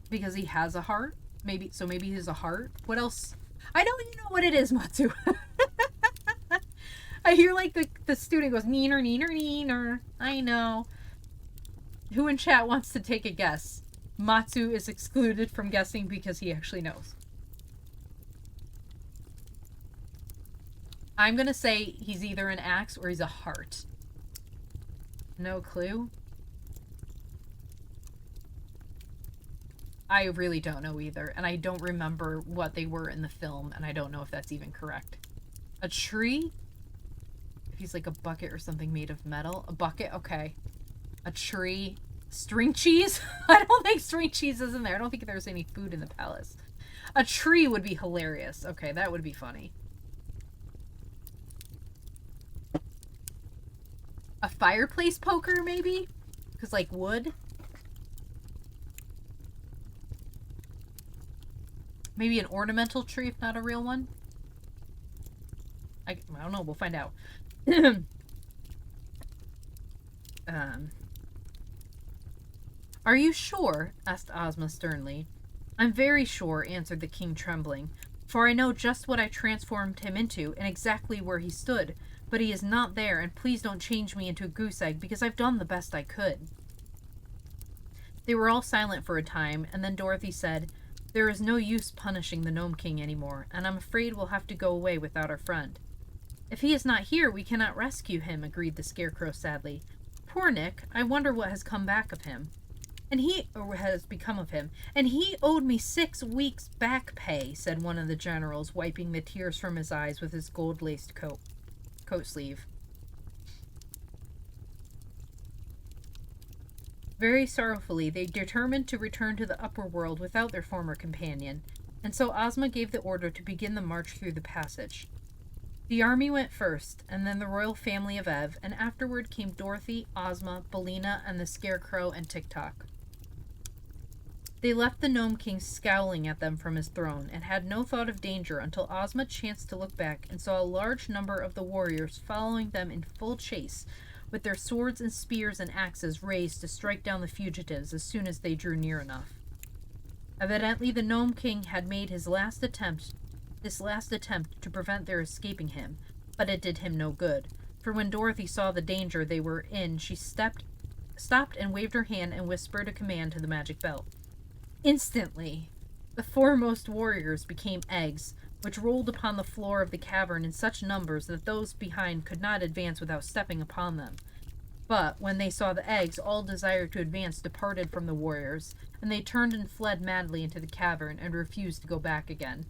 because he has a heart, maybe he's a heart. What else? I don't even know what it is, Matsu. I hear, like, the student goes, neener, neener, neener. I know. Who in chat wants to take a guess? Matsu is excluded from guessing because he actually knows. I'm gonna say he's either an axe or he's a heart. No clue? I really don't know either, and I don't remember what they were in the film, and I don't know if that's even correct. A tree? If he's like a bucket or something made of metal. A bucket? Okay. A tree. String cheese? I don't think string cheese is in there. I don't think there's any food in the palace. A tree would be hilarious. Okay, that would be funny. A fireplace poker, maybe? Because, like, wood? Maybe an ornamental tree, if not a real one? I don't know. We'll find out. "Are you sure?" asked Ozma sternly. "I'm very sure," answered the king, trembling, "for I know just what I transformed him into and exactly where he stood. But he is not there, and please don't change me into a goose egg, because I've done the best I could." They were all silent for a time, and then Dorothy said, "There is no use punishing the Gnome King anymore, and I'm afraid we'll have to go away without our friend." "If he is not here, we cannot rescue him," agreed the Scarecrow sadly. "Poor Nick, I wonder what has come back of him. Has become of him. And he owed me 6 weeks' back pay," said one of the generals, wiping the tears from his eyes with his gold-laced coat sleeve. Very sorrowfully, they determined to return to the upper world without their former companion, and so Ozma gave the order to begin the march through the passage. The army went first, and then the royal family of Ev, and afterward came Dorothy, Ozma, Billina, and the Scarecrow and Tik-Tok. They left the Gnome King scowling at them from his throne, and had no thought of danger until Ozma chanced to look back and saw a large number of the warriors following them in full chase, with their swords and spears and axes raised to strike down the fugitives as soon as they drew near enough. Evidently the Gnome King had made this last attempt to prevent their escaping him, but it did him no good, for when Dorothy saw the danger they were in, she stopped and waved her hand and whispered a command to the magic belt. Instantly, the foremost warriors became eggs, which rolled upon the floor of the cavern in such numbers that those behind could not advance without stepping upon them. But when they saw the eggs, all desire to advance departed from the warriors, and they turned and fled madly into the cavern and refused to go back again.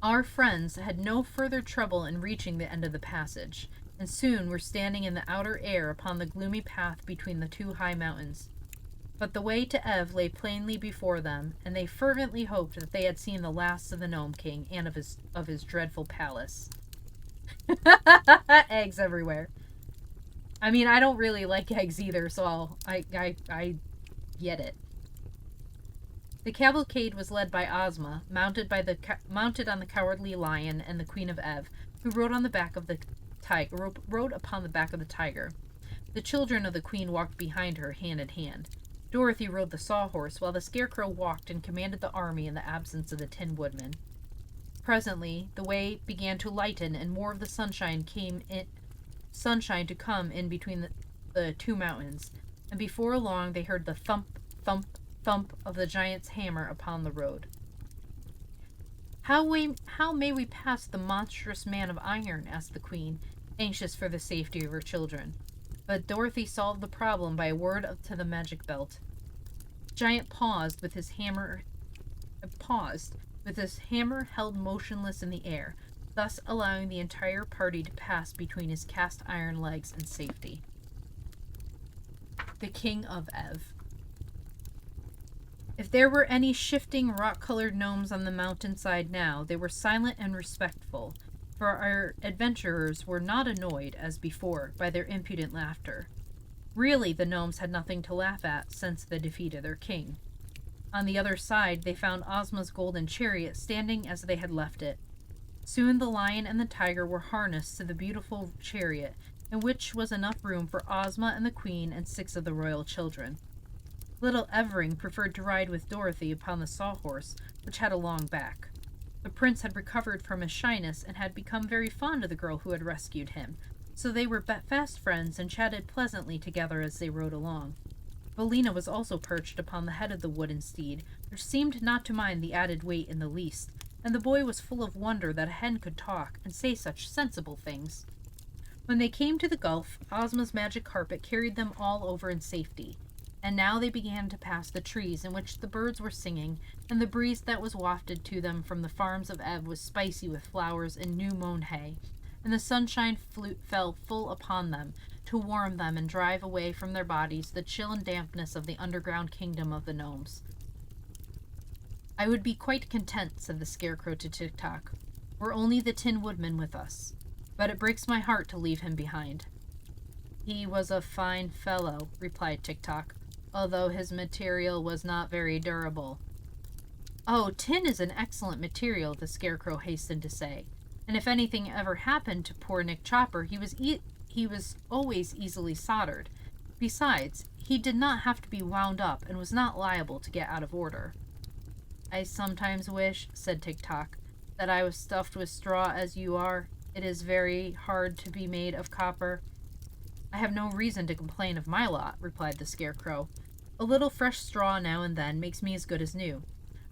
Our friends had no further trouble in reaching the end of the passage, and soon were standing in the outer air upon the gloomy path between the 2 high mountains. But the way to Ev lay plainly before them, and they fervently hoped that they had seen the last of the Gnome King and of his dreadful palace. Eggs everywhere. I mean, I don't really like eggs either, so I get it. The cavalcade was led by Ozma, mounted on the Cowardly Lion and the Queen of Ev, who rode upon the back of the tiger. The children of the Queen walked behind her, hand in hand. Dorothy rode the Sawhorse, while the Scarecrow walked and commanded the army in the absence of the Tin Woodman. Presently, the way began to lighten, and more of the sunshine to come in between the two mountains, and before long they heard the thump, thump, thump of the giant's hammer upon the road. How may we pass the monstrous man of iron? Asked the Queen, anxious for the safety of her children. But Dorothy solved the problem by a word to the magic belt. The giant paused with his hammer held motionless in the air, thus allowing the entire party to pass between his cast iron legs in safety. The King of Ev. If there were any shifting, rock-colored gnomes on the mountainside now, they were silent and respectful, for our adventurers were not annoyed, as before, by their impudent laughter. Really, the gnomes had nothing to laugh at since the defeat of their king. On the other side, they found Ozma's golden chariot standing as they had left it. Soon the lion and the tiger were harnessed to the beautiful chariot, in which was enough room for Ozma and the Queen and 6 of the royal children. Little Evering preferred to ride with Dorothy upon the Sawhorse, which had a long back. The prince had recovered from his shyness and had become very fond of the girl who had rescued him, so they were fast friends and chatted pleasantly together as they rode along. Billina was also perched upon the head of the wooden steed, which seemed not to mind the added weight in the least, and the boy was full of wonder that a hen could talk and say such sensible things. When they came to the gulf, Ozma's magic carpet carried them all over in safety, and now they began to pass the trees in which the birds were singing, and the breeze that was wafted to them from the farms of Ev was spicy with flowers and new-mown hay, and the sunshine fell full upon them to warm them and drive away from their bodies the chill and dampness of the underground kingdom of the gnomes. I would be quite content, said the Scarecrow to Tik-Tok, were only the Tin Woodman with us, but it breaks my heart to leave him behind. He was a fine fellow, replied Tik-Tok, although his material was not very durable. Oh, tin is an excellent material, the Scarecrow hastened to say, and if anything ever happened to poor Nick Chopper, he was always easily soldered. Besides, he did not have to be wound up and was not liable to get out of order. I sometimes wish, said Tik-Tok, that I was stuffed with straw as you are. It is very hard to be made of copper. I have no reason to complain of my lot, replied the Scarecrow. A little fresh straw now and then makes me as good as new,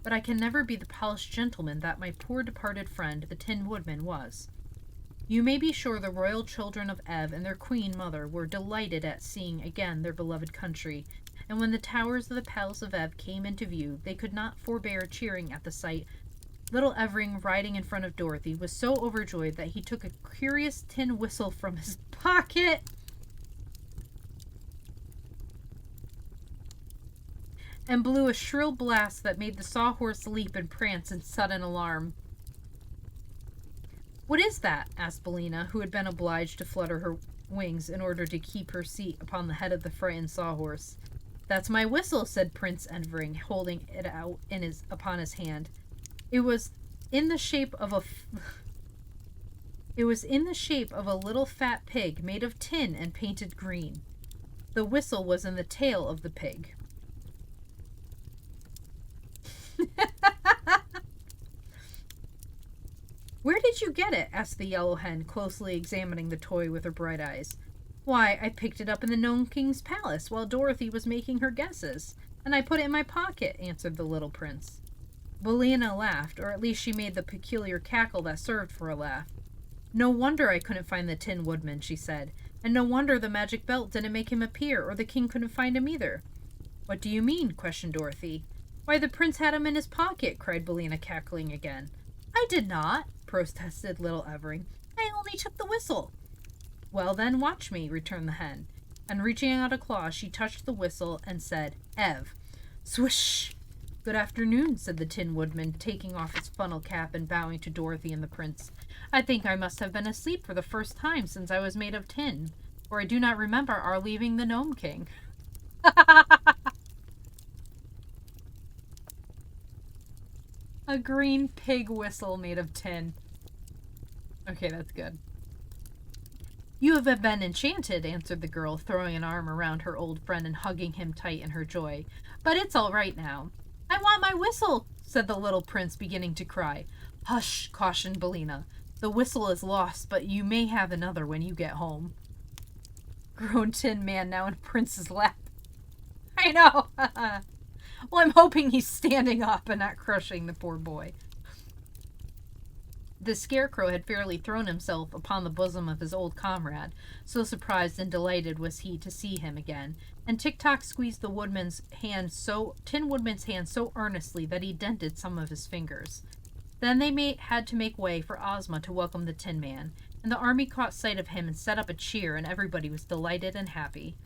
but I can never be the polished gentleman that my poor departed friend, the Tin Woodman, was. You may be sure the royal children of Ev and their queen mother were delighted at seeing again their beloved country, and when the towers of the palace of Ev came into view, they could not forbear cheering at the sight. Little Evering, riding in front of Dorothy, was so overjoyed that he took a curious tin whistle from his pocket and blew a shrill blast that made the Sawhorse leap and prance in sudden alarm. What is that? Asked Billina, who had been obliged to flutter her wings in order to keep her seat upon the head of the frightened Sawhorse. That's my whistle, said Prince Evering, holding it out upon his hand. It was in the shape of a little fat pig made of tin and painted green. The whistle was in the tail of the pig. Where did you get it? Asked the Yellow Hen, closely examining the toy with her bright eyes. Why, I picked it up in the Gnome King's palace while Dorothy was making her guesses, and I put it in my pocket, answered the little prince. Billina laughed, or at least she made the peculiar cackle that served for a laugh. No wonder I couldn't find the Tin Woodman, she said, and no wonder the magic belt didn't make him appear, or the king couldn't find him either. What do you mean? Questioned Dorothy. Why, the prince had him in his pocket, cried Billina, cackling again. I did not, protested little Evering. I only took the whistle. Well then, watch me, returned the hen, and reaching out a claw, she touched the whistle and said, Ev. Swish! "Good afternoon," said the Tin Woodman, taking off his funnel cap and bowing to Dorothy and the prince. "I think I must have been asleep for the first time since I was made of tin, for I do not remember our leaving the Gnome King." A green pig whistle made of tin. Okay, that's good. "You have been enchanted," answered the girl, throwing an arm around her old friend and hugging him tight in her joy. "But it's all right now." "I want my whistle," said the little prince, beginning to cry. "Hush," cautioned Billina. "The whistle is lost, but you may have another when you get home." Grown Tin Man now in Prince's lap. I know. Well, I'm hoping he's standing up and not crushing the poor boy. The Scarecrow had fairly thrown himself upon the bosom of his old comrade, so surprised and delighted was he to see him again, and Tick-Tock squeezed the Tin Woodman's hand so earnestly that he dented some of his fingers. Then they had to make way for Ozma to welcome the Tin Man, and the army caught sight of him and set up a cheer, and everybody was delighted and happy.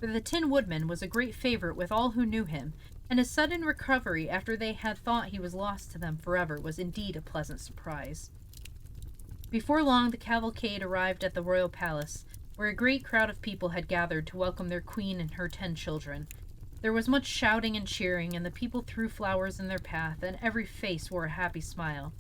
For the Tin Woodman was a great favorite with all who knew him, and his sudden recovery after they had thought he was lost to them forever was indeed a pleasant surprise. Before long the cavalcade arrived at the royal palace, where a great crowd of people had gathered to welcome their queen and her 10 children. There was much shouting and cheering, and the people threw flowers in their path, and every face wore a happy smile.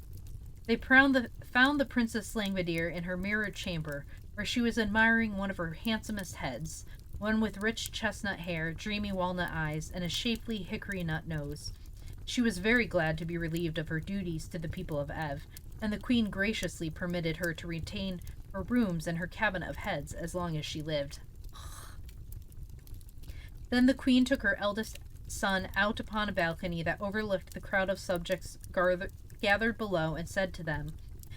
They found the Princess Langwidere in her mirrored chamber, where she was admiring one of her handsomest heads, one with rich chestnut hair, dreamy walnut eyes, and a shapely hickory nut nose. She was very glad to be relieved of her duties to the people of Ev, and the queen graciously permitted her to retain her rooms and her cabinet of heads as long as she lived. Then the queen took her eldest son out upon a balcony that overlooked the crowd of subjects gathered below and said to them,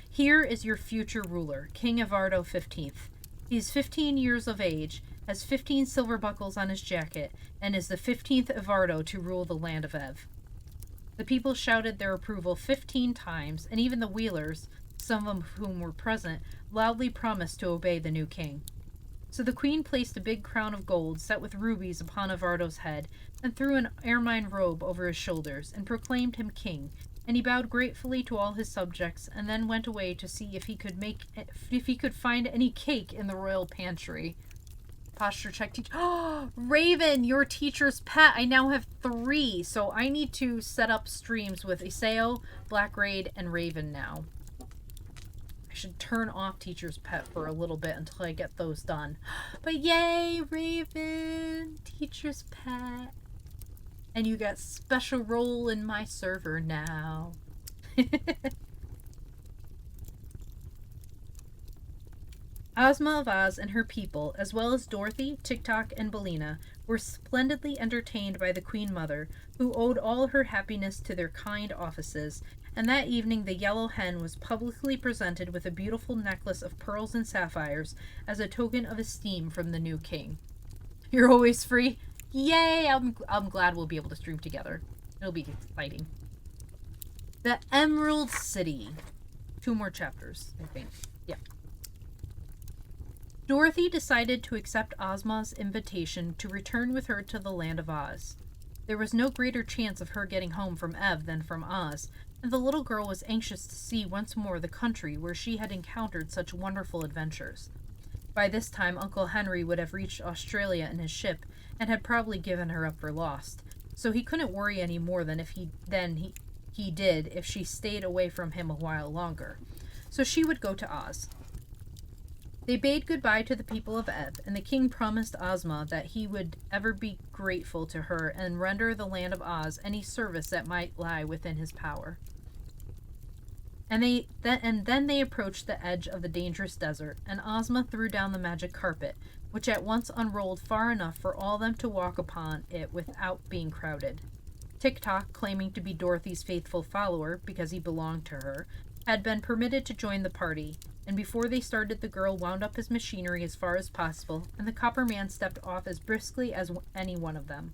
"Here is your future ruler, King Evardo 15th. He is 15 years of age, has 15 silver buckles on his jacket, and is the 15th Evardo to rule the land of Ev." The people shouted their approval 15 times, and even the Wheelers, some of whom were present, loudly promised to obey the new king. So the queen placed a big crown of gold set with rubies upon Evardo's head, and threw an ermine robe over his shoulders, and proclaimed him king, and he bowed gratefully to all his subjects, and then went away to see if he could find any cake in the royal pantry. Posture check teacher. Oh, Raven, your teacher's pet. I now have 3, so I need to set up streams with Isao, Black Raid, and Raven now. I should turn off teacher's pet for a little bit until I get those done. But yay, Raven, teacher's pet. And you got special role in my server now. Ozma of Oz and her people, as well as Dorothy, Tick-Tock, and Billina, were splendidly entertained by the Queen Mother, who owed all her happiness to their kind offices, and that evening the Yellow Hen was publicly presented with a beautiful necklace of pearls and sapphires as a token of esteem from the new king. You're always free? Yay! I'm glad we'll be able to stream together. It'll be exciting. The Emerald City. 2 more chapters, I think. Yeah. Dorothy decided to accept Ozma's invitation to return with her to the land of Oz. There was no greater chance of her getting home from Ev than from Oz, and the little girl was anxious to see once more the country where she had encountered such wonderful adventures. By this time, Uncle Henry would have reached Australia in his ship and had probably given her up for lost, so he couldn't worry any more than he did if she stayed away from him a while longer. So she would go to Oz. They bade goodbye to the people of Ev, and the king promised Ozma that he would ever be grateful to her and render the land of Oz any service that might lie within his power. And then they approached the edge of the dangerous desert, and Ozma threw down the magic carpet, which at once unrolled far enough for all them to walk upon it without being crowded. Tick-Tock, claiming to be Dorothy's faithful follower because he belonged to her, had been permitted to join the party, and before they started the girl wound up his machinery as far as possible, and the Copper Man stepped off as briskly as any one of them.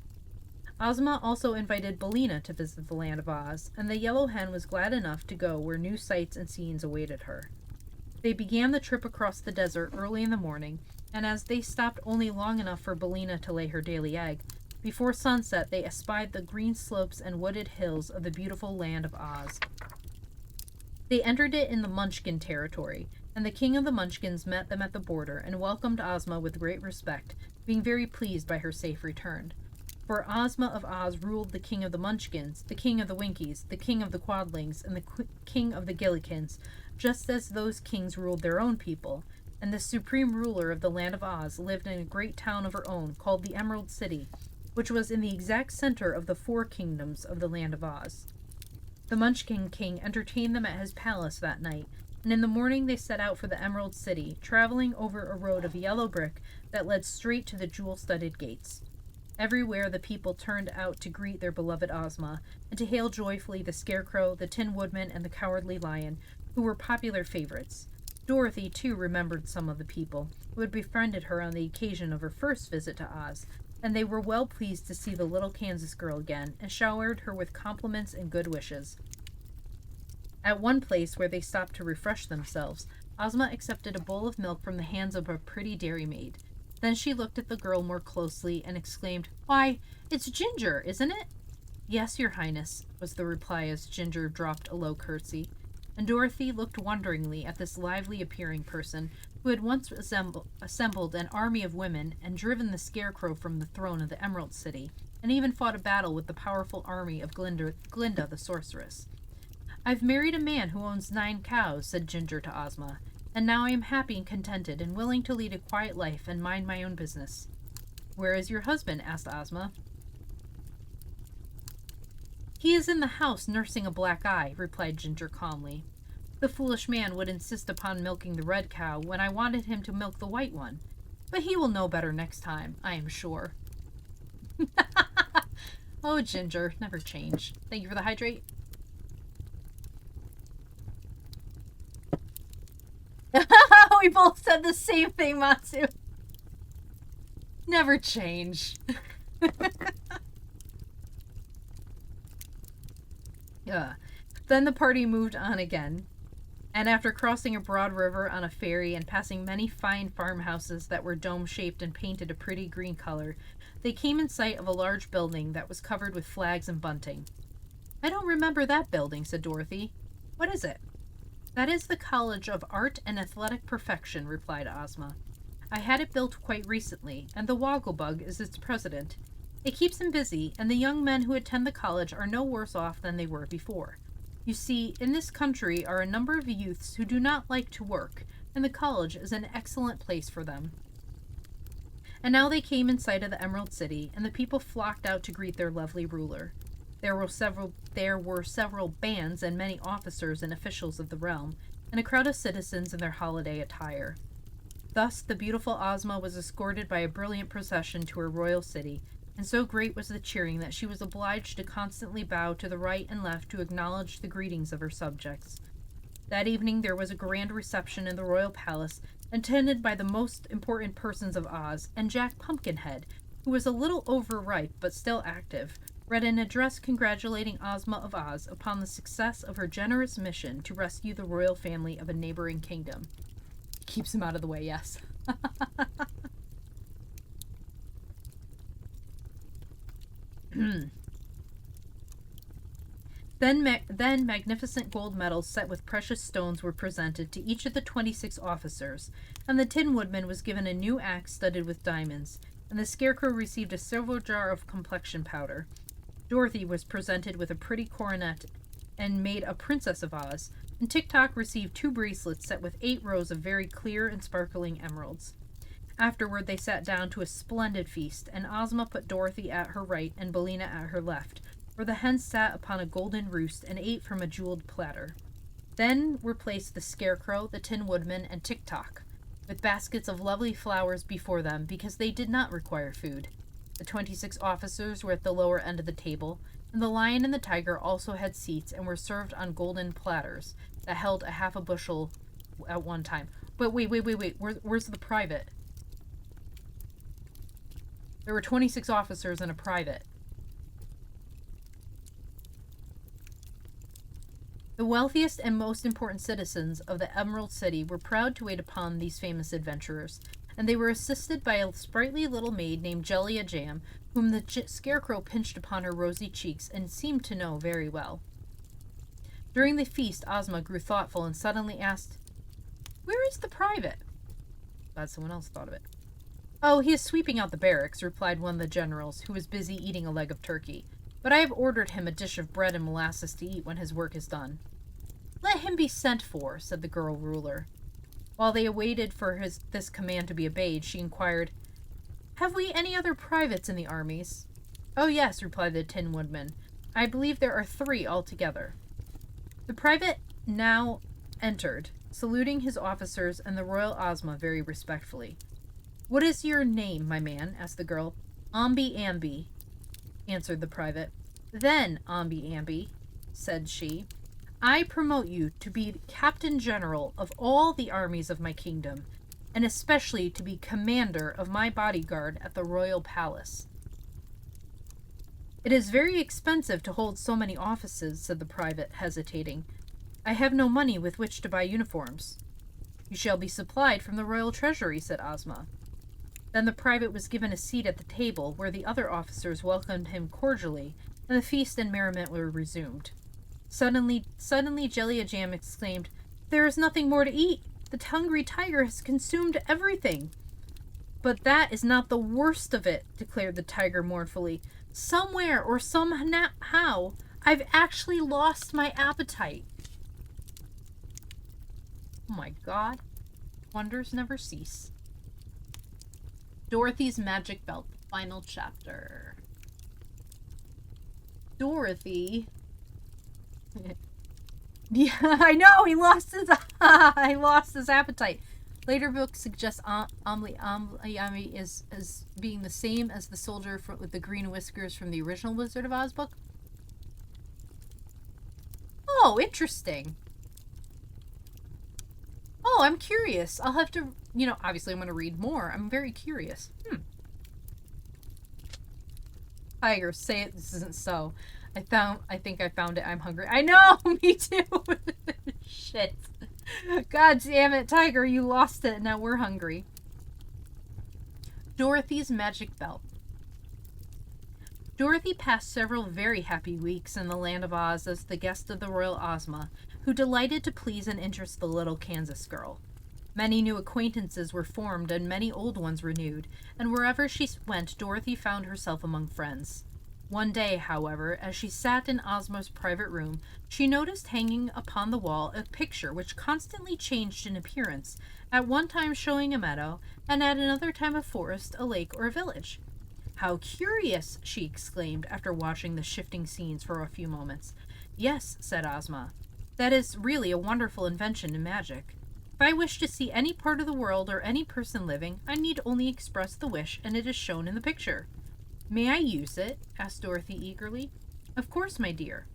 Ozma also invited Billina to visit the land of Oz, and the Yellow Hen was glad enough to go where new sights and scenes awaited her. They began the trip across the desert early in the morning, and as they stopped only long enough for Billina to lay her daily egg, Before sunset, they espied the green slopes and wooded hills of the beautiful land of Oz. They entered it in the Munchkin territory, and the king of the Munchkins met them at the border and welcomed Ozma with great respect, being very pleased by her safe return. For Ozma of Oz ruled the king of the Munchkins, the king of the Winkies, the king of the Quadlings, and the king of the Gillikins, just as those kings ruled their own people, and the supreme ruler of the land of Oz lived in a great town of her own called the Emerald City, which was in the exact center of the 4 kingdoms of the land of Oz. The Munchkin King entertained them at his palace that night, and in the morning they set out for the Emerald City, traveling over a road of yellow brick that led straight to the jewel-studded gates. Everywhere the people turned out to greet their beloved Ozma, and to hail joyfully the Scarecrow, the Tin Woodman, and the Cowardly Lion, who were popular favorites. Dorothy, too, remembered some of the people, who had befriended her on the occasion of her first visit to Oz, and they were well pleased to see the little Kansas girl again, and showered her with compliments and good wishes. At one place where they stopped to refresh themselves, Ozma accepted a bowl of milk from the hands of a pretty dairymaid. Then she looked at the girl more closely and exclaimed, "Why, it's Ginger, isn't it?" "Yes, Your Highness," was the reply as Ginger dropped a low curtsy. And Dorothy looked wonderingly at this lively-appearing person who had once assembled an army of women and driven the Scarecrow from the throne of the Emerald City, and even fought a battle with the powerful army of Glinda the sorceress. "I've married a man who owns 9 cows," said Ginger to Ozma, "and now I am happy and contented and willing to lead a quiet life and mind my own business." "Where is your husband?" asked Ozma. "He is in the house nursing a black eye," replied Ginger calmly. "The foolish man would insist upon milking the red cow when I wanted him to milk the white one. But he will know better next time, I am sure." Oh, Ginger, never change. Thank you for the hydrate. We both said the same thing, Matsu. Never change. Then the party moved on again, and after crossing a broad river on a ferry and passing many fine farmhouses that were dome-shaped and painted a pretty green color, they came in sight of a large building that was covered with flags and bunting. "I don't remember that building," said Dorothy. "What is it?" "That is the College of Art and Athletic Perfection," replied Ozma. "I had it built quite recently, and the Wogglebug is its president. It keeps him busy, and the young men who attend the college are no worse off than they were before. You see, in this country are a number of youths who do not like to work, and the college is an excellent place for them." And now they came in sight of the Emerald City, and the people flocked out to greet their lovely ruler. There were several bands and many officers and officials of the realm, and a crowd of citizens in their holiday attire. Thus the beautiful Ozma was escorted by a brilliant procession to her royal city, and so great was the cheering that she was obliged to constantly bow to the right and left to acknowledge the greetings of her subjects. That evening there was a grand reception in the royal palace, attended by the most important persons of Oz, and Jack Pumpkinhead, who was a little overripe but still active, read an address congratulating Ozma of Oz upon the success of her generous mission to rescue the royal family of a neighboring kingdom. Keeps him out of the way, yes. Then magnificent gold medals set with precious stones were presented to each of the 26 officers, and the Tin Woodman was given a new axe studded with diamonds, and the Scarecrow received a silver jar of complexion powder. Dorothy was presented with a pretty coronet and made a Princess of Oz, and Tik-Tok received 2 bracelets set with 8 rows of very clear and sparkling emeralds. Afterward they sat down to a splendid feast, and Ozma put Dorothy at her right and Billina at her left, where the hens sat upon a golden roost and ate from a jeweled platter. Then were placed the Scarecrow, the Tin Woodman, and Tik-Tok, with baskets of lovely flowers before them because they did not require food. The 26 officers were at the lower end of the table, and the Lion and the Tiger also had seats and were served on golden platters that held a half a bushel at one time. But wait. Where's the private? There were 26 officers and a private. The wealthiest and most important citizens of the Emerald City were proud to wait upon these famous adventurers, and they were assisted by a sprightly little maid named Jellia Jam, whom the Scarecrow pinched upon her rosy cheeks and seemed to know very well. During the feast, Ozma grew thoughtful and suddenly asked, "Where is the private?" Glad someone else thought of it. "Oh, he is sweeping out the barracks," replied one of the generals, who was busy eating a leg of turkey. "But I have ordered him a dish of bread and molasses to eat when his work is done." "Let him be sent for," said the girl ruler. While they awaited for this command to be obeyed, she inquired, "Have we any other privates in the armies?" "Oh, yes," replied the Tin Woodman. "I believe there are 3 altogether." The private now entered, saluting his officers and the royal Ozma very respectfully. "What is your name, my man?" asked the girl. "Omby Amby," answered the private. "Then, Omby Amby," said she, "I promote you to be Captain General of all the armies of my kingdom, and especially to be commander of my bodyguard at the royal palace." "It is very expensive to hold so many offices," said the private, hesitating. "I have no money with which to buy uniforms." "You shall be supplied from the royal treasury," said Ozma. Then the private was given a seat at the table, where the other officers welcomed him cordially, and the feast and merriment were resumed. Suddenly Jellia Jam exclaimed, "There is nothing more to eat! The hungry tiger has consumed everything!" "But that is not the worst of it," declared the tiger mournfully. "Somewhere or somehow, I've actually lost my appetite." Oh my god. Wonders never cease. Dorothy's Magic Belt, final chapter. Dorothy... Yeah, I know, he lost his appetite. Later books suggest Omly is as being the same as the soldier with the green whiskers from the original Wizard of Oz book. Oh, interesting. Oh, I'm curious. I'll have to, obviously I'm going to read more. I'm very curious. Tiger, say it. This isn't so. I think I found it. I'm hungry. I know, me too. Shit. God damn it, Tiger, you lost it. Now we're hungry. Dorothy's Magic Belt. Dorothy passed several very happy weeks in the land of Oz as the guest of the royal Ozma, who delighted to please and interest the little Kansas girl. Many new acquaintances were formed and many old ones renewed, and wherever she went, Dorothy found herself among friends. One day, however, as she sat in Ozma's private room, she noticed hanging upon the wall a picture which constantly changed in appearance, at one time showing a meadow, and at another time a forest, a lake, or a village. "How curious!" she exclaimed, after watching the shifting scenes for a few moments. "Yes," said Ozma, "that is really a wonderful invention in magic. If I wish to see any part of the world or any person living, I need only express the wish, and it is shown in the picture." "May I use it?" asked Dorothy eagerly. "Of course, my dear."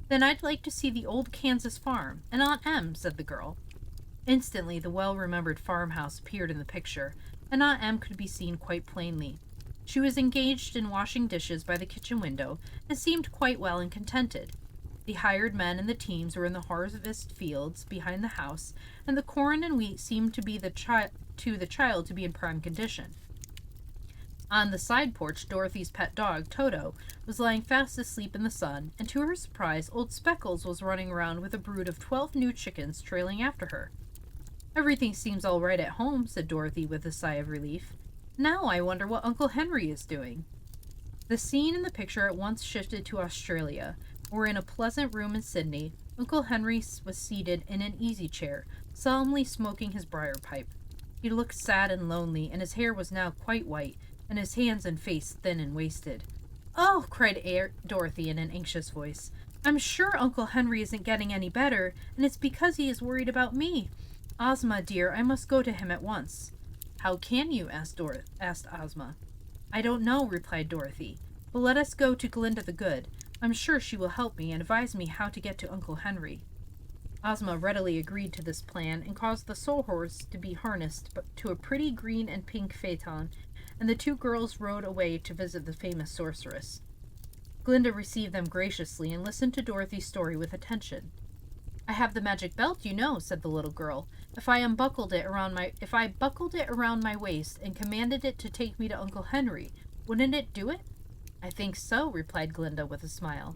"Then I'd like to see the old Kansas farm, and Aunt Em," said the girl. Instantly, the well-remembered farmhouse appeared in the picture, and Aunt Em could be seen quite plainly. She was engaged in washing dishes by the kitchen window, and seemed quite well and contented. The hired men and the teams were in the harvest fields behind the house, and the corn and wheat seemed to the child to be in prime condition. On the side porch, Dorothy's pet dog, Toto, was lying fast asleep in the sun, and to her surprise, old Speckles was running around with a brood of 12 new chickens trailing after her. "Everything seems all right at home," said Dorothy with a sigh of relief. "Now I wonder what Uncle Henry is doing." The scene in the picture at once shifted to Australia, where in a pleasant room in Sydney, Uncle Henry was seated in an easy chair, solemnly smoking his briar pipe. He looked sad and lonely, and his hair was now quite white, and his hands and face thin and wasted. "Oh!" cried Dorothy in an anxious voice. "I'm sure Uncle Henry isn't getting any better, and it's because he is worried about me. Ozma, dear, I must go to him at once." "How can you?" asked Ozma. "I don't know," replied Dorothy, "but let us go to Glinda the Good. I'm sure she will help me and advise me how to get to Uncle Henry." Ozma readily agreed to this plan and caused the Sawhorse to be harnessed to a pretty green and pink phaeton, and the two girls rode away to visit the famous sorceress. Glinda received them graciously and listened to Dorothy's story with attention. "I have the magic belt, you know," said the little girl. If I buckled it around my waist and commanded it to take me to Uncle Henry, wouldn't it do it?" I think so, replied Glinda with a smile.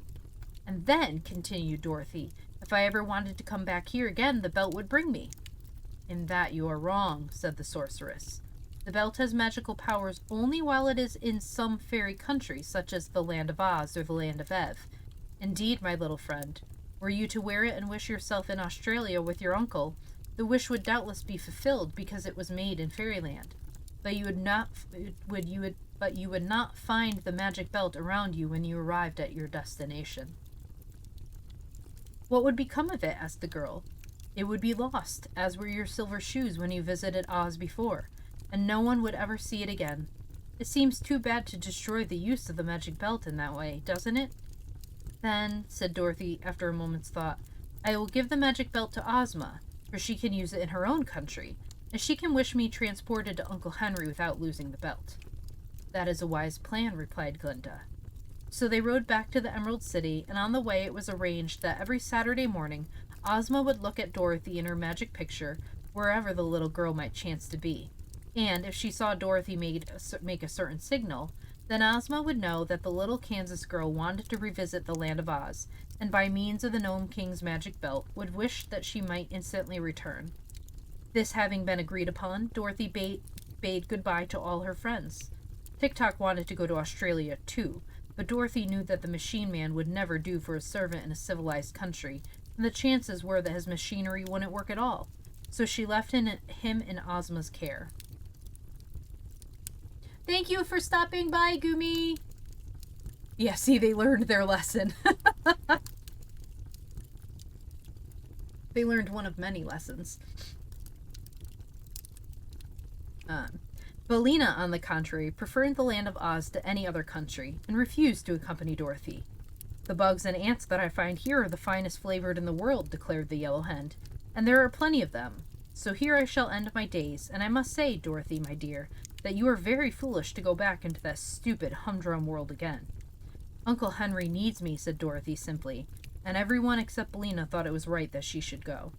And then, continued Dorothy, if I ever wanted to come back here again, the belt would bring me. In that you are wrong, said the sorceress. The belt has magical powers only while it is in some fairy country, such as the Land of Oz or the Land of Ev. Indeed, my little friend, were you to wear it and wish yourself in Australia with your uncle, the wish would doubtless be fulfilled because it was made in fairyland. But you would not find the magic belt around you when you arrived at your destination. What would become of it? Asked the girl. It would be lost, as were your silver shoes when you visited Oz before, and no one would ever see it again. It seems too bad to destroy the use of the magic belt in that way, doesn't it? Then, said Dorothy after a moment's thought, I will give the magic belt to Ozma, for she can use it in her own country, and she can wish me transported to Uncle Henry without losing the belt. That is a wise plan, replied Glinda. So they rode back to the Emerald City, and on the way it was arranged that every Saturday morning Ozma would look at Dorothy in her magic picture, wherever the little girl might chance to be. And if she saw Dorothy make a certain signal, then Ozma would know that the little Kansas girl wanted to revisit the Land of Oz, and by means of the Gnome King's magic belt would wish that she might instantly return. This having been agreed upon, Dorothy bade goodbye to all her friends. Tik-Tok wanted to go to Australia too, but Dorothy knew that the machine man would never do for a servant in a civilized country, and the chances were that his machinery wouldn't work at all, so she left him in Ozma's care. Thank you for stopping by, Gumi! Yeah, see, they learned their lesson. They learned one of many lessons. Billina, on the contrary, preferred the Land of Oz to any other country, and refused to accompany Dorothy. The bugs and ants that I find here are the finest flavored in the world, declared the Yellow Hen, and there are plenty of them. So here I shall end my days, and I must say, Dorothy, my dear, that you are very foolish to go back into that stupid humdrum world again. Uncle Henry needs me, said Dorothy simply, and everyone except Billina thought it was right that she should go.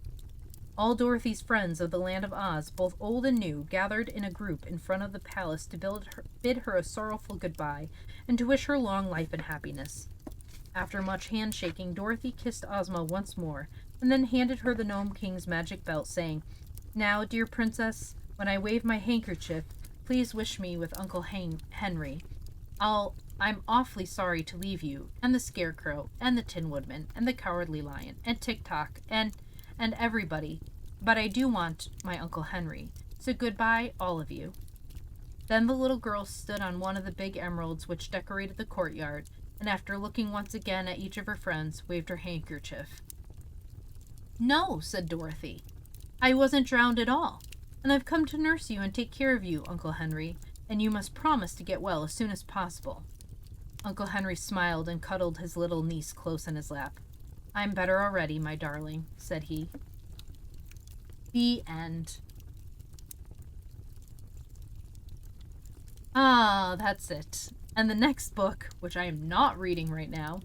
All Dorothy's friends of the Land of Oz, both old and new, gathered in a group in front of the palace to bid her a sorrowful goodbye and to wish her long life and happiness. After much handshaking, Dorothy kissed Ozma once more, and then handed her the Gnome King's magic belt, saying, Now, dear princess, when I wave my handkerchief, please wish me with Uncle Henry. I'm awfully sorry to leave you, and the Scarecrow, and the Tin Woodman, and the Cowardly Lion, and Tik-Tok, and everybody, but I do want my Uncle Henry, so goodbye, all of you. Then the little girl stood on one of the big emeralds which decorated the courtyard, and after looking once again at each of her friends, waved her handkerchief. No, said Dorothy, I wasn't drowned at all, and I've come to nurse you and take care of you, Uncle Henry, and you must promise to get well as soon as possible. Uncle Henry smiled and cuddled his little niece close in his lap. I'm better already, my darling, said he. The end. Ah, that's it. And the next book, which I am not reading right now,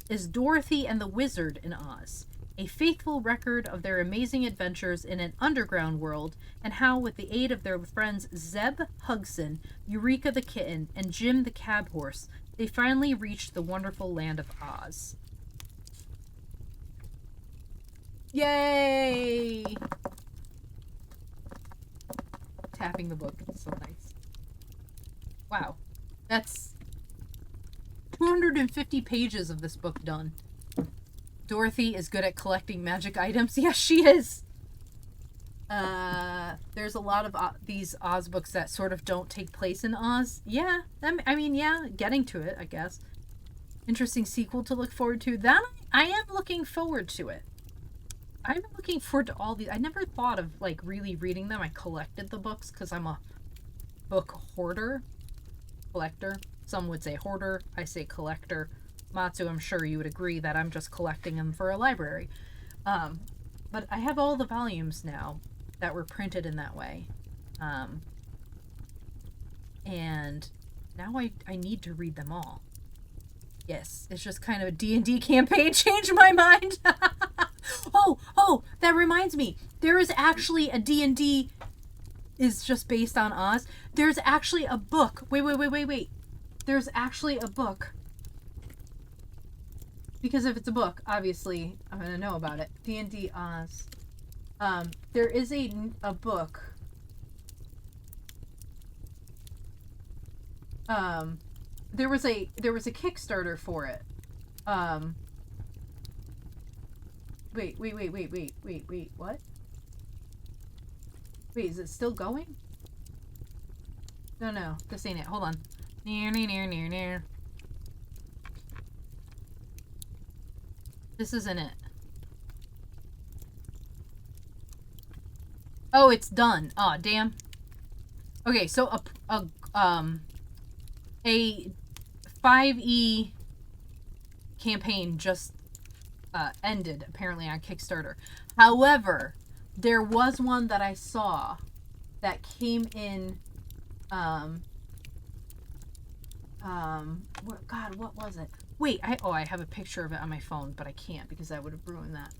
is Dorothy and the Wizard in Oz, a faithful record of their amazing adventures in an underground world, and how, with the aid of their friends Zeb Hugson, Eureka the Kitten, and Jim the Cab Horse, they finally reached the wonderful Land of Oz. Yay! Tapping the book. It's so nice. Wow. That's 250 pages of this book done. Dorothy is good at collecting magic items. Yes, she is! There's a lot of these Oz books that sort of don't take place in Oz. Yeah, I mean, yeah, getting to it, I guess. Interesting sequel to look forward to. That, I am looking forward to it. I'm looking forward to all these. I never thought of, like, really reading them. I collected the books because I'm a book hoarder. Collector. Some would say hoarder. I say collector. Matsu, I'm sure you would agree that I'm just collecting them for a library. But I have all the volumes now that were printed in that way. And now I need to read them all. Yes, it's just kind of a D&D campaign changed my mind. Oh, that reminds me. There is actually a D&D is just based on Oz. There's actually a book. Wait. there's actually a book, because if it's a book, obviously I'm gonna know about it. D&D Oz. There is a book. There was a Kickstarter for it. Wait, what? Wait, is it still going? No, this ain't it. Hold on. Near. This isn't it. Oh, it's done. Aw, oh, damn. Okay, so a 5e campaign just ended, apparently, on Kickstarter. However, there was one that I saw that came in, God, what was it? Wait, I have a picture of it on my phone, but I can't because that would have ruined that.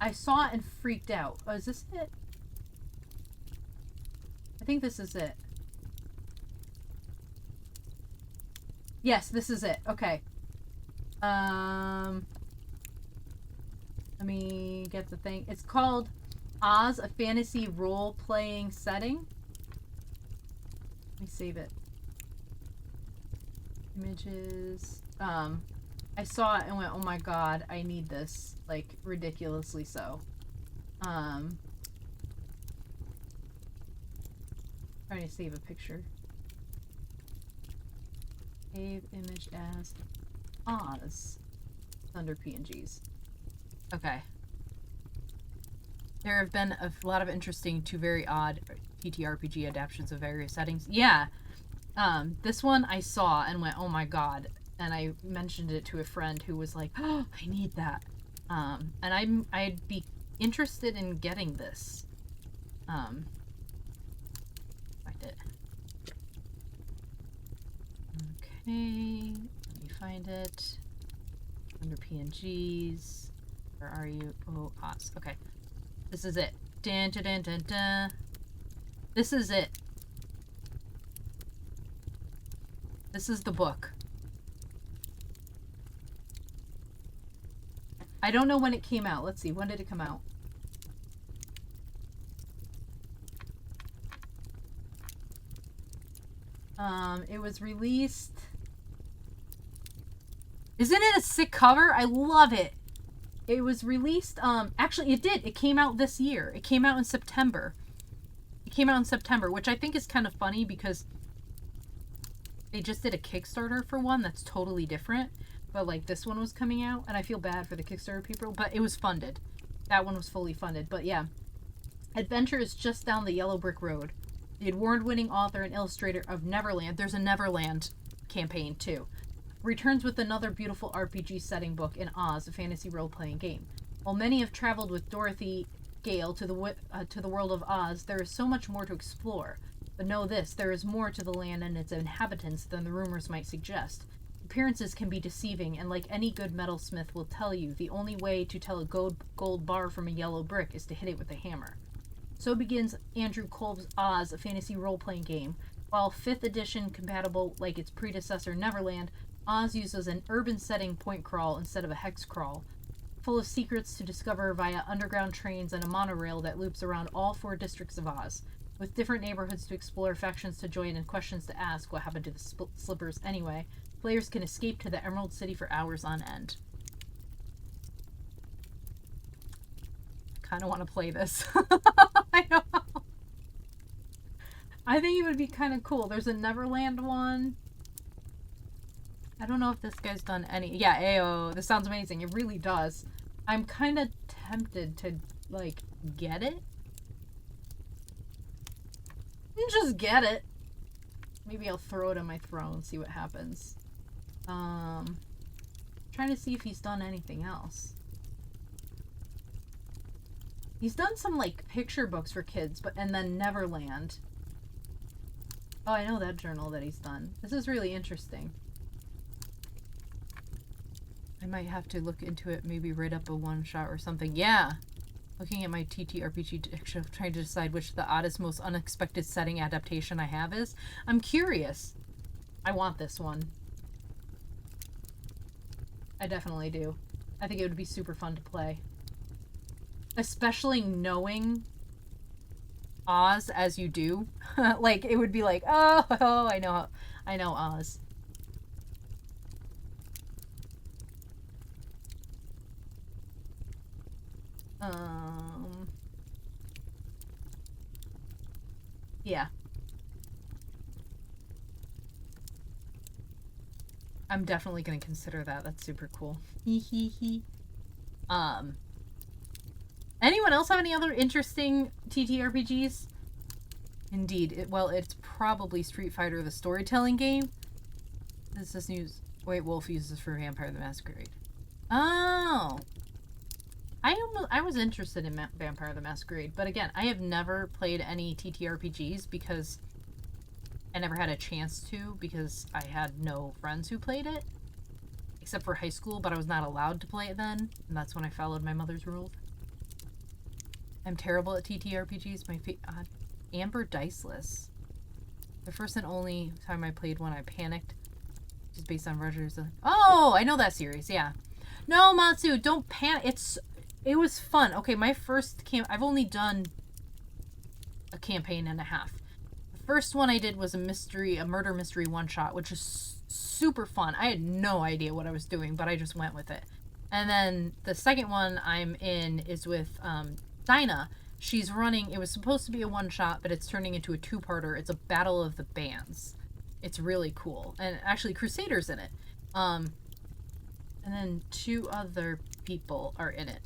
I saw it and freaked out. Oh, is this it? I think this is it. Yes, this is it. Okay. Let me get the thing. It's called Oz, a fantasy role-playing setting. Let me save it. Images. I saw it and went, oh my god, I need this. Like, ridiculously so. Trying to save a picture. Save image as Oz. Under PNGs. Okay. There have been a lot of interesting to very odd TTRPG adaptations of various settings. Yeah. This one I saw and went, oh my god. And I mentioned it to a friend who was like, oh, I need that. And I'd be interested in getting this. Find it. Okay. Let me find it. Under PNGs. Where are you? Oh, Oz. Okay. This is it. Dun, dun, dun, dun, dun. This is it. This is the book. I don't know when it came out. Let's see. When did it come out? It was released... Isn't it a sick cover? I love it. It was released, actually it did. It came out this year. It came out in September. Which I think is kind of funny because they just did a Kickstarter for one that's totally different. But, like, this one was coming out, and I feel bad for the Kickstarter people, but it was funded. That one was fully funded. But, yeah. Adventure is just down the yellow brick road. The award-winning author and illustrator of Neverland, there's a Neverland campaign, too, returns with another beautiful RPG setting book in Oz, a fantasy role-playing game. While many have traveled with Dorothy Gale to the world of Oz, there is so much more to explore. But know this, there is more to the land and its inhabitants than the rumors might suggest. Appearances can be deceiving, and like any good metalsmith will tell you, the only way to tell a gold bar from a yellow brick is to hit it with a hammer. So begins Andrew Kolb's Oz, a fantasy role-playing game. While 5th edition compatible like its predecessor Neverland, Oz uses an urban setting point crawl instead of a hex crawl, full of secrets to discover via underground trains and a monorail that loops around all 4 districts of Oz. With different neighborhoods to explore, factions to join, and questions to ask, what happened to the slippers anyway, players can escape to the Emerald City for hours on end. Kind of want to play this. I know. I think it would be kind of cool. There's a Neverland one. I don't know if this guy's done any... Yeah, Ayo. This sounds amazing. It really does. I'm kind of tempted to, like, get it. Just get it. Maybe I'll throw it on my throne and see what happens. Trying to see if he's done anything else. He's done some, like, picture books for kids, and then Neverland. Oh, I know that journal that he's done. This is really interesting. I might have to look into it, maybe write up a one-shot or something. Yeah. Looking at my TTRPG dictionary, trying to decide which the oddest, most unexpected setting adaptation I have is. I'm curious. I want this one. I definitely do. I think it would be super fun to play. Especially knowing Oz as you do. Like, it would be like, oh, I know Oz. Yeah. I'm definitely going to consider that. That's super cool. Anyone else have any other interesting TTRPGs? Indeed. Well, it's probably Street Fighter, the storytelling game. This is news. White Wolf uses for Vampire the Masquerade. Oh. I was interested in Vampire the Masquerade, but again, I have never played any TTRPGs because I never had a chance to, because I had no friends who played it, except for high school, but I was not allowed to play it then, and that's when I followed my mother's rules. I'm terrible at TTRPGs. Amber Diceless. The first and only time I played one, I panicked. Which is based on Roger's. Oh, I know that series. Yeah. No, Matsu, don't panic. It was fun. Okay, my first I've only done a campaign and a half. The first one I did was a murder mystery one-shot, which is super fun. I had no idea what I was doing, but I just went with it. And then the second one I'm in is with Dinah. She's running, it was supposed to be a one-shot, but it's turning into a two-parter. It's a battle of the bands. It's really cool. And actually, Crusader's in it. And then 2 other people are in it.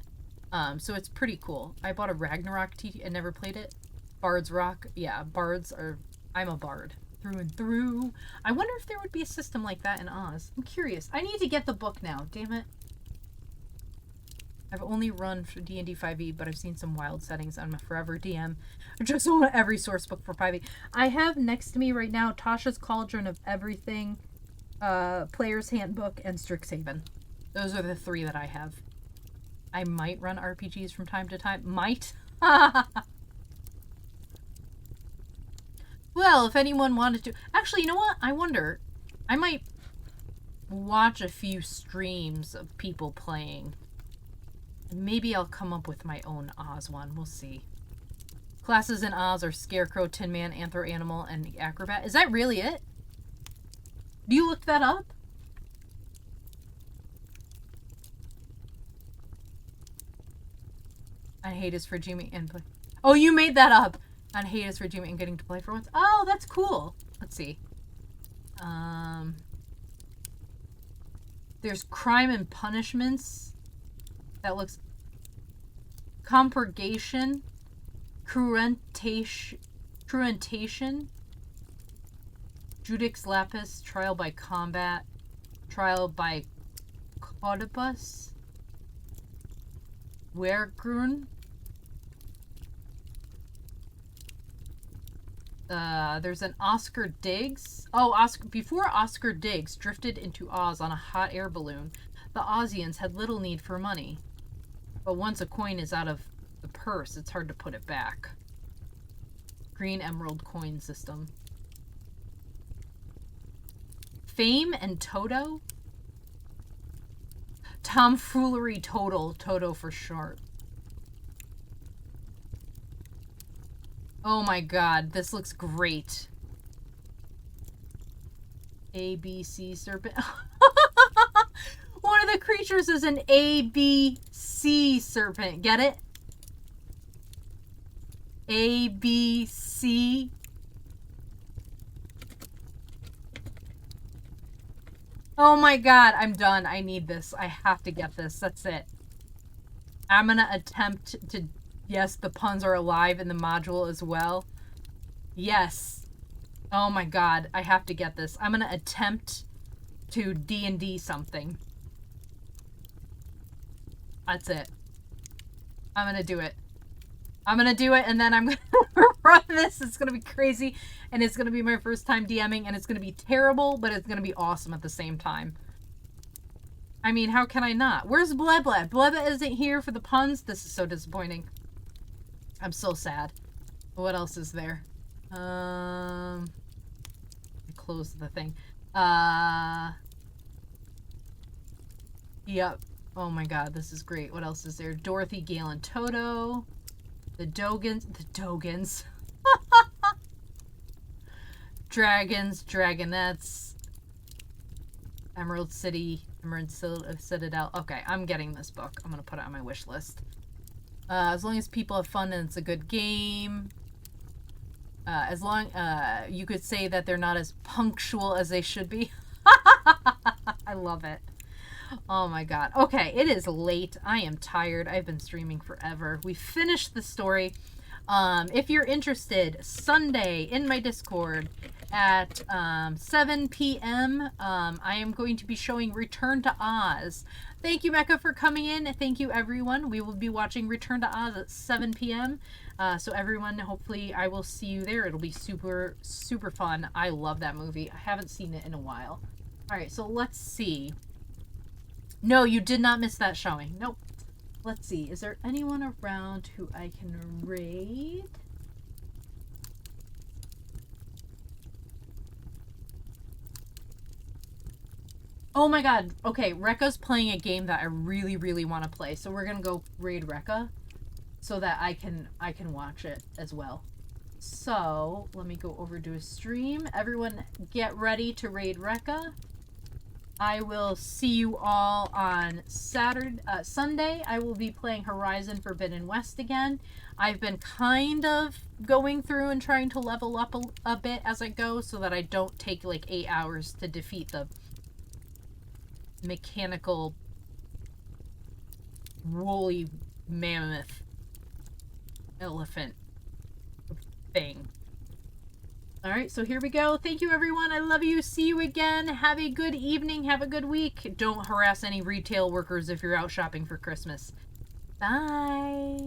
So it's pretty cool. I bought a Ragnarok TT and never played it. Bard's Rock. Yeah, bards are... I'm a bard. Through and through. I wonder if there would be a system like that in Oz. I'm curious. I need to get the book now. Damn it. I've only run for D&D 5e, but I've seen some wild settings. I'm a forever DM. I just want every source book for 5e. I have next to me right now Tasha's Cauldron of Everything, Player's Handbook, and Strixhaven. Those are the 3 that I have. I might run RPGs from time to time. Might? Well, if anyone wanted to... Actually, you know what? I wonder. I might watch a few streams of people playing. Maybe I'll come up with my own Oz one. We'll see. Classes in Oz are Scarecrow, Tin Man, Anthro Animal, and Acrobat. Is that really it? Do you look that up? I hate is for Jimmy and play. Oh, you made that up. I hate is for Jimmy and getting to play for once. Oh, that's cool. Let's see. There's Crime and Punishments. That looks... Compurgation. Cruentation. Judix Lapis. Trial by Combat. Trial by Caudibus. Wergrun. There's an Oscar Diggs. Oh, before Oscar Diggs drifted into Oz on a hot air balloon, the Ozians had little need for money. But once a coin is out of the purse, it's hard to put it back. Green Emerald coin system. Fame and Toto? Tomfoolery Total. Toto for short. Oh my god, this looks great. ABC serpent. One of the creatures is an ABC serpent. Get it? ABC. Oh my god, I'm done. I need this. I have to get this. That's it. I'm gonna attempt to... Yes, the puns are alive in the module as well. Yes. Oh my god, I have to get this. I'm gonna attempt to D&D something. That's it. I'm gonna do it. I'm gonna do it, and then I'm gonna run this. It's gonna be crazy, and it's gonna be my first time DMing, and it's gonna be terrible, but it's gonna be awesome at the same time. I mean, how can I not? Where's Blebla? Blebla isn't here for the puns? This is so disappointing. I'm so sad. What else is there? I closed the thing. Yep. Oh my god, this is great. What else is there? Dorothy Gale and Toto. The Dogans. Dragons, Dragonettes. Emerald Citadel. Okay, I'm getting this book. I'm gonna put it on my wish list. As long as people have fun and it's a good game. As long, you could say that they're not as punctual as they should be. I love it. Oh my god. Okay, it is late. I am tired. I've been streaming forever. We finished the story. If you're interested, Sunday in my Discord at 7 p.m. I am going to be showing Return to Oz. Thank you, Mecca, for coming in. Thank you, everyone. We will be watching Return to Oz at 7 p.m. So everyone, hopefully I will see you there. It'll be super, super fun. I love that movie. I haven't seen it in a while. All right, so let's see. No, you did not miss that showing. Nope. Let's see. Is there anyone around who I can raid? Oh my god. Okay, Rekka's playing a game that I really, really want to play. So we're going to go raid Rekka so that I can watch it as well. So, let me go over to a stream. Everyone get ready to raid Rekka. I will see you all on Sunday. I will be playing Horizon Forbidden West again. I've been kind of going through and trying to level up a bit as I go so that I don't take like 8 hours to defeat the mechanical woolly mammoth elephant thing. Alright, so here we go. Thank you, everyone. I love you. See you again. Have a good evening. Have a good week. Don't harass any retail workers if you're out shopping for Christmas. Bye.